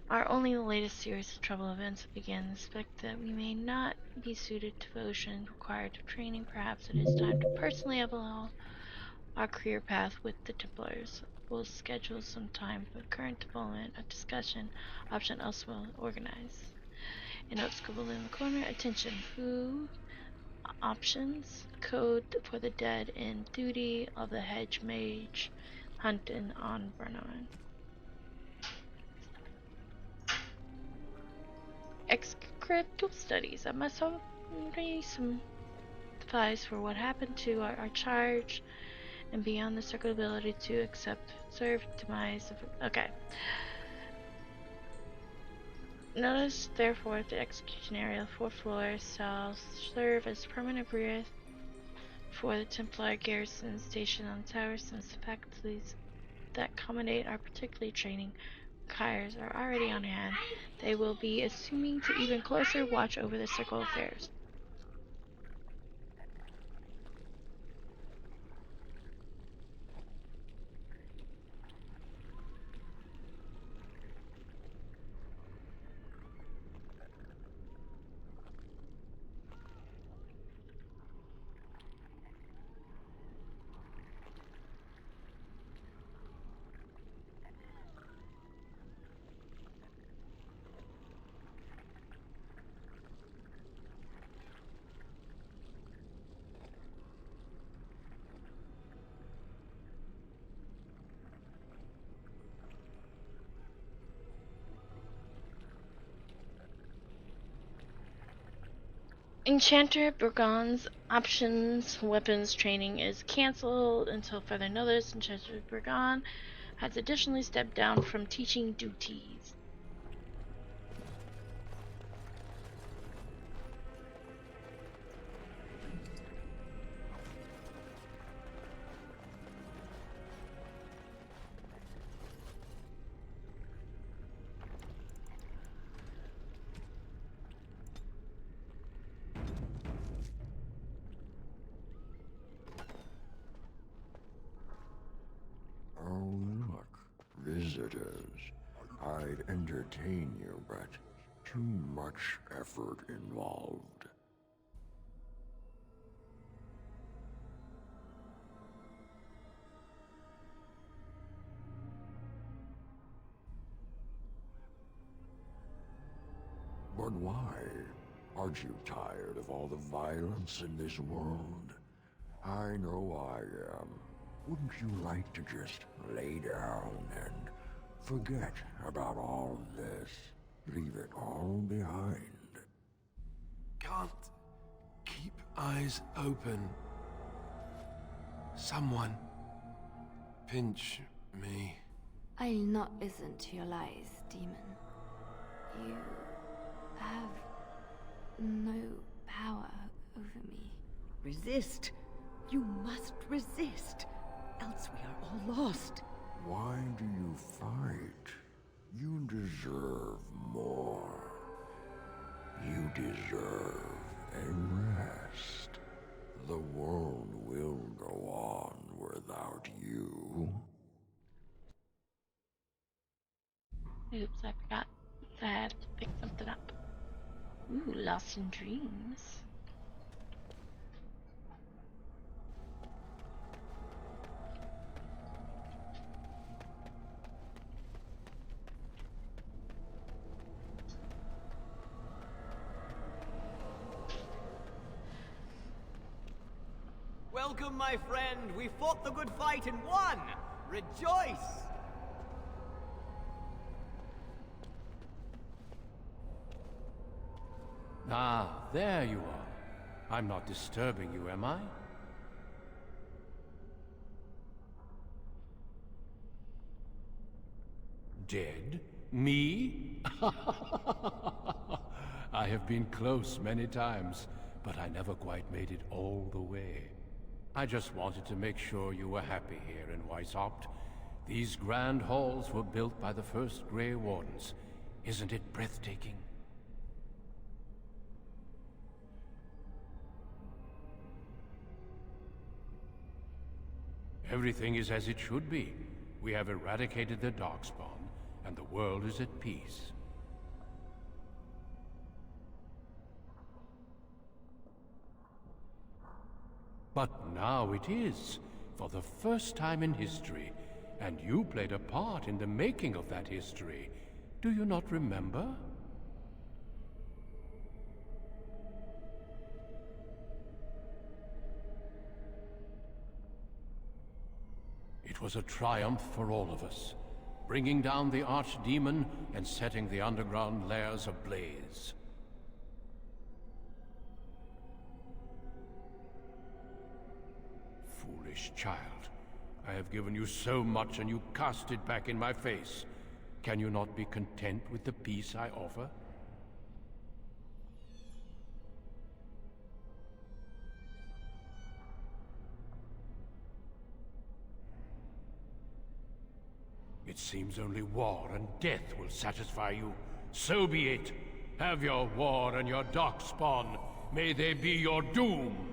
Are only the latest series of trouble events that begin. Suspect that we may not be suited to devotion required to training. Perhaps it is time to personally evaluate our career path with the Templars. We'll schedule some time for current development, a discussion option elsewhere organized. A note scribbled in the corner. Attention. Who options? Code for the dead in duty of the hedge mage hunting on Vernon. extracurricular studies. I must have some advice for what happened to our charge and beyond the circle ability to accept serve demise of. Okay. Notice, therefore, the execution area, 4th floor, shall serve as permanent rear for the Templar garrison stationed on the tower, since the faculties that accommodate our particular training requires are already on hand. They will be assuming to even closer watch over the circle affairs. Enchanter Burgon's options weapons training is cancelled until further notice. Enchanter Burgon has additionally stepped down from teaching duties. Oh, look, visitors. I'd entertain you, but too much effort involved. But why? Aren't you tired of all the violence in this world? I know I am. Wouldn't you like to just lay down and forget about all this? Leave it all behind. Can't keep eyes open. Someone pinch me. I'll not listen to your lies, demon. You have no power over me. Resist. You must resist. Else we are all lost. Why do you fight? You deserve more. You deserve a rest. The world will go on without you. Oops, I forgot I had to pick something up. Ooh, Lost in Dreams. Welcome, my friend. We fought the good fight and won. Rejoice! Ah, there you are. I'm not disturbing you, am I? Dead? Me? I have been close many times, but I never quite made it all the way. I just wanted to make sure you were happy here in Weishaupt. These grand halls were built by the first Grey Wardens. Isn't it breathtaking? Everything is as it should be. We have eradicated the Darkspawn, and the world is at peace. But now it is, for the first time in history, and you played a part in the making of that history. Do you not remember? It was a triumph for all of us, bringing down the archdemon and setting the underground lairs ablaze. foolish child. I have given you so much and you cast it back in my face. Can you not be content with the peace I offer? It seems only war and death will satisfy you. So be it. Have your war and your darkspawn. May they be your doom.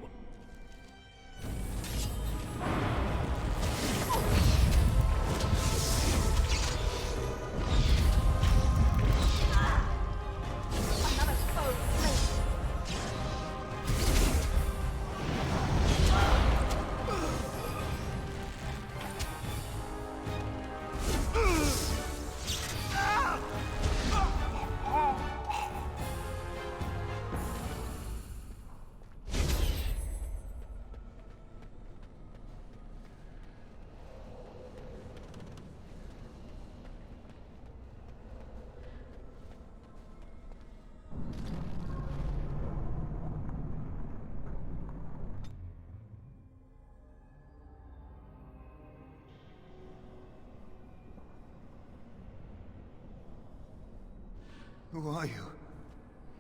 Who are you?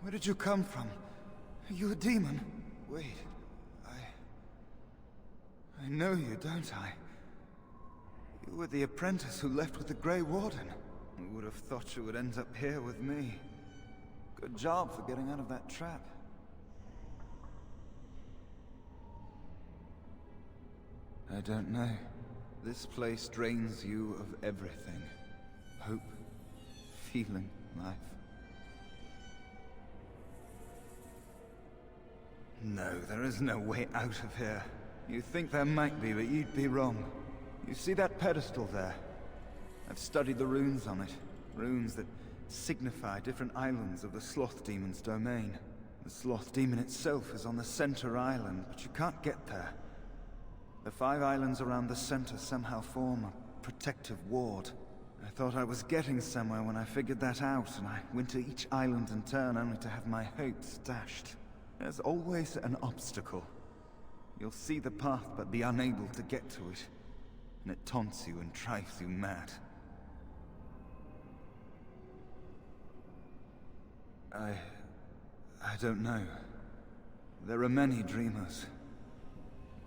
Where did you come from? Are you a demon? Wait, I know you, don't I? You were the apprentice who left with the Grey Warden. Who would have thought you would end up here with me? Good job for getting out of that trap. I don't know. This place drains you of everything. Hope, feeling, life. No, there is no way out of here. You think there might be, but you'd be wrong. You see that pedestal there? I've studied the runes on it. Runes that signify different islands of the Sloth Demon's domain. The Sloth Demon itself is on the center island, but you can't get there. The 5 islands around the center somehow form a protective ward. I thought I was getting somewhere when I figured that out, and I went to each island in turn only to have my hopes dashed. There's always an obstacle. You'll see the path but be unable to get to it. And it taunts you and drives you mad. I don't know. There are many dreamers.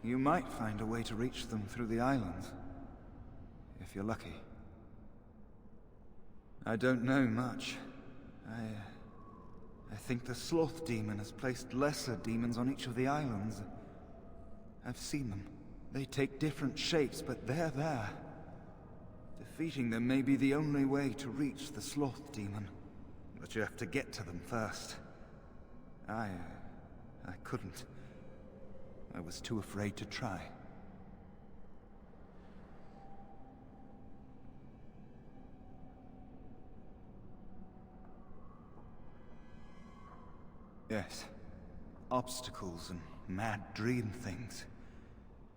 You might find a way to reach them through the islands. If you're lucky. I don't know much. I think the Sloth Demon has placed lesser demons on each of the islands. I've seen them. They take different shapes, but they're there. Defeating them may be the only way to reach the Sloth Demon. But you have to get to them first. I couldn't. I was too afraid to try. Yes. Obstacles and mad dream things.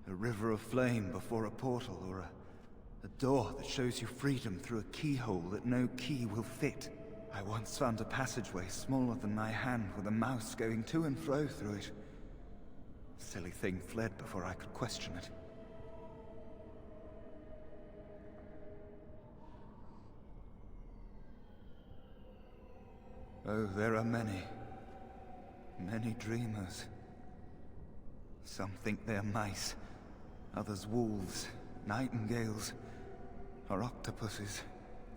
A river of flame before a portal, or a door that shows you freedom through a keyhole that no key will fit. I once found a passageway smaller than my hand with a mouse going to and fro through it. Silly thing fled before I could question it. Oh, there are many. Many dreamers. Some think they're mice, others wolves, nightingales, or octopuses.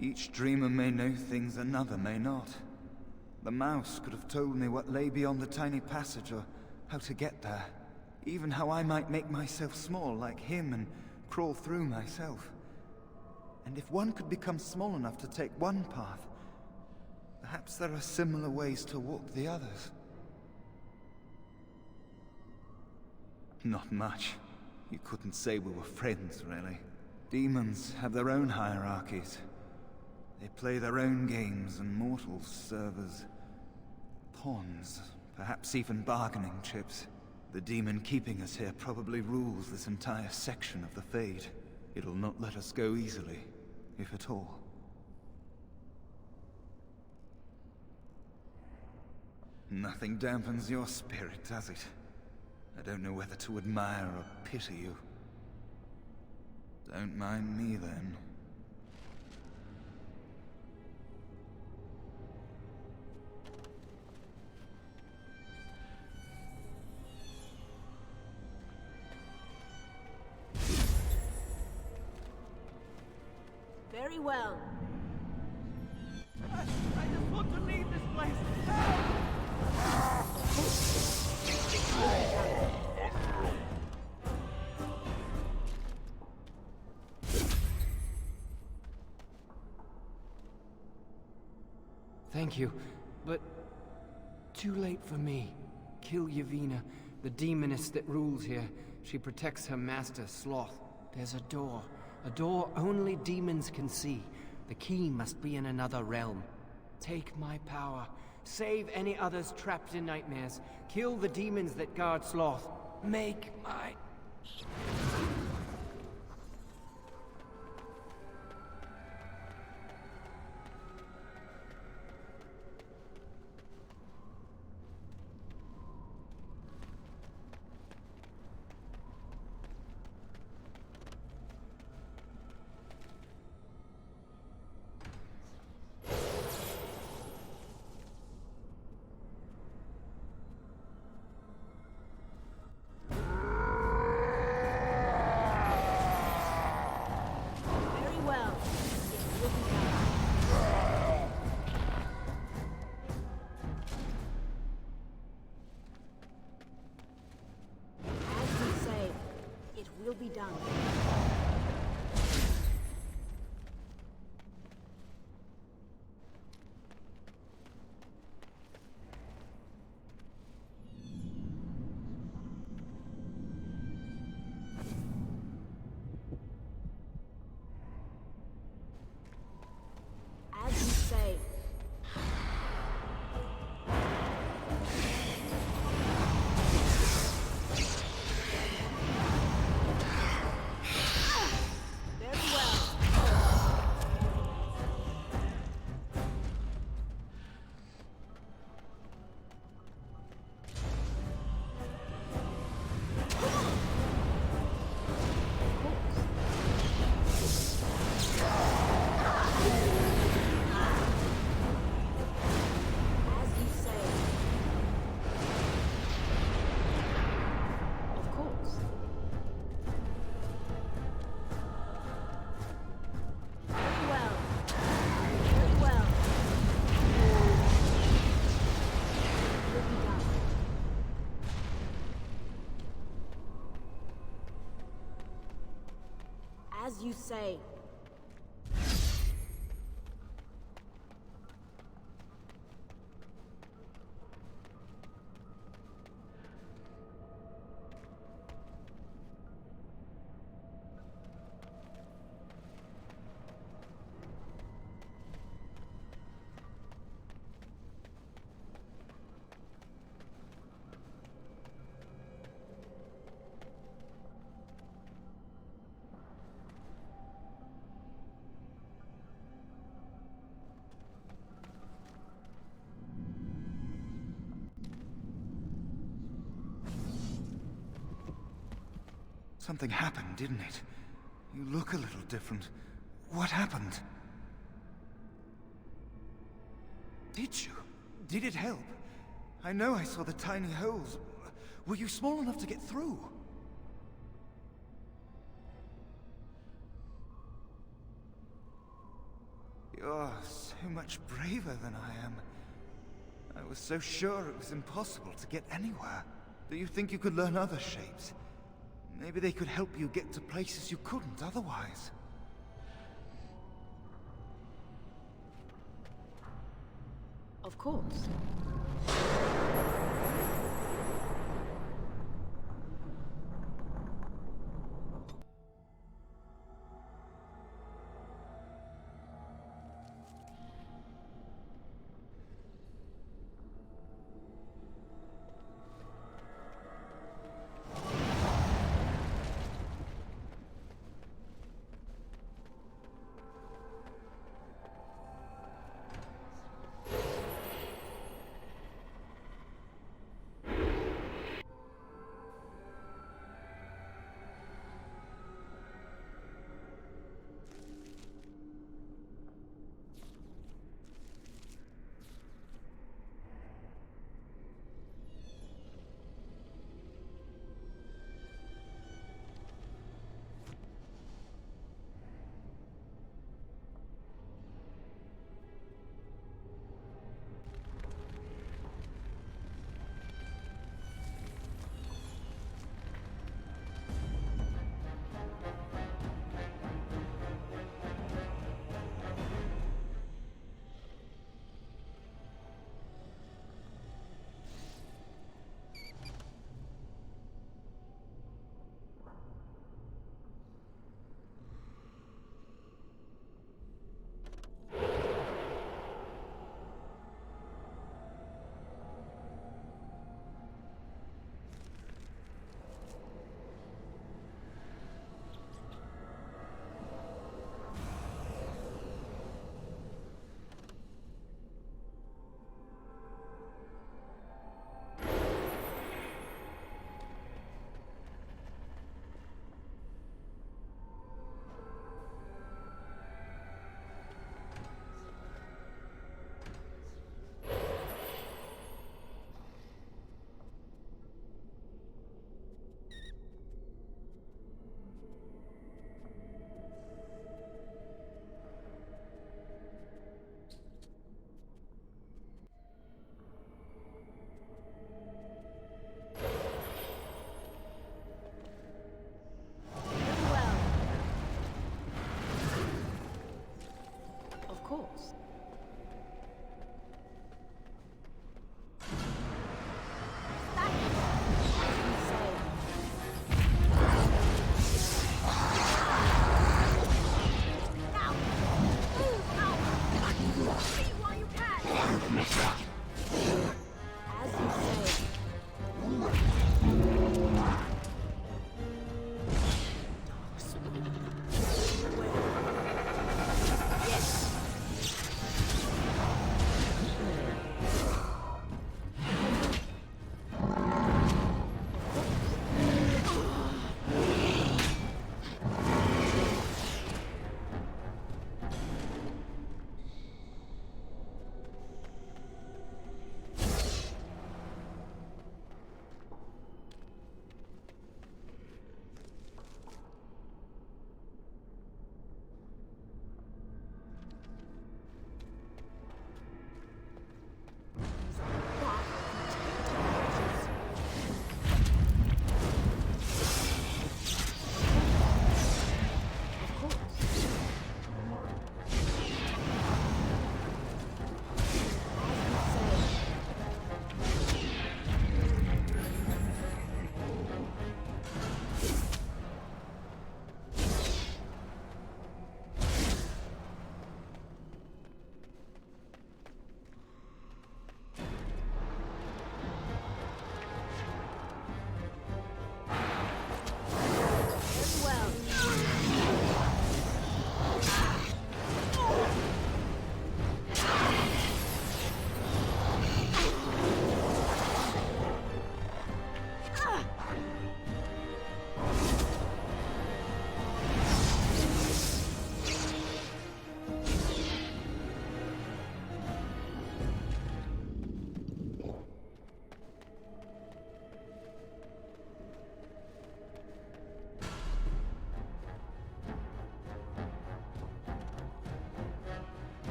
Each dreamer may know things another may not. The mouse could have told me what lay beyond the tiny passage or how to get there. Even how I might make myself small like him and crawl through myself. And if one could become small enough to take one path, perhaps there are similar ways to walk the others. Not much. You couldn't say we were friends, really. Demons have their own hierarchies. They play their own games, and mortals serve as pawns, perhaps even bargaining chips. The demon keeping us here probably rules this entire section of the Fade. It'll not let us go easily, if at all. Nothing dampens your spirit, does it? I don't know whether to admire or pity you. Don't mind me then. Very well. I just want to leave this place. Thank you, but too late for me. Kill Yavina, the demoness that rules here. She protects her master, Sloth. There's a door only demons can see. The key must be in another realm. Take my power. Save any others trapped in nightmares. Kill the demons that guard Sloth. Make my... Very well. It will be done. As you say, it will be done. As you say. Very well. As you say. Of course. Very well. Very well. Will be done. As you say. Something happened, didn't it? You look a little different. What happened? Did you? Did it help? I know I saw the tiny holes. Were you small enough to get through? You're so much braver than I am. I was so sure it was impossible to get anywhere. Do you think you could learn other shapes? Maybe they could help you get to places you couldn't otherwise. Of course.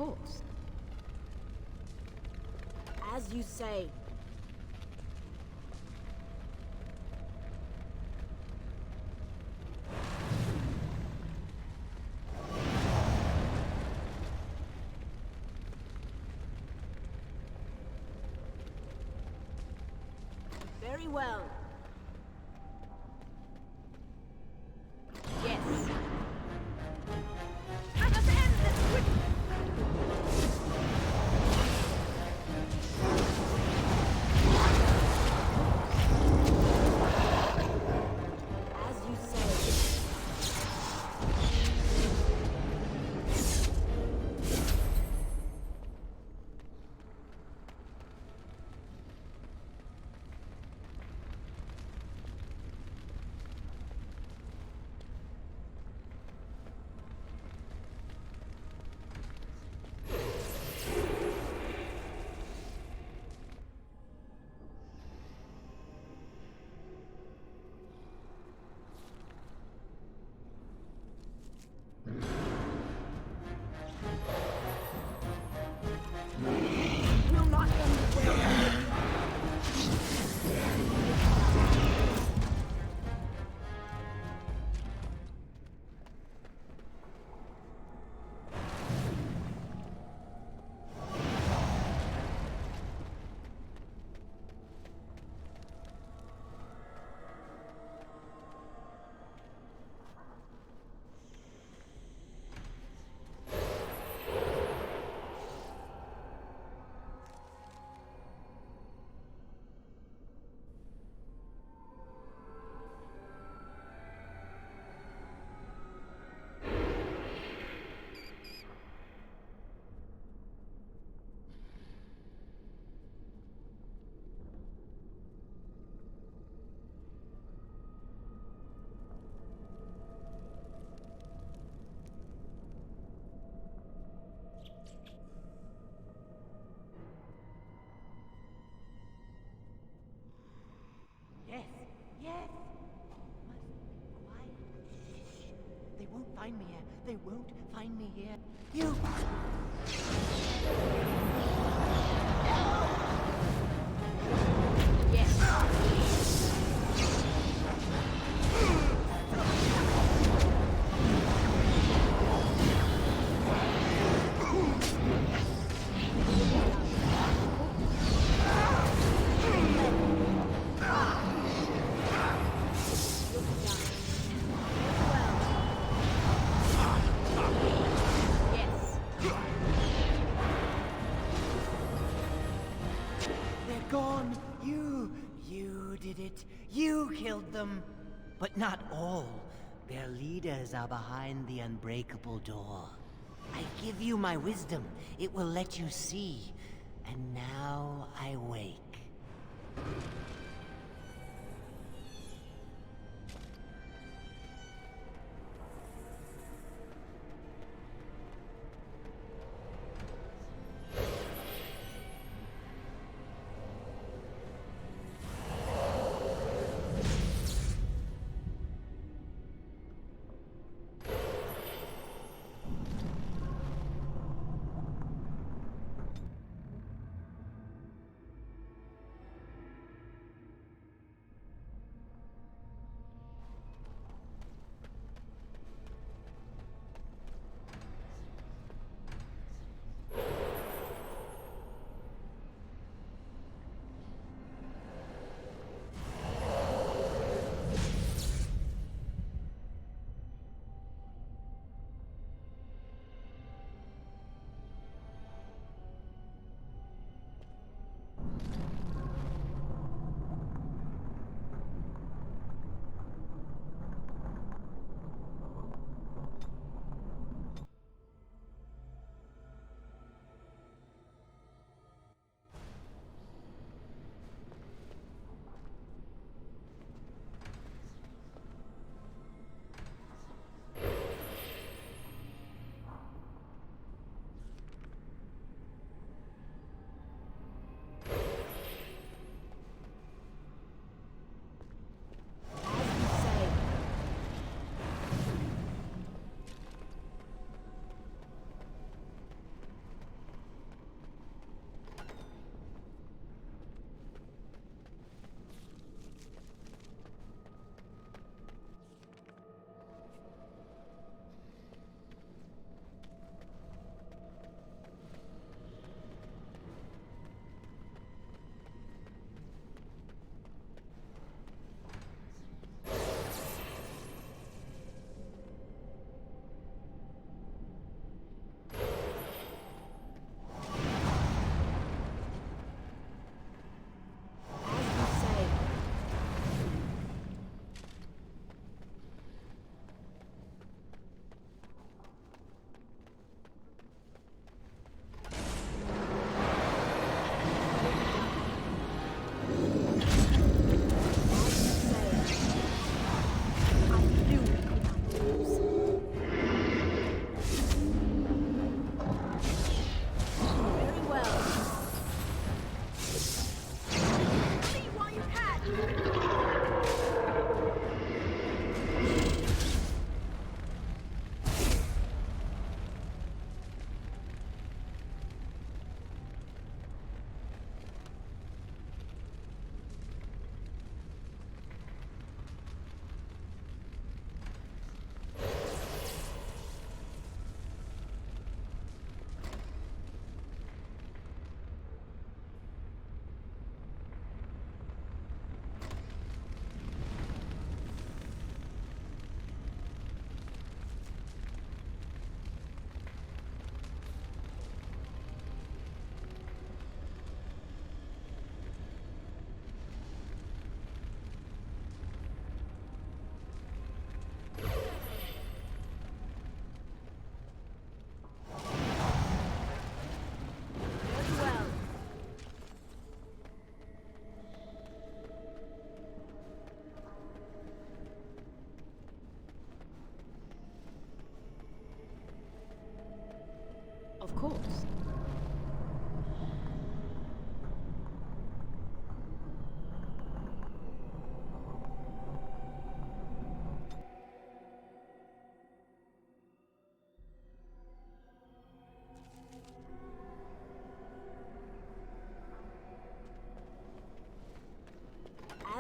course. As you say. Very well. Yes. Let us end this quickly. As you say. Will not end well. Yes, yes. Must be quiet. Shh. They won't find me here. They won't find me here. You! They're gone. You did it. You killed them. But not all. Their leaders are behind the unbreakable door. I give you my wisdom. It will let you see. And now I wake.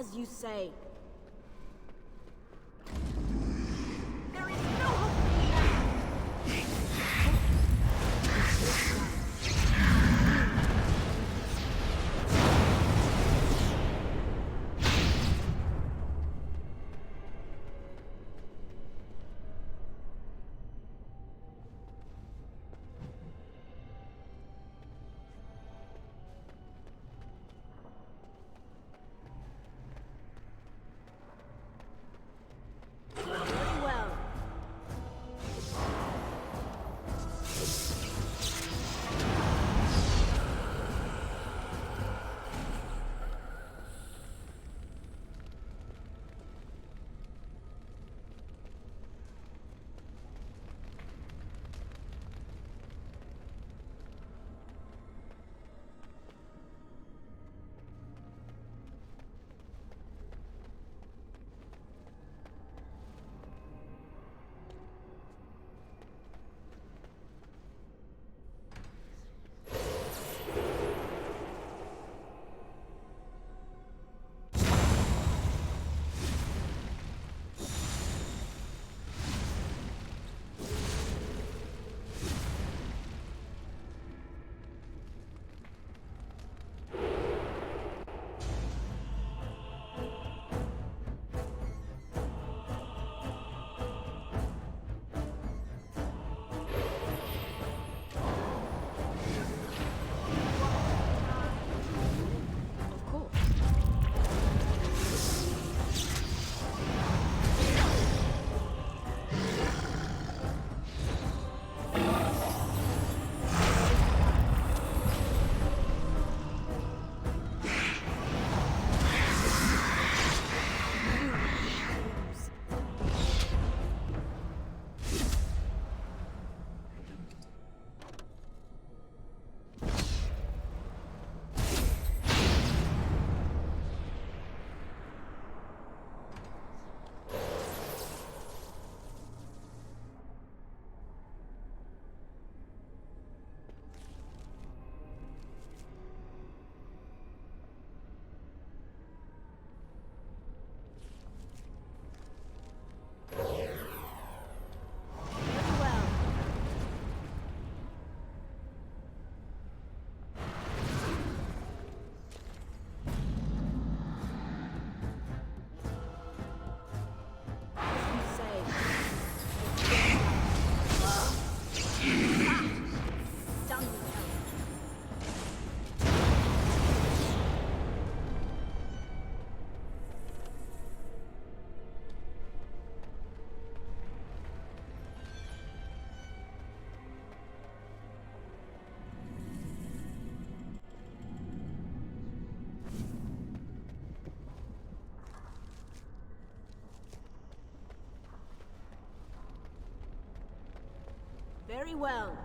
As you say. There is no hope for me Very well. Of course. Very well. As you say. Done with hell. Very well.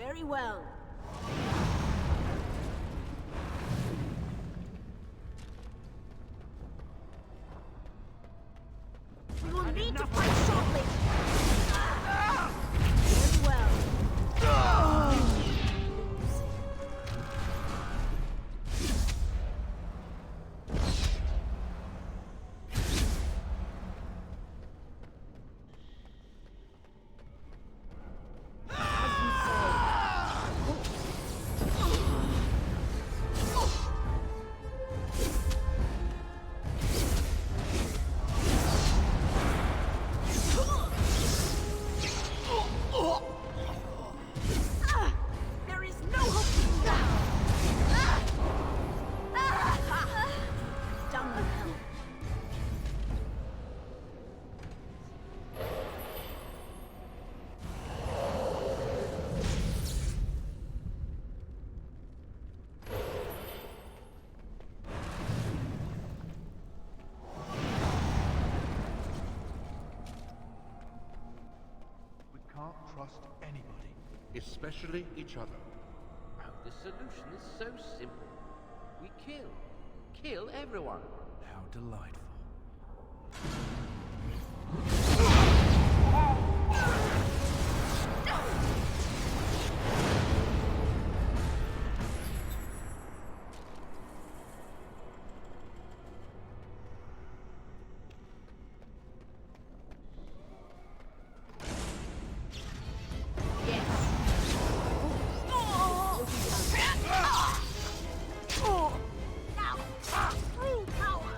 Very well. We will need to fight shortly. Very well. There is no hope now. Done with hell. We can't trust anybody, especially each other. Oh, the solution is so simple. We kill. Kill everyone. How delightful. Now, through power.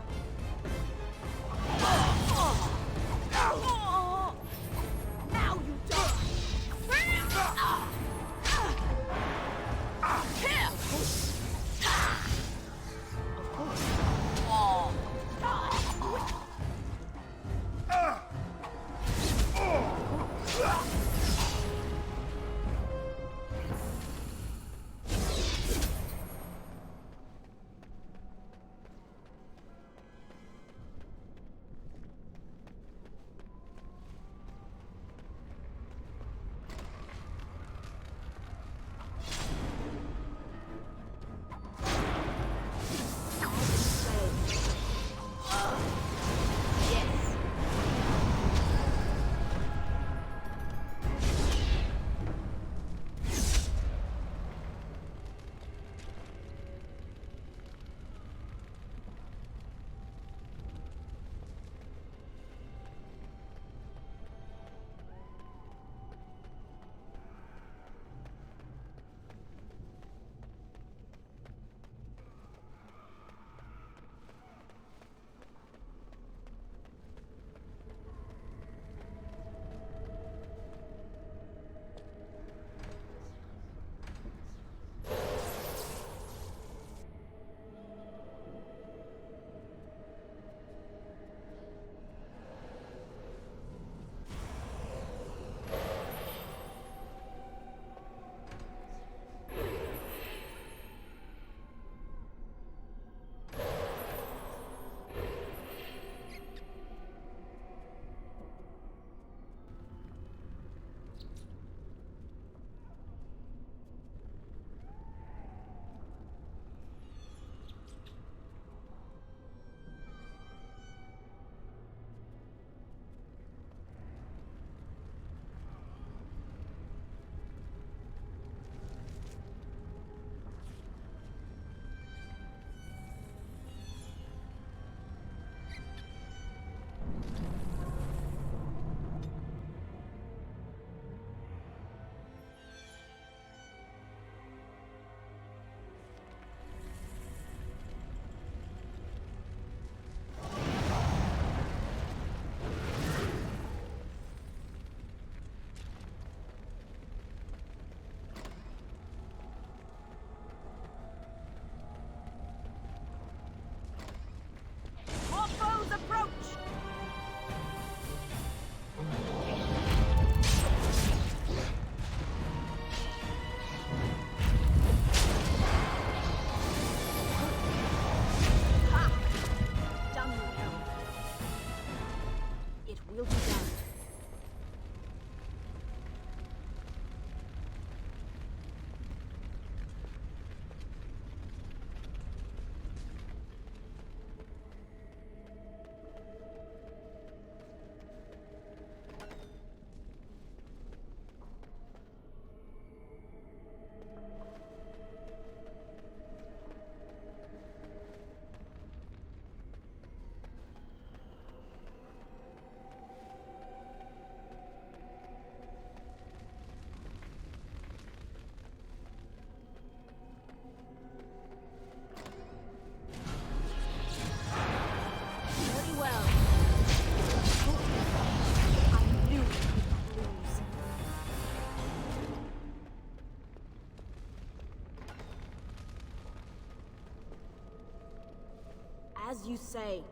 as you say.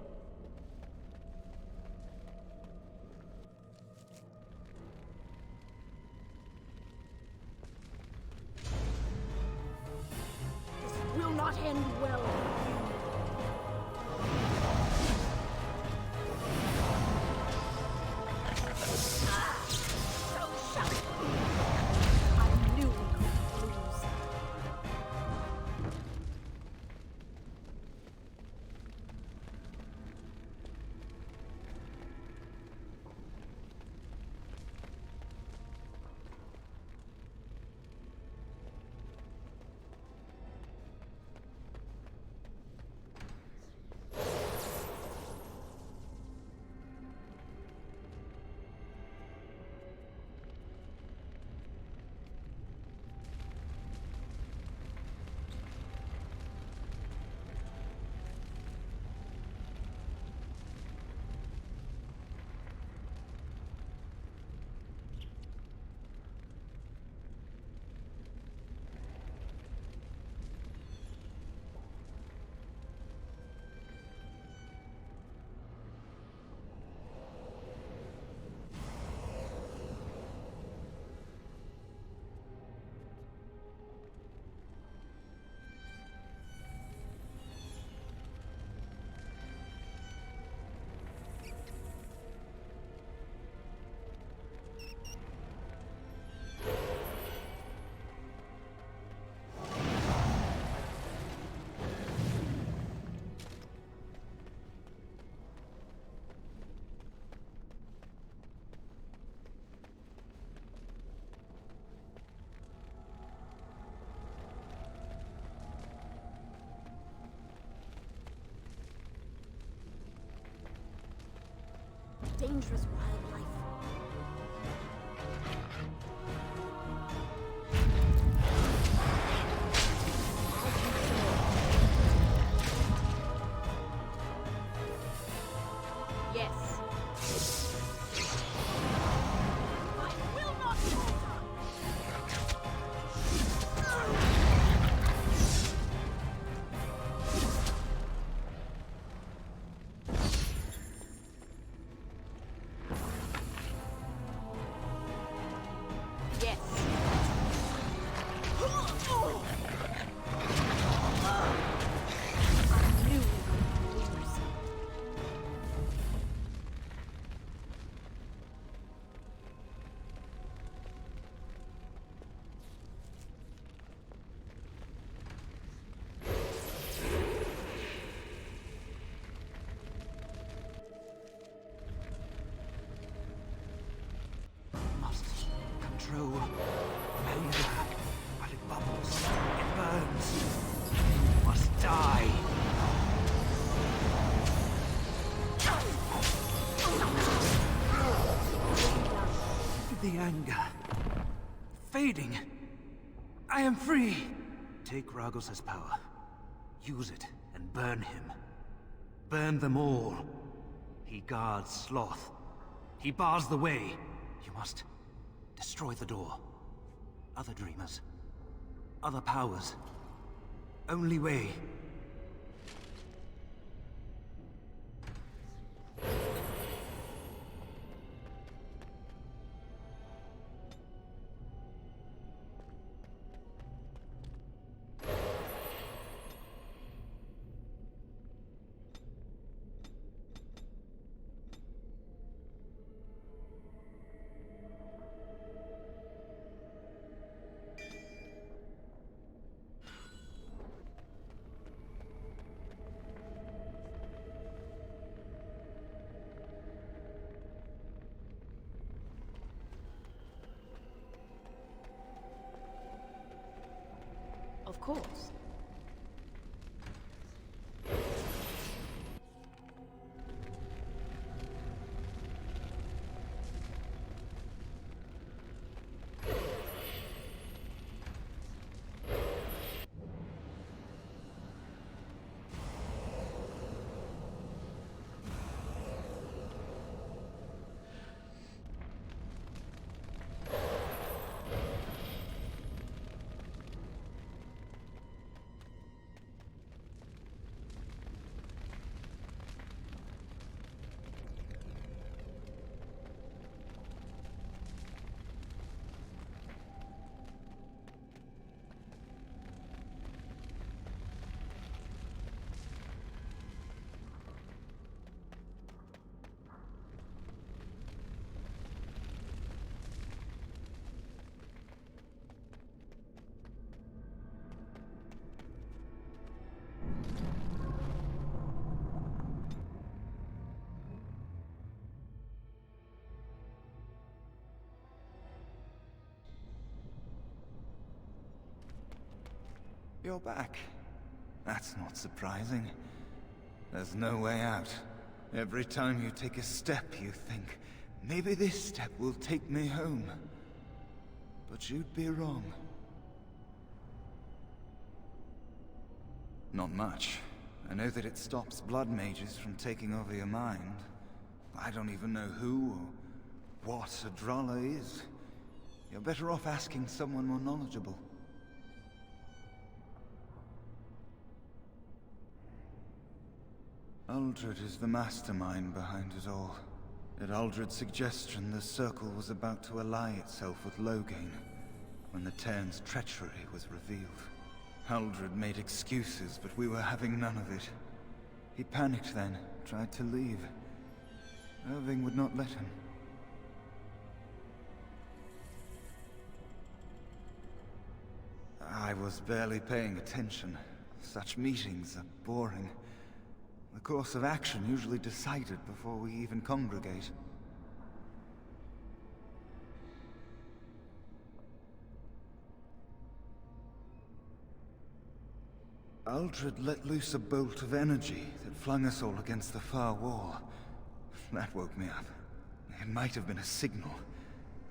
This will not end well for you. Dangerous wildlife. Yes. I will not falter. Yes. I knew we would lose. Must control anger while it bubbles, it burns. You must die. The anger fading. I am free. Take Ragos' power. Use it and burn him. Burn them all. He guards Sloth. He bars the way. You must destroy the door. Other dreamers. Other powers. Only way. Of course. You're back. That's not surprising. There's no way out. Every time you take a step, you think, maybe this step will take me home. But you'd be wrong. Not much. I know that it stops blood mages from taking over your mind. I don't even know who or what a Drala is. You're better off asking someone more knowledgeable. Uldred is the mastermind behind it all. At Uldred's suggestion, the Circle was about to ally itself with Loghain, when the Terns' treachery was revealed. Uldred made excuses, but we were having none of it. He panicked then, tried to leave. Irving would not let him. I was barely paying attention. Such meetings are boring. The course of action usually decided before we even congregate. Uldred let loose a bolt of energy that flung us all against the far wall. That woke me up. It might have been a signal.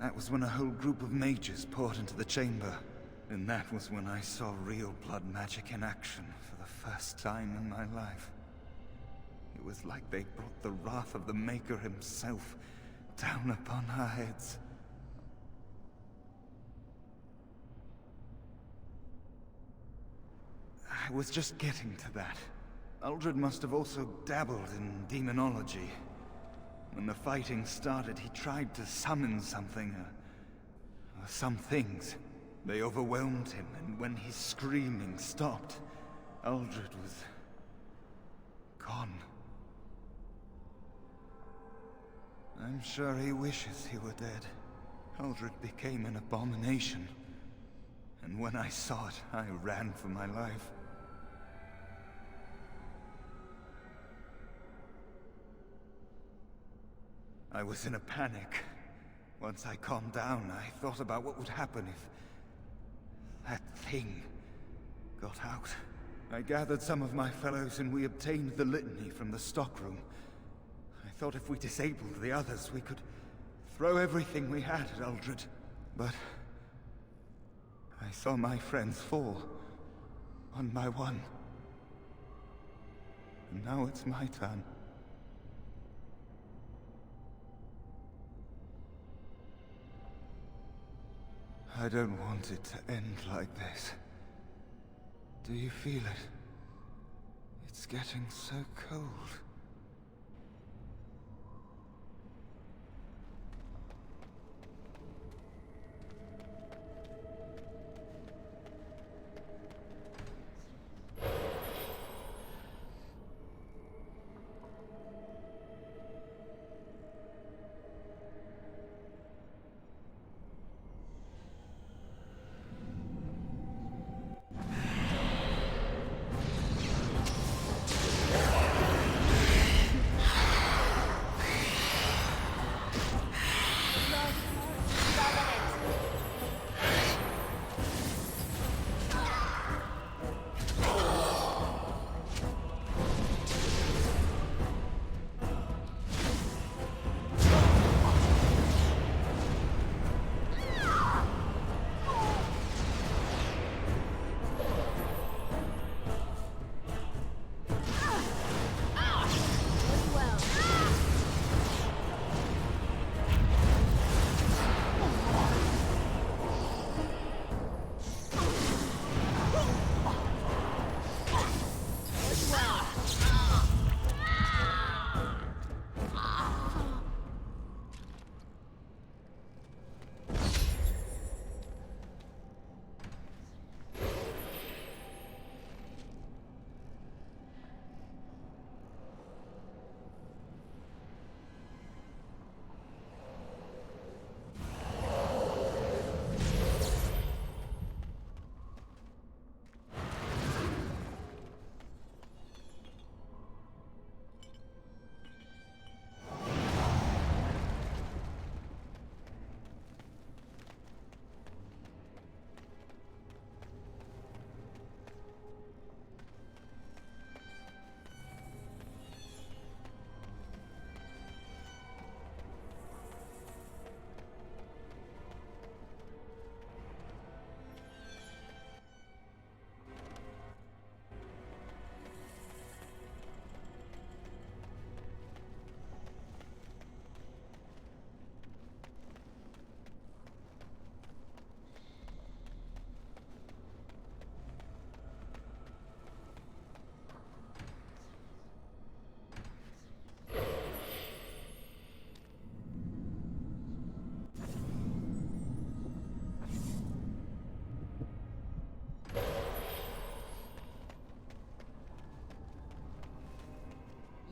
That was when a whole group of mages poured into the chamber. And that was when I saw real blood magic in action for the first time in my life. It was like they brought the wrath of the Maker himself down upon our heads. I was just getting to that. Uldred must have also dabbled in demonology. When the fighting started, he tried to summon something, or some things. They overwhelmed him, and when his screaming stopped, Uldred was gone. I'm sure he wishes he were dead. Uldred became an abomination. And when I saw it, I ran for my life. I was in a panic. Once I calmed down, I thought about what would happen if that thing got out. I gathered some of my fellows and we obtained the litany from the stockroom. I thought if we disabled the others, we could throw everything we had at Uldred. But I saw my friends fall, one by one. And now it's my turn. I don't want it to end like this. Do you feel it? It's getting so cold.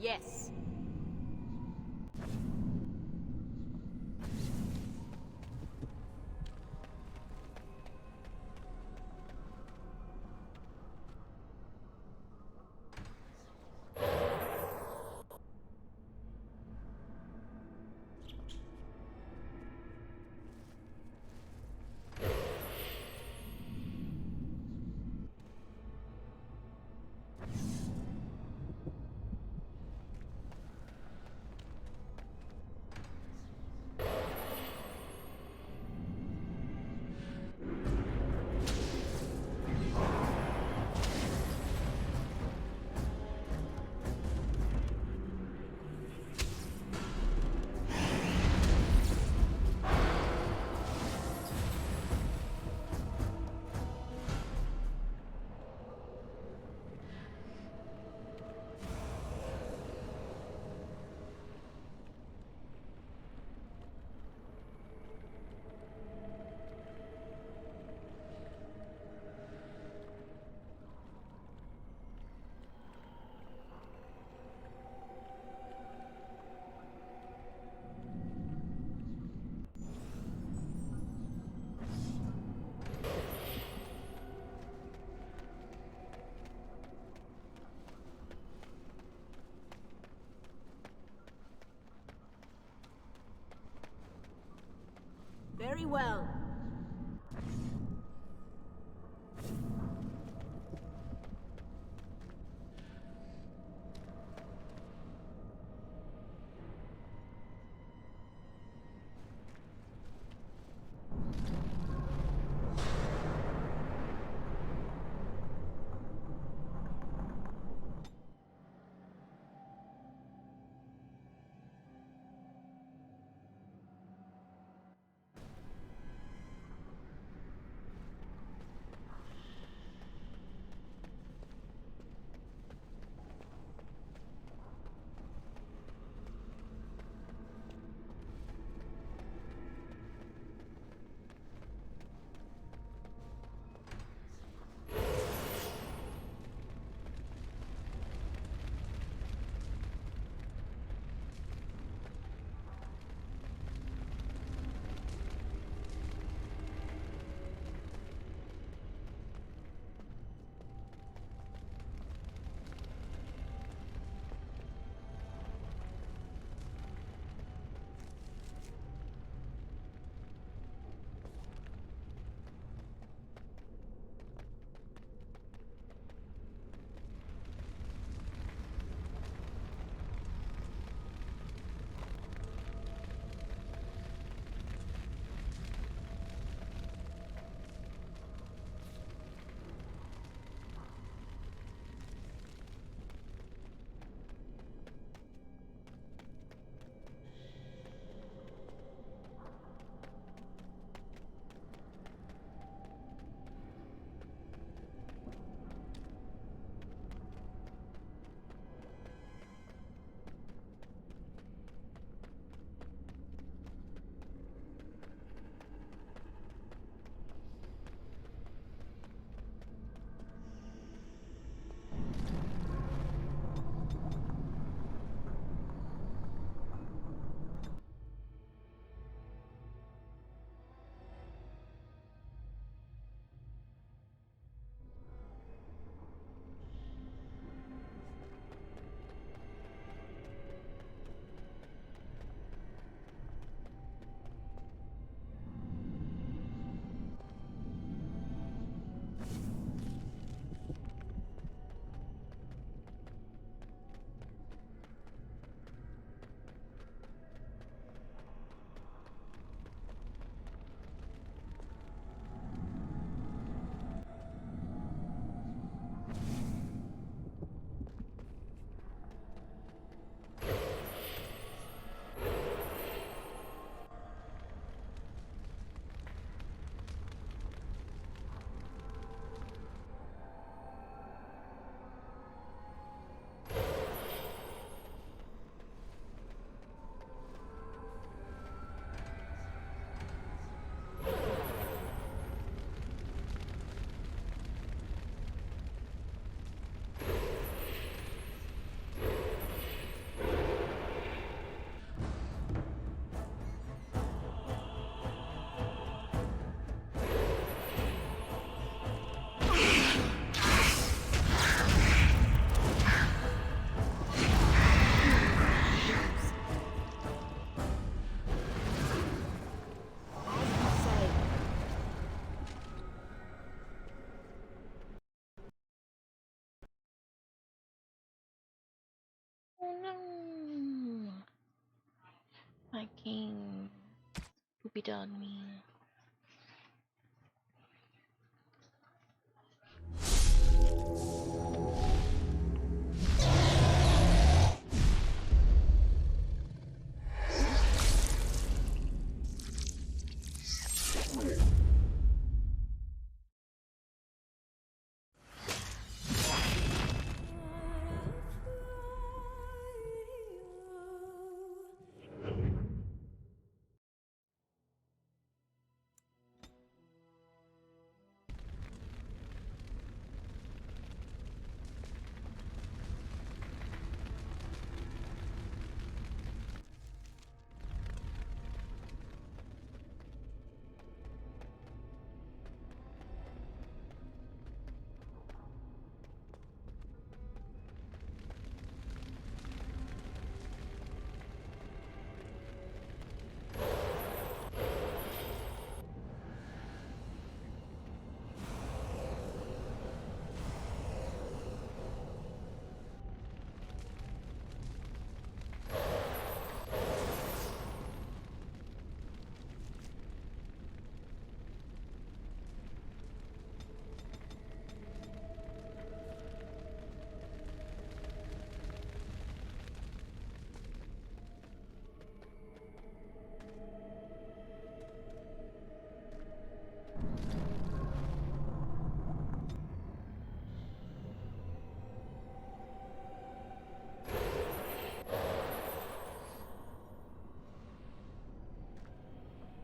Yes. Very well. Oh no! My king poopy on me.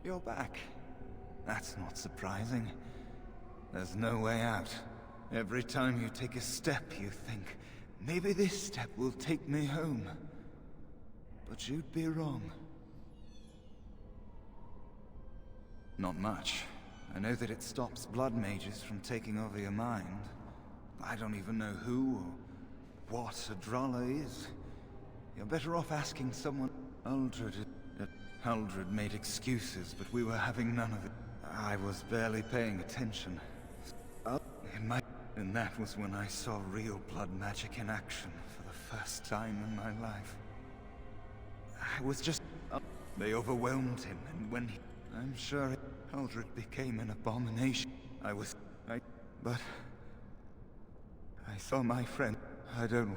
You're back. That's not surprising. There's no way out. Every time you take a step, you think, maybe this step will take me home. But you'd be wrong. Not much. I know that it stops blood mages from taking over your mind. I don't even know who or what a Drala is. You're better off asking someone. Aldred made excuses, but we were having none of it. I was barely paying attention. And that was when I saw real blood magic in action for the first time in my life. I was just... They overwhelmed him, and when he... I'm sure Aldred became an abomination. But... I saw my friend. I don't...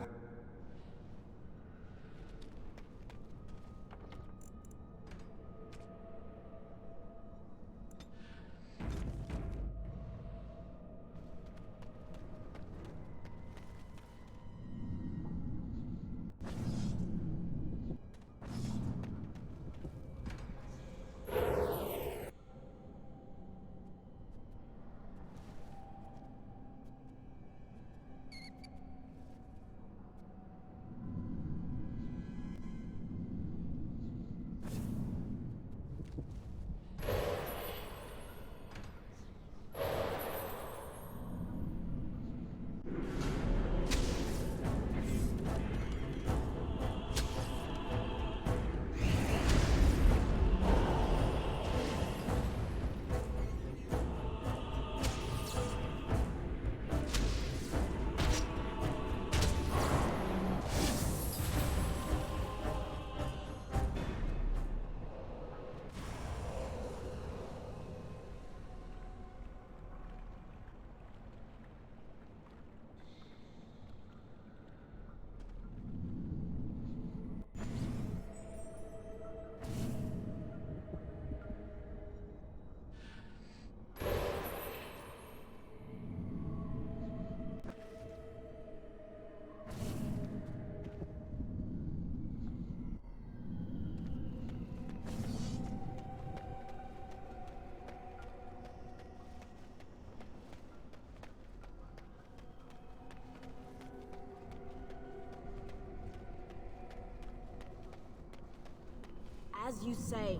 As you say.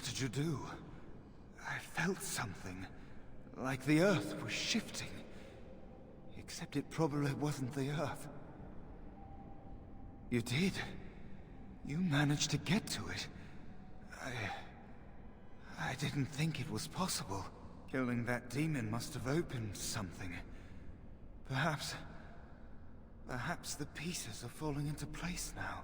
What did you do? I felt something. Like the earth was shifting. Except it probably wasn't the earth. You did. You managed to get to it. I didn't think it was possible. Killing that demon must have opened something. Perhaps the pieces are falling into place now.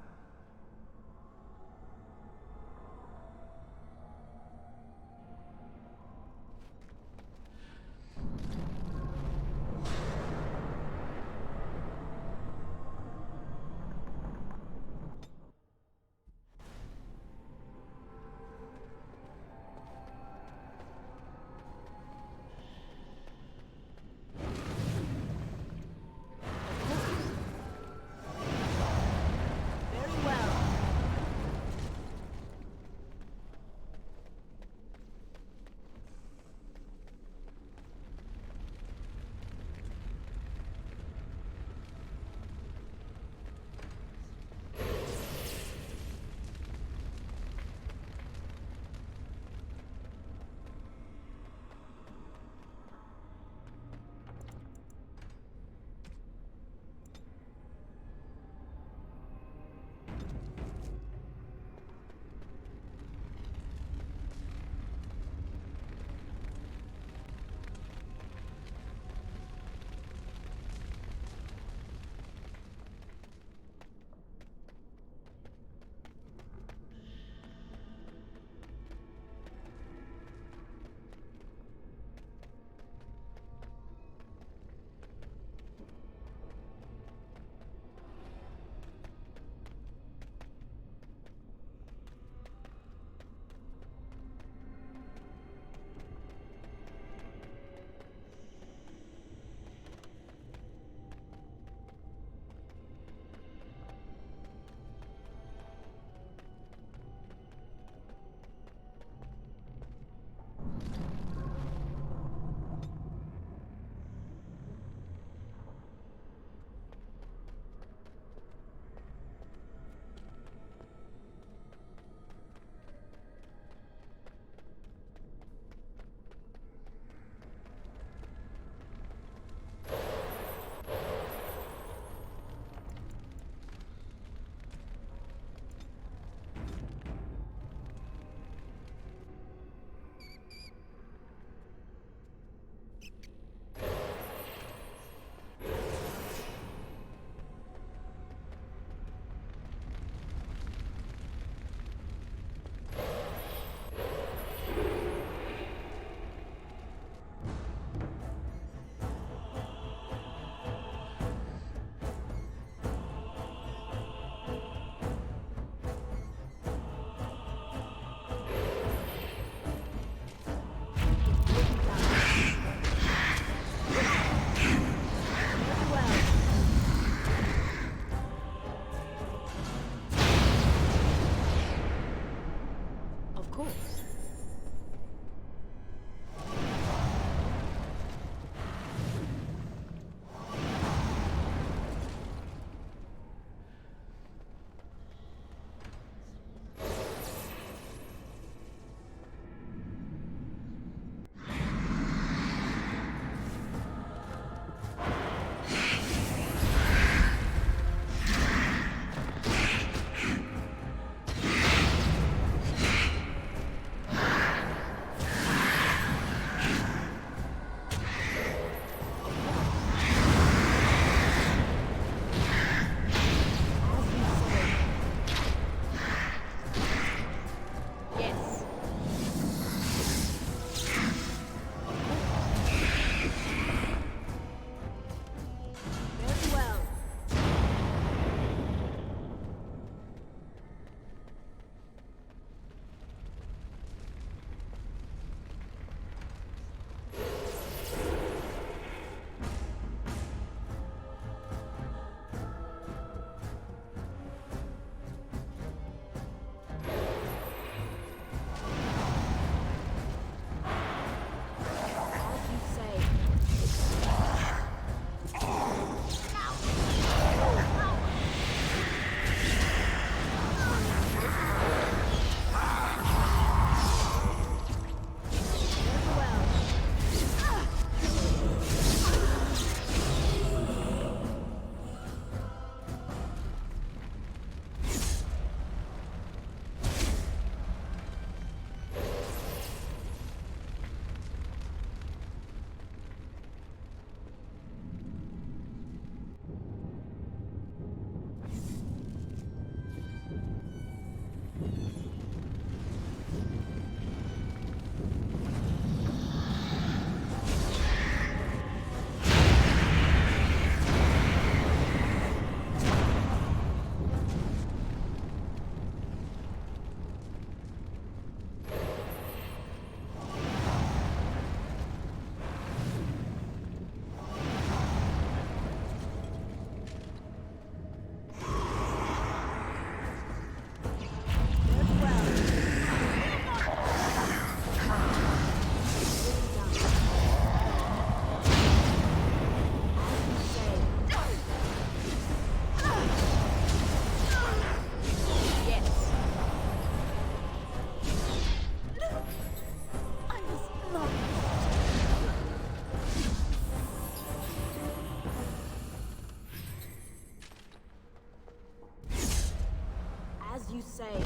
As you say.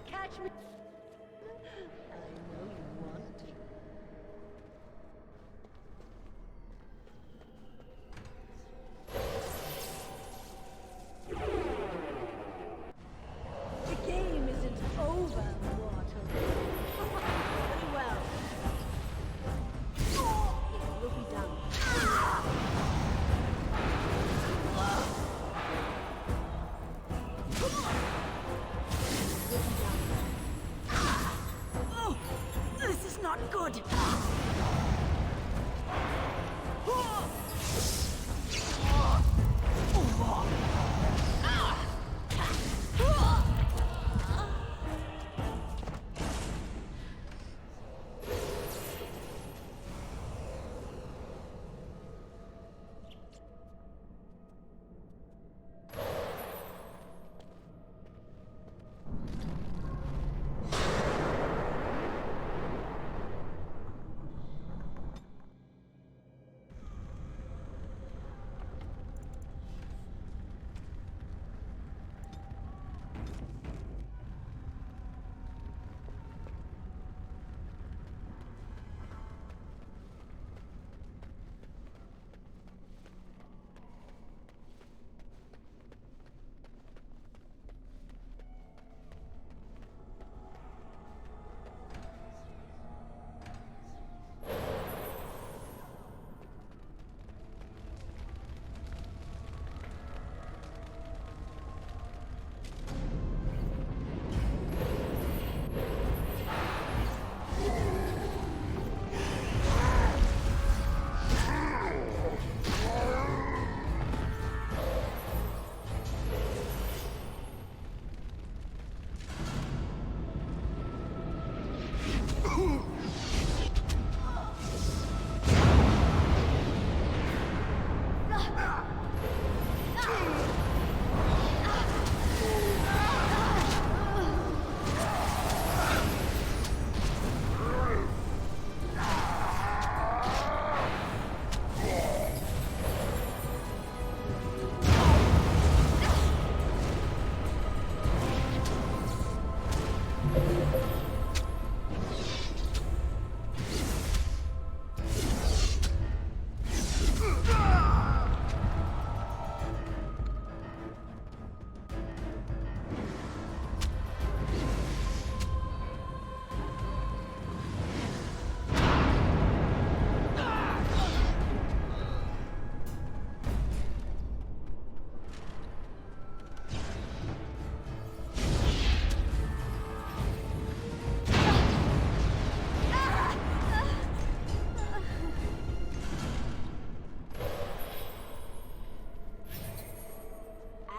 Catch me. I know you want to. The game isn't over, mortal. Very well. It will be done. Oh, this is not good.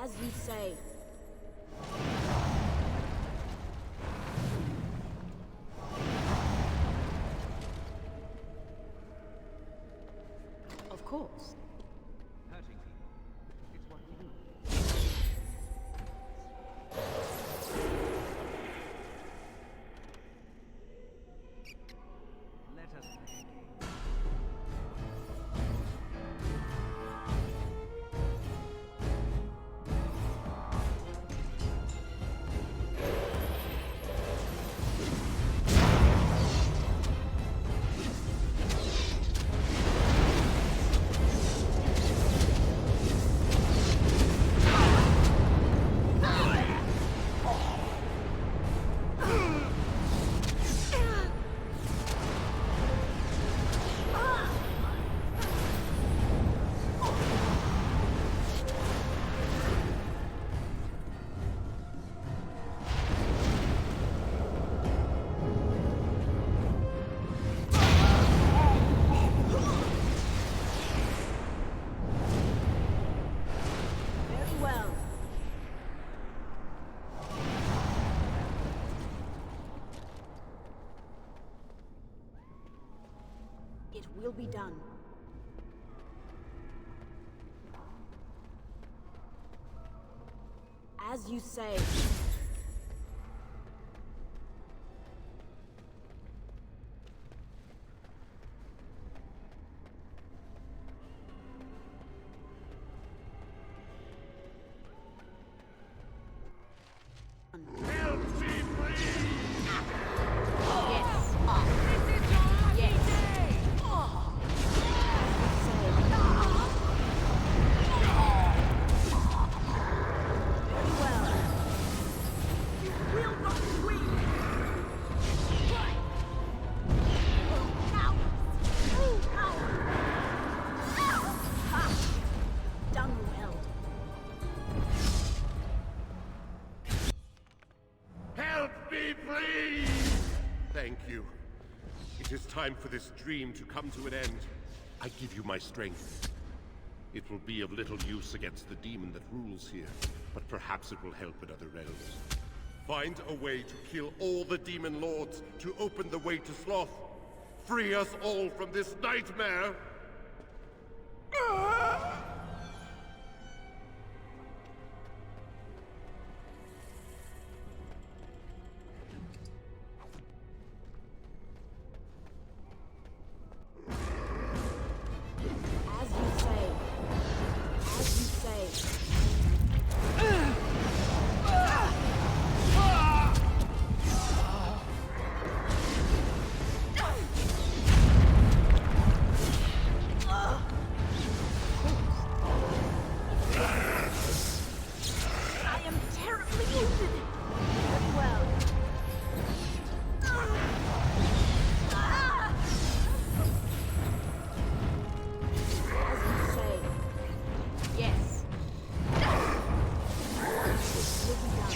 As you say. Of course. Hurting people. It's what we do. Let us play a game. It will be done. As you say. Thank you. It is time for this dream to come to an end. I give you my strength. It will be of little use against the demon that rules here, but perhaps it will help in other realms. Find a way to kill all the demon lords to open the way to Sloth. Free us all from this nightmare! As you say. As you say. I am terribly wounded. Very well. As you say. Yes. Will be done.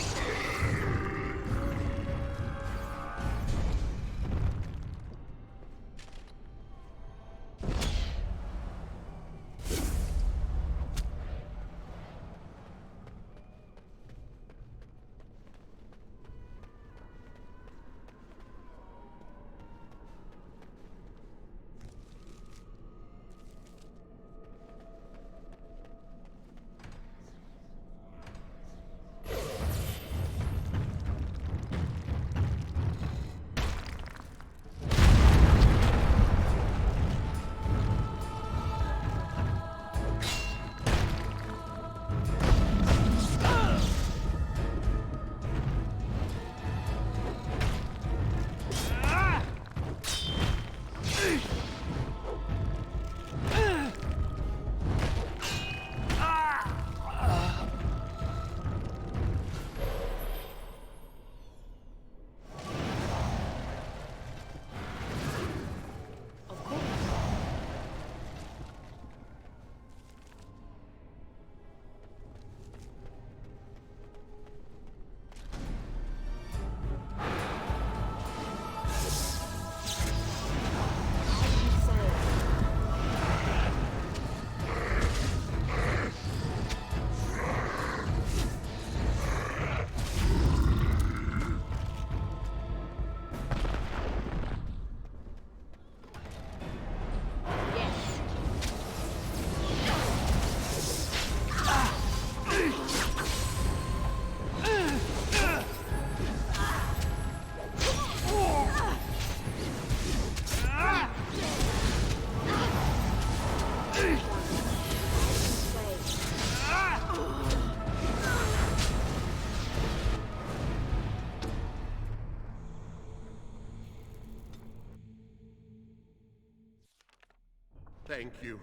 Thank you.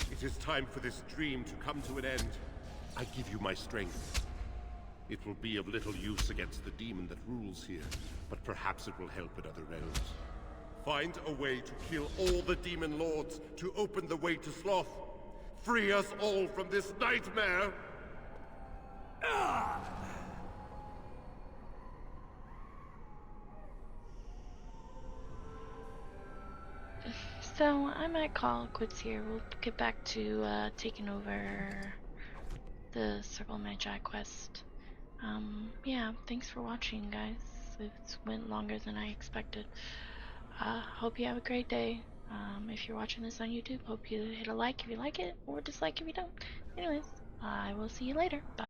It is time for this dream to come to an end. I give you my strength. It will be of little use against the demon that rules here, but perhaps it will help in other realms. Find a way to kill all the demon lords to open the way to Sloth. Free us all from this nightmare! So I might call it quits here. We'll get back to taking over the Circle Magi quest. Yeah, thanks for watching, guys. It went longer than I expected. Hope you have a great day. If you're watching this on YouTube, hope you hit a like if you like it, or dislike if you don't. Anyways, I will see you later. Bye.